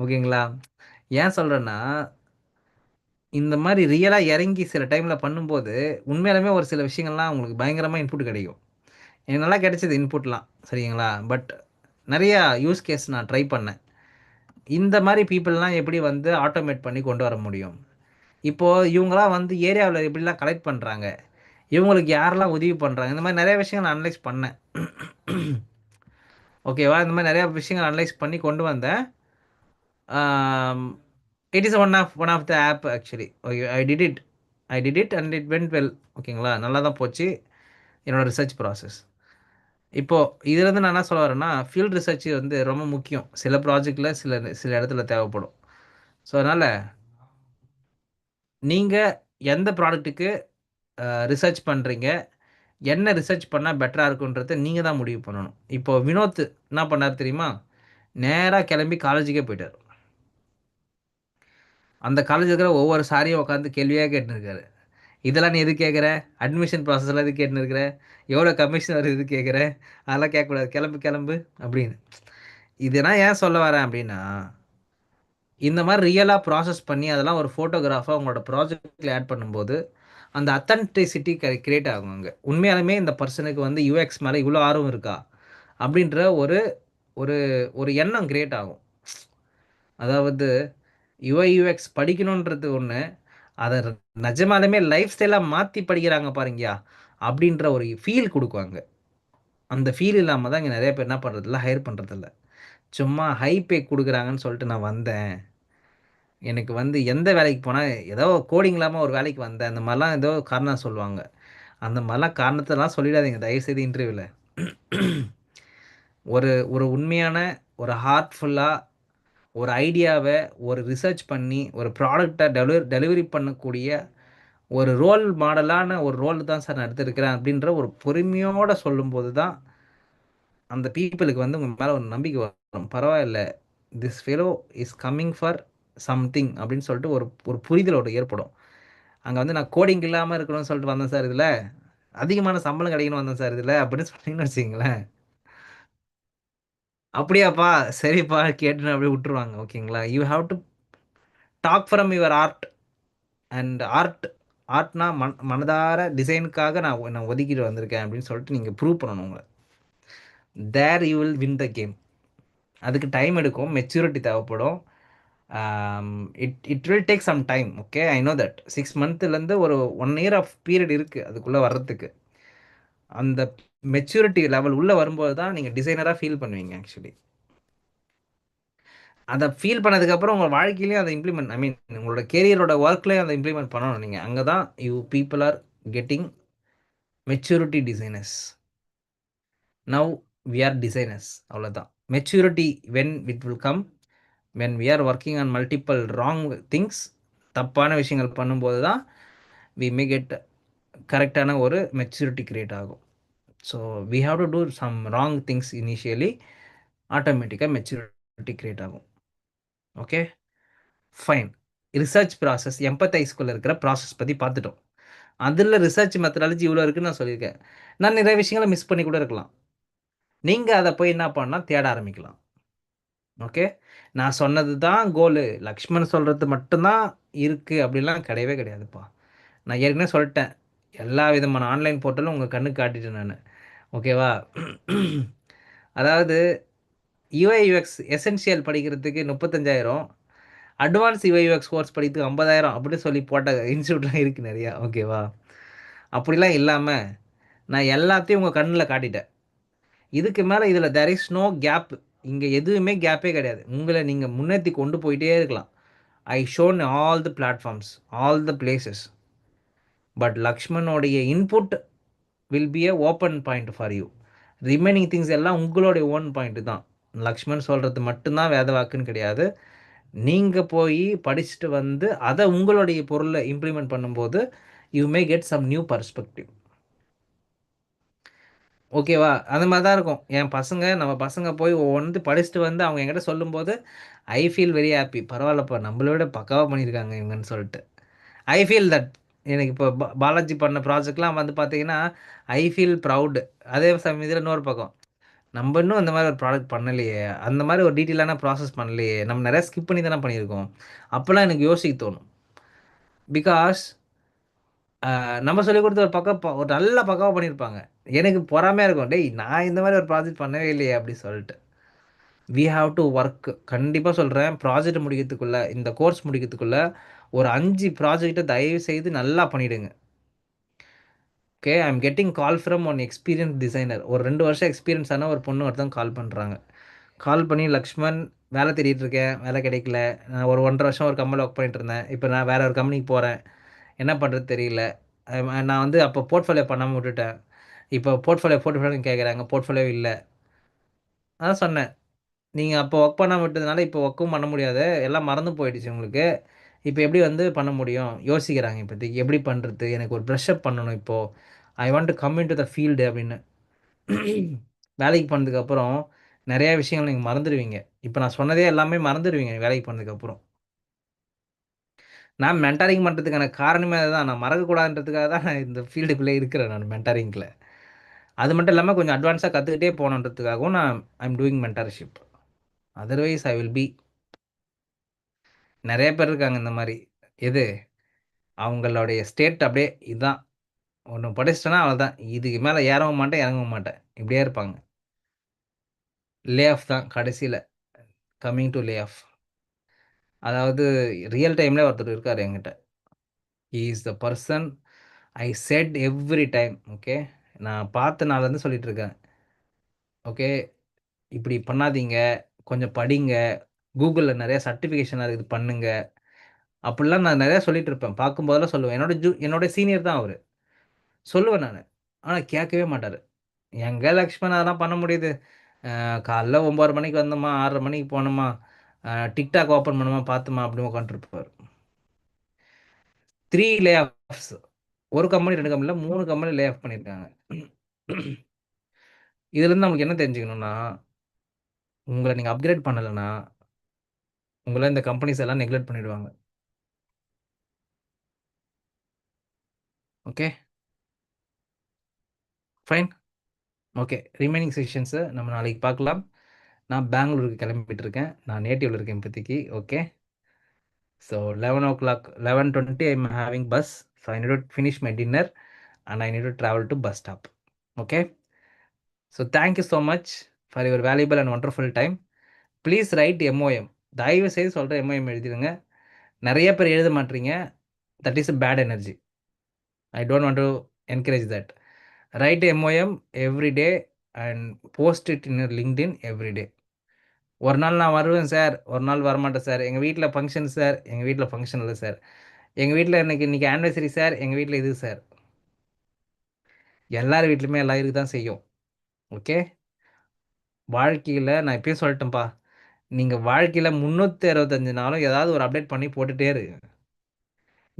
ஓகேங்களா? ஏன் சொல்கிறேன்னா, இந்த மாதிரி ரியலாக இறங்கி சில டைமில் பண்ணும்போது உண்மையிலுமே ஒரு சில விஷயங்கள்லாம் உங்களுக்கு பயங்கரமாக இன்புட் கிடைக்கும். எனக்கு நல்லா கிடைச்சது இன்புட்லாம். சரிங்களா? பட் நிறையா யூஸ் கேஸ் நான் ட்ரை பண்ணேன். இந்த மாதிரி பீப்புளெலாம் எப்படி வந்து ஆட்டோமேட் பண்ணி கொண்டு வர முடியும்? இப்போது இவங்களாம் வந்து ஏரியாவில் எப்படிலாம் கலெக்ட் பண்ணுறாங்க, இவங்களுக்கு யாரெல்லாம் உதவி பண்ணுறாங்க, இந்த மாதிரி நிறைய விஷயங்கள் நான் அனலைஸ் பண்ணேன். ஓகேவா? இந்த மாதிரி நிறையா விஷயங்கள் அனலைஸ் பண்ணி கொண்டு வந்தேன். It is one of the app actually. Okay, I did it and it went well. ஓகேங்களா? நல்லா தான் போச்சு என்னோடய ரிசர்ச் ப்ராசஸ். இப்போது இதுலேருந்து நான் என்ன சொல்ல வரேன்னா, ஃபீல்டு ரிசர்ச் வந்து ரொம்ப முக்கியம். சில ப்ராஜெக்டில் சில இடத்துல தேவைப்படும். ஸோ அதனால் நீங்கள் எந்த ப்ராடக்ட்டுக்கு ரிசர்ச் பண்ணுறீங்க, என்ன ரிசர்ச் பண்ணால் பெட்டராக இருக்குன்றத நீங்கள் தான் முடிவு பண்ணணும். இப்போ வினோத் என்ன பண்ணார் தெரியுமா? நேராக கிளம்பி காலேஜுக்கே போயிட்டார். அந்த காலேஜில் இருக்கிற ஒவ்வொரு சாரியும் உட்காந்து கேள்வியாக கேட்டுருக்காரு. இதெல்லாம் நீ எது கேட்குற? அட்மிஷன் ப்ராசஸ்லாம் எது கேட்டுன்னு இருக்கிற? எவ்வளோ கமிஷன் வருது எது கேட்குற? அதெல்லாம் கேட்கக்கூடாது, கிளம்பு கிளம்பு அப்படின்னு. இது நான் ஏன் சொல்ல வரேன் அப்படின்னா, இந்த மாதிரி ரியலாக ப்ராசஸ் பண்ணி அதெல்லாம் ஒரு ஃபோட்டோகிராஃபாக உங்களோட ப்ராஜெக்டில் ஆட் பண்ணும்போது அந்த அத்தன்டிசிட்டி கிரியேட் ஆகும். அங்கே உண்மையாலுமே இந்த பர்சனுக்கு வந்து யூஎக்ஸ் மேலே இவ்வளோ ஆர்வம் இருக்கா அப்படின்ற ஒரு ஒரு ஒரு எண்ணம் கிரியேட் ஆகும். அதாவது யூஎக்ஸ் படிக்கணுன்றது ஒன்று, அதை நிஜமாலுமே லைஃப் ஸ்டைலாக மாற்றி படிக்கிறாங்க பாருங்கயா அப்படின்ற ஒரு ஃபீல் கொடுக்குவாங்க. அந்த ஃபீல் இல்லாமல் தான் இங்கே நிறைய பேர் என்ன பண்ணுறதில்ல, ஹையர் பண்ணுறதில்ல. சும்மா ஹை பே கொடுக்குறாங்கன்னு சொல்லிட்டு நான் வந்தேன், எனக்கு வந்து எந்த வேலைக்கு போனால் ஏதோ கோடிங் இல்லாமல் ஒரு வேலைக்கு வந்தேன், அந்த மாதிரிலாம் ஏதோ காரணம் சொல்லுவாங்க. அந்த மாதிரிலாம் காரணத்தெல்லாம் சொல்லிடாதீங்க தயவுசெய்து இன்டர்வியூவில். ஒரு ஒரு உண்மையான ஒரு ஹார்ட்ஃபுல்லாக ஒரு ஐடியாவை ஒரு ரிசர்ச் பண்ணி ஒரு ப்ராடக்டை டெலிவரி பண்ணக்கூடிய ஒரு ரோல் மாடலான ஒரு ரோல் தான் சார் நான் எடுத்திருக்கிறேன் அப்படின்ற ஒரு பொறுமையோடு சொல்லும்போது தான் அந்த பீப்புளுக்கு வந்து உங்கள் மேலே ஒரு நம்பிக்கை வரும். பரவாயில்ல, this fellow is coming for something அப்படின்னு சொல்லிட்டு ஒரு ஒரு புரிதலோடு ஏற்படும். அங்கே வந்து நான் கோடிங் இல்லாமல் இருக்கணும்னு சொல்லிட்டு வந்தேன் சார், இதில் அதிகமான சம்பளம் கிடைக்கணும் வந்தேன் சார் இதில் அப்படின்னு சொன்னீங்கன்னு வச்சுங்களேன், அப்படியாப்பா சரிப்பா கேட்டுன்னு அப்படியே விட்டுருவாங்க. ஓகேங்களா? You have to talk from your heart. And ஆர்ட்னா மனதார டிசைனுக்காக நான் ஒதுக்கிட்டு வந்திருக்கேன் அப்படின்னு சொல்லிட்டு நீங்கள் ப்ரூவ் பண்ணணும் உங்களை. There you will win the game. அதுக்கு டைம் எடுக்கும், மெச்சூரிட்டி தேவைப்படும். It will take some time. Okay, I know that 6 மந்த்லேருந்து ஒரு 1 இயர் ஆஃப் பீரியட் இருக்குது அதுக்குள்ளே வர்றதுக்கு. அந்த மெச்சூரிட்டி லெவல் உள்ளே வரும்போது தான் நீங்கள் டிசைனராக ஃபீல் பண்ணுவீங்க. ஆக்சுவலி அதை ஃபீல் பண்ணதுக்கப்புறம் உங்கள் வாழ்க்கையிலையும் அதை இம்ப்ளிமெண்ட், ஐ மீன் உங்களோட கேரியரோட ஒர்க்லேயும் அதை இம்ப்ளிமெண்ட் பண்ணணும் நீங்கள். அங்கே தான் you people are getting maturity designers. Now we are designers, அவ்வளோதான். Maturity when it will come when we are working on multiple wrong things. தப்பான விஷயங்கள் பண்ணும்போது தான் வி மே கெட் கரெக்டான ஒரு மெச்சூரிட்டி கிரியேட் ஆகும். So we have to do some wrong things initially, ஆட்டோமேட்டிக்காக maturity create ஆகும். Okay fine. ரிசர்ச் ப்ராசஸ் எம்பத்தைஸ்குள்ளே இருக்கிற ப்ராசஸ் பற்றி பார்த்துட்டோம். அதில் ரிசர்ச் மெத்தடாலஜி இவ்வளோ இருக்குன்னு நான் சொல்லியிருக்கேன். நான் நிறைய விஷயங்களை மிஸ் பண்ணி கூட இருக்கலாம். நீங்கள் அதை போய் என்ன பண்ணால் தேட ஆரம்பிக்கலாம். ஓகே, நான் சொன்னது தான் கோலு, லக்ஷ்மண் சொல்கிறது மட்டும்தான் இருக்குது அப்படிலாம் கிடையவே கிடையாதுப்பா. நான் ஏற்கனவே சொல்லிட்டேன், எல்லா விதமான ஆன்லைன் போர்ட்டலும் உங்கள் கண்ணுக்கு காட்டிட்டேன் நான். ஓகேவா? அதாவது யூஐ/யூஎக்ஸ் எசென்ஷியல் படிக்கிறதுக்கு 35,000, அட்வான்ஸ் யூஐ/யூஎக்ஸ் கோர்ஸ் படிக்கிறதுக்கு 50,000 அப்படின்னு சொல்லி போட்ட இன்ஸ்டியூட்லாம் இருக்குது நிறையா. ஓகேவா? அப்படிலாம் இல்லாமல் நான் எல்லாத்தையும் உங்கள் கண்ணில் காட்டிட்டேன். இதுக்கு மேலே இதில் தேர் இஸ் நோ கேப். இங்கே எதுவுமே கேப்பே கிடையாது. உங்களை நீங்கள் முன்னேற்றி கொண்டு போயிட்டே இருக்கலாம். I shown all the platforms, all the places. But லக்ஷ்மணோடைய input will be a open point for you. Remaining things எல்லாம் உங்களுடைய ஓன் பாயிண்ட்டு தான். லக்ஷ்மண் சொல்கிறது மட்டும்தான் வேத வாக்குன்னு கிடையாது. நீங்கள் போய் படிச்சுட்டு வந்து அதை உங்களுடைய பொருளை இம்ப்ளிமெண்ட் பண்ணும்போது you may get some new perspective. ஓகேவா? அந்த மாதிரி தான் இருக்கும். நம்ம பசங்க போய் ஒவ்வொன்று படிச்சுட்டு வந்து அவங்க என்கிட்ட சொல்லும்போது ஐ ஃபீல் வெரி ஹாப்பி. பரவாயில்லப்பா, நம்மளை விட பக்காவாக பண்ணியிருக்காங்க இவங்கன்னு சொல்லிட்டு ஐ ஃபீல் தட். எனக்கு இப்போ பாலாஜி பண்ண ப்ராஜெக்ட்லாம் வந்து பார்த்தீங்கன்னா ஐ ஃபீல் ப்ரவுடு. அதே சமயத்தில் இன்னொரு பக்கம், நம்ம இன்னும் அந்த மாதிரி ஒரு ப்ராடக்ட் பண்ணலையே, அந்த மாதிரி ஒரு டீட்டெயிலான ப்ராசஸ் பண்ணலையே, நம்ம நிறையா ஸ்கிப் பண்ணி தானே பண்ணியிருக்கோம். அப்போல்லாம் எனக்கு யோசிக்க தோணும். பிகாஸ் நம்ம சொல்லிக் கொடுத்த ஒரு பக்கம் ஒரு நல்ல பக்காவாக பண்ணியிருப்பாங்க. எனக்கு பொறாமையாக இருக்கும், டேய் நான் இந்த மாதிரி ஒரு ப்ராஜெக்ட் பண்ணவே இல்லையே அப்படி சொல்லிட்டு. We have to work. கண்டிப்பாக சொல்கிறேன், ப்ராஜெக்ட் முடிக்கிறதுக்குள்ளே, இந்த கோர்ஸ் முடிக்கிறதுக்குள்ளே ஒரு 5 ப்ராஜெக்டை தயவு செய்து நல்லா பண்ணிவிடுங்க. Okay, I am getting call from one experience designer. ஒரு 2 வருஷம் எக்ஸ்பீரியன்ஸ் ஆன ஒரு பொண்ணு ஒருத்தவங்க கால் பண்ணுறாங்க. கால் பண்ணி, லக்ஷ்மண் வேலை தேடிட்டு இருக்கேன், வேலை கிடைக்கல, நான் ஒரு 1.5 வருஷம் ஒரு கம்பெனியில் ஒர்க் பண்ணிட்டு இருந்தேன், இப்போ நான் வேறு ஒரு கம்பெனிக்கு போகிறேன், என்ன பண்ணுறது தெரியல, நான் வந்து அப்போ போர்ட்ஃபோலியோ பண்ணாமல் விட்டுட்டேன், இப்போ போர்ட்ஃபோலியோ கேட்குறாங்க, போர்ட்ஃபோலியோ இல்லை. அதான் சொன்னேன், நீங்கள் அப்போ ஒர்க் பண்ணாமல் விட்டதுனால இப்போ ஒர்க்கும் பண்ண முடியாது, எல்லாம் மறந்து போயிடுச்சு உங்களுக்கு, இப்போ எப்படி வந்து பண்ண முடியும் யோசிக்கிறாங்க. இப்போதைக்கு எப்படி பண்ணுறது, எனக்கு ஒரு ப்ரஷ்அப் பண்ணணும் இப்போது I want to come in to the field அப்படின்னு. வேலைக்கு போனதுக்கப்புறம் நிறைய விஷயங்கள் நீங்கள் மறந்துடுவீங்க. இப்போ நான் சொன்னதே எல்லாமே மறந்துடுவீங்க வேலைக்கு போனதுக்கப்புறம். நான் மென்டாரிங் பண்ணுறதுக்கான காரணமே அதுதான். நான் மறக்கக்கூடாதுன்றதுக்காக தான் நான் இந்த ஃபீல்டுக்குள்ளே இருக்கிறேன் நான் மென்டாரிங்கில். அது மட்டும் இல்லாமல் கொஞ்சம் அட்வான்ஸாக கற்றுக்கிட்டே போகணுன்றதுக்காகவும் நான் I'm doing mentorship. Otherwise I will be. நிறைய பேர் இருக்காங்க இந்த மாதிரி. எது அவங்களுடைய ஸ்டேட் அப்படியே இதுதான், ஒன்று படிச்சிட்டேன்னா அவ்வளோதான், இதுக்கு மேலே ஏறவும் மாட்டேன் இறங்கவும் மாட்டேன், இப்படியே இருப்பாங்க. லே ஆஃப் தான் கடைசியில், கம்மிங் டு லே ஆஃப். அதாவது ரியல் டைமில் ஒருத்தர் இருக்கார் என்கிட்ட. He is the person I set every time. Okay, நான் பார்த்தனாலேருந்து சொல்லிட்டு இருக்கேன். ஓகே, இப்படி பண்ணாதீங்க, கொஞ்சம் படிங்க, கூகுளில் நிறைய சர்டிஃபிகேஷன் இருக்குது பண்ணுங்க, அப்படிலாம் நான் நிறையா சொல்லிட்டு இருப்பேன். பார்க்கும்போதெல்லாம் சொல்லுவேன். என்னோட சீனியர் தான் அவர். சொல்லுவேன் நான், ஆனால் கேட்கவே மாட்டார். எங்கே லக்ஷ்மண் அதெல்லாம் பண்ண முடியுது, காலைல 9 மணிக்கு வந்தோமா, 6:30 மணிக்கு போனோமா, டிக்டாக் ஓப்பன் பண்ணுமா பார்த்துமா அப்படின்னு உட்காந்துருப்பார். 3 லே ஆஃப்ஸ், ஒரு கம்பெனி 2 கம்பெனியில் 3 கம்பெனி லே ஆஃப் பண்ணியிருக்காங்க. இதுலேருந்து நமக்கு என்ன தெரிஞ்சுக்கணும்னா, உங்களை நீங்கள் அப்கிரேட் பண்ணலைன்னா உங்களை இந்த கம்பெனிஸ் எல்லாம் நெக்லெக்ட் பண்ணிடுவாங்க. Okay fine. ஓகே, ரிமைனிங் செக்ஷன்ஸை நம்ம நாளைக்கு பார்க்கலாம். நான் பெங்களூருக்கு கிளம்பிட்டு இருக்கேன். நான் நேட்டிவில் இருக்கேன் இப்போதைக்கு. Okay, so 11 o'clock, 11:20 I am having bus. So I need to finish my dinner and I need to travel to bus stop. Okay, so thank you so much for your valuable and wonderful time. Please write MOM. தயவு செய்து சொல்கிறேன், MOM எழுதிடுங்க. நிறைய பேர் எழுத மாட்டீங்க. That is a bad energy. I don't want to encourage that. Write MOM every day and post it in your LinkedIn every day. ஒரு நாள் நான் வருவேன் சார், ஒரு நாள் வரமாட்டேன் சார், எங்கள் வீட்டில் ஃபங்க்ஷன் சார், எங்கள் வீட்டில் ஃபங்க்ஷன் இல்லை சார், எங்கள் வீட்டில் இன்னைக்கு ஆனிவர்சரி சார், எங்கள் வீட்டில் இது சார். எல்லார் வீட்லையுமே எல்லாம் இருக்கு தான் செய்யும். ஓகே, வாழ்க்கையில் நான் இப்பயும் சொல்லட்டேன்ப்பா, நீங்கள் வாழ்க்கையில் 365 நாளும் ஏதாவது ஒரு அப்டேட் பண்ணி போட்டுகிட்டே இருக்கு.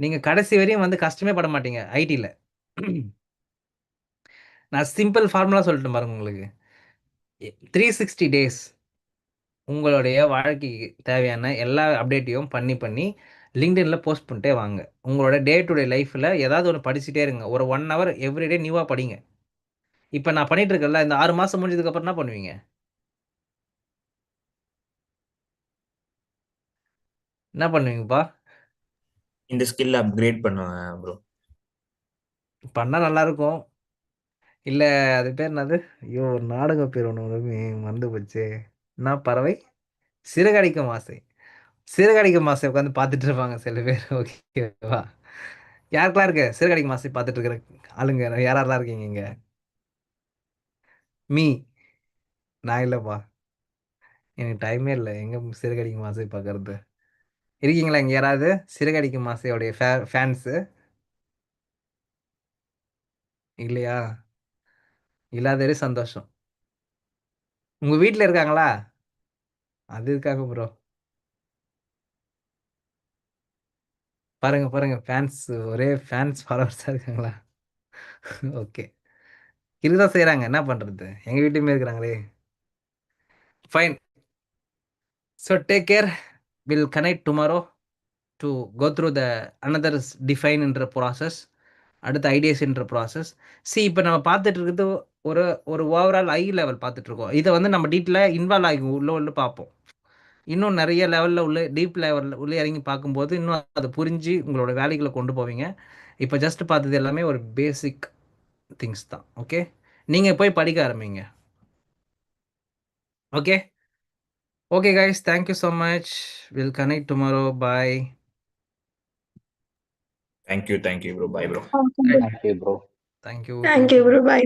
நீங்கள் கடைசி வரையும் வந்து கஷ்டமே பட மாட்டீங்க ஐடியில். நான் சிம்பிள் ஃபார்முலா சொல்லிட்டேன் பாருங்க உங்களுக்கு. 360 days உங்களுடைய வாழ்க்கைக்கு தேவையான எல்லா அப்டேட்டையும் பண்ணி லிங்க்டின்ல போஸ்ட் பண்ணிட்டே வாங்க. உங்களோட டே டு டே லைஃப்பில் ஏதாவது ஒன்று படிச்சுட்டே இருங்க. ஒரு 1 hour எவ்ரிடே நியூவாக படிங்க. இப்போ நான் பண்ணிட்டு இருக்கேன்ல, இந்த 6 மாதம் முடிஞ்சதுக்கப்புறம் என்ன பண்ணுவீங்க? என்ன பண்ணுவீங்கப்பா? இந்த ஸ்கில் அப்கிரேட் பண்ணுவேன் ப்ரோ. பண்ணால் நல்லாயிருக்கும். இல்லை அது பேர் என்னது, ஐயோ ஒரு நாடக பேர் ஒன்று மறந்து போச்சு. என்ன பறவை? சிறகடிக்கும் ஆசை. சிறகடிக்கும் ஆசை உட்காந்து பார்த்துட்டு இருப்பாங்க சில பேர். ஓகேவா? யாருக்கெல்லாம் இருக்கு சிறகடிக்கும் ஆசை பார்த்துட்டு இருக்கிற ஆளுங்க? யாரெல்லாம் இருக்கீங்க இங்க? மீ, நான் இல்லைப்பா, எனக்கு டைமே இல்லை. எங்கே சிறகடிக்கும் ஆசை பார்க்கறது? இருக்கீங்களா இங்கே யாராவது சிறகடிக்கும் ஆசையோடைய ஃபேன்ஸு? இல்லையா? இல்லாதவரே சந்தோஷம். உங்கள் வீட்டில் இருக்காங்களா? அது இருக்காங்க ப்ரோ. பாருங்க ஃபேன்ஸ், ஒரே ஃபேன்ஸ் ஃபாலோவர்ஸாக இருக்காங்களா? ஓகே, இருக்குதான் செய்கிறாங்க, என்ன பண்ணுறது, எங்கள் வீட்லையுமே இருக்கிறாங்களே. Fine. So take care. Will connect tomorrow to go through the another define என்ற ப்ராசஸ், அடுத்த ஐடியாஸ் என்ற ப்ராசஸ். இப்போ நம்ம பார்த்துட்டு இருக்கிறது ஒரு ஓவரால் ஹை லெவல் பார்த்துட்ருக்கோம். இதை வந்து நம்ம டீட்டெயிலாக இன்வால்வ் ஆகி உள்ள பார்ப்போம். இன்னும் நிறைய லெவலில் உள்ள டீப் லெவலில் உள்ளே இறங்கி பார்க்கும்போது இன்னும் அதை புரிஞ்சு உங்களோட வேலைகளை கொண்டு போவீங்க. இப்போ ஜஸ்ட் பார்த்தது எல்லாமே ஒரு பேசிக் திங்ஸ் தான். ஓகே, நீங்கள் போய் படிக்க ஆரம்பிங்க. Okay okay guys, thank you so much. We'll connect tomorrow. Bye. Thank you bro. Bye bro. Thank you bro. Thank you. Thank you, bro. Bye.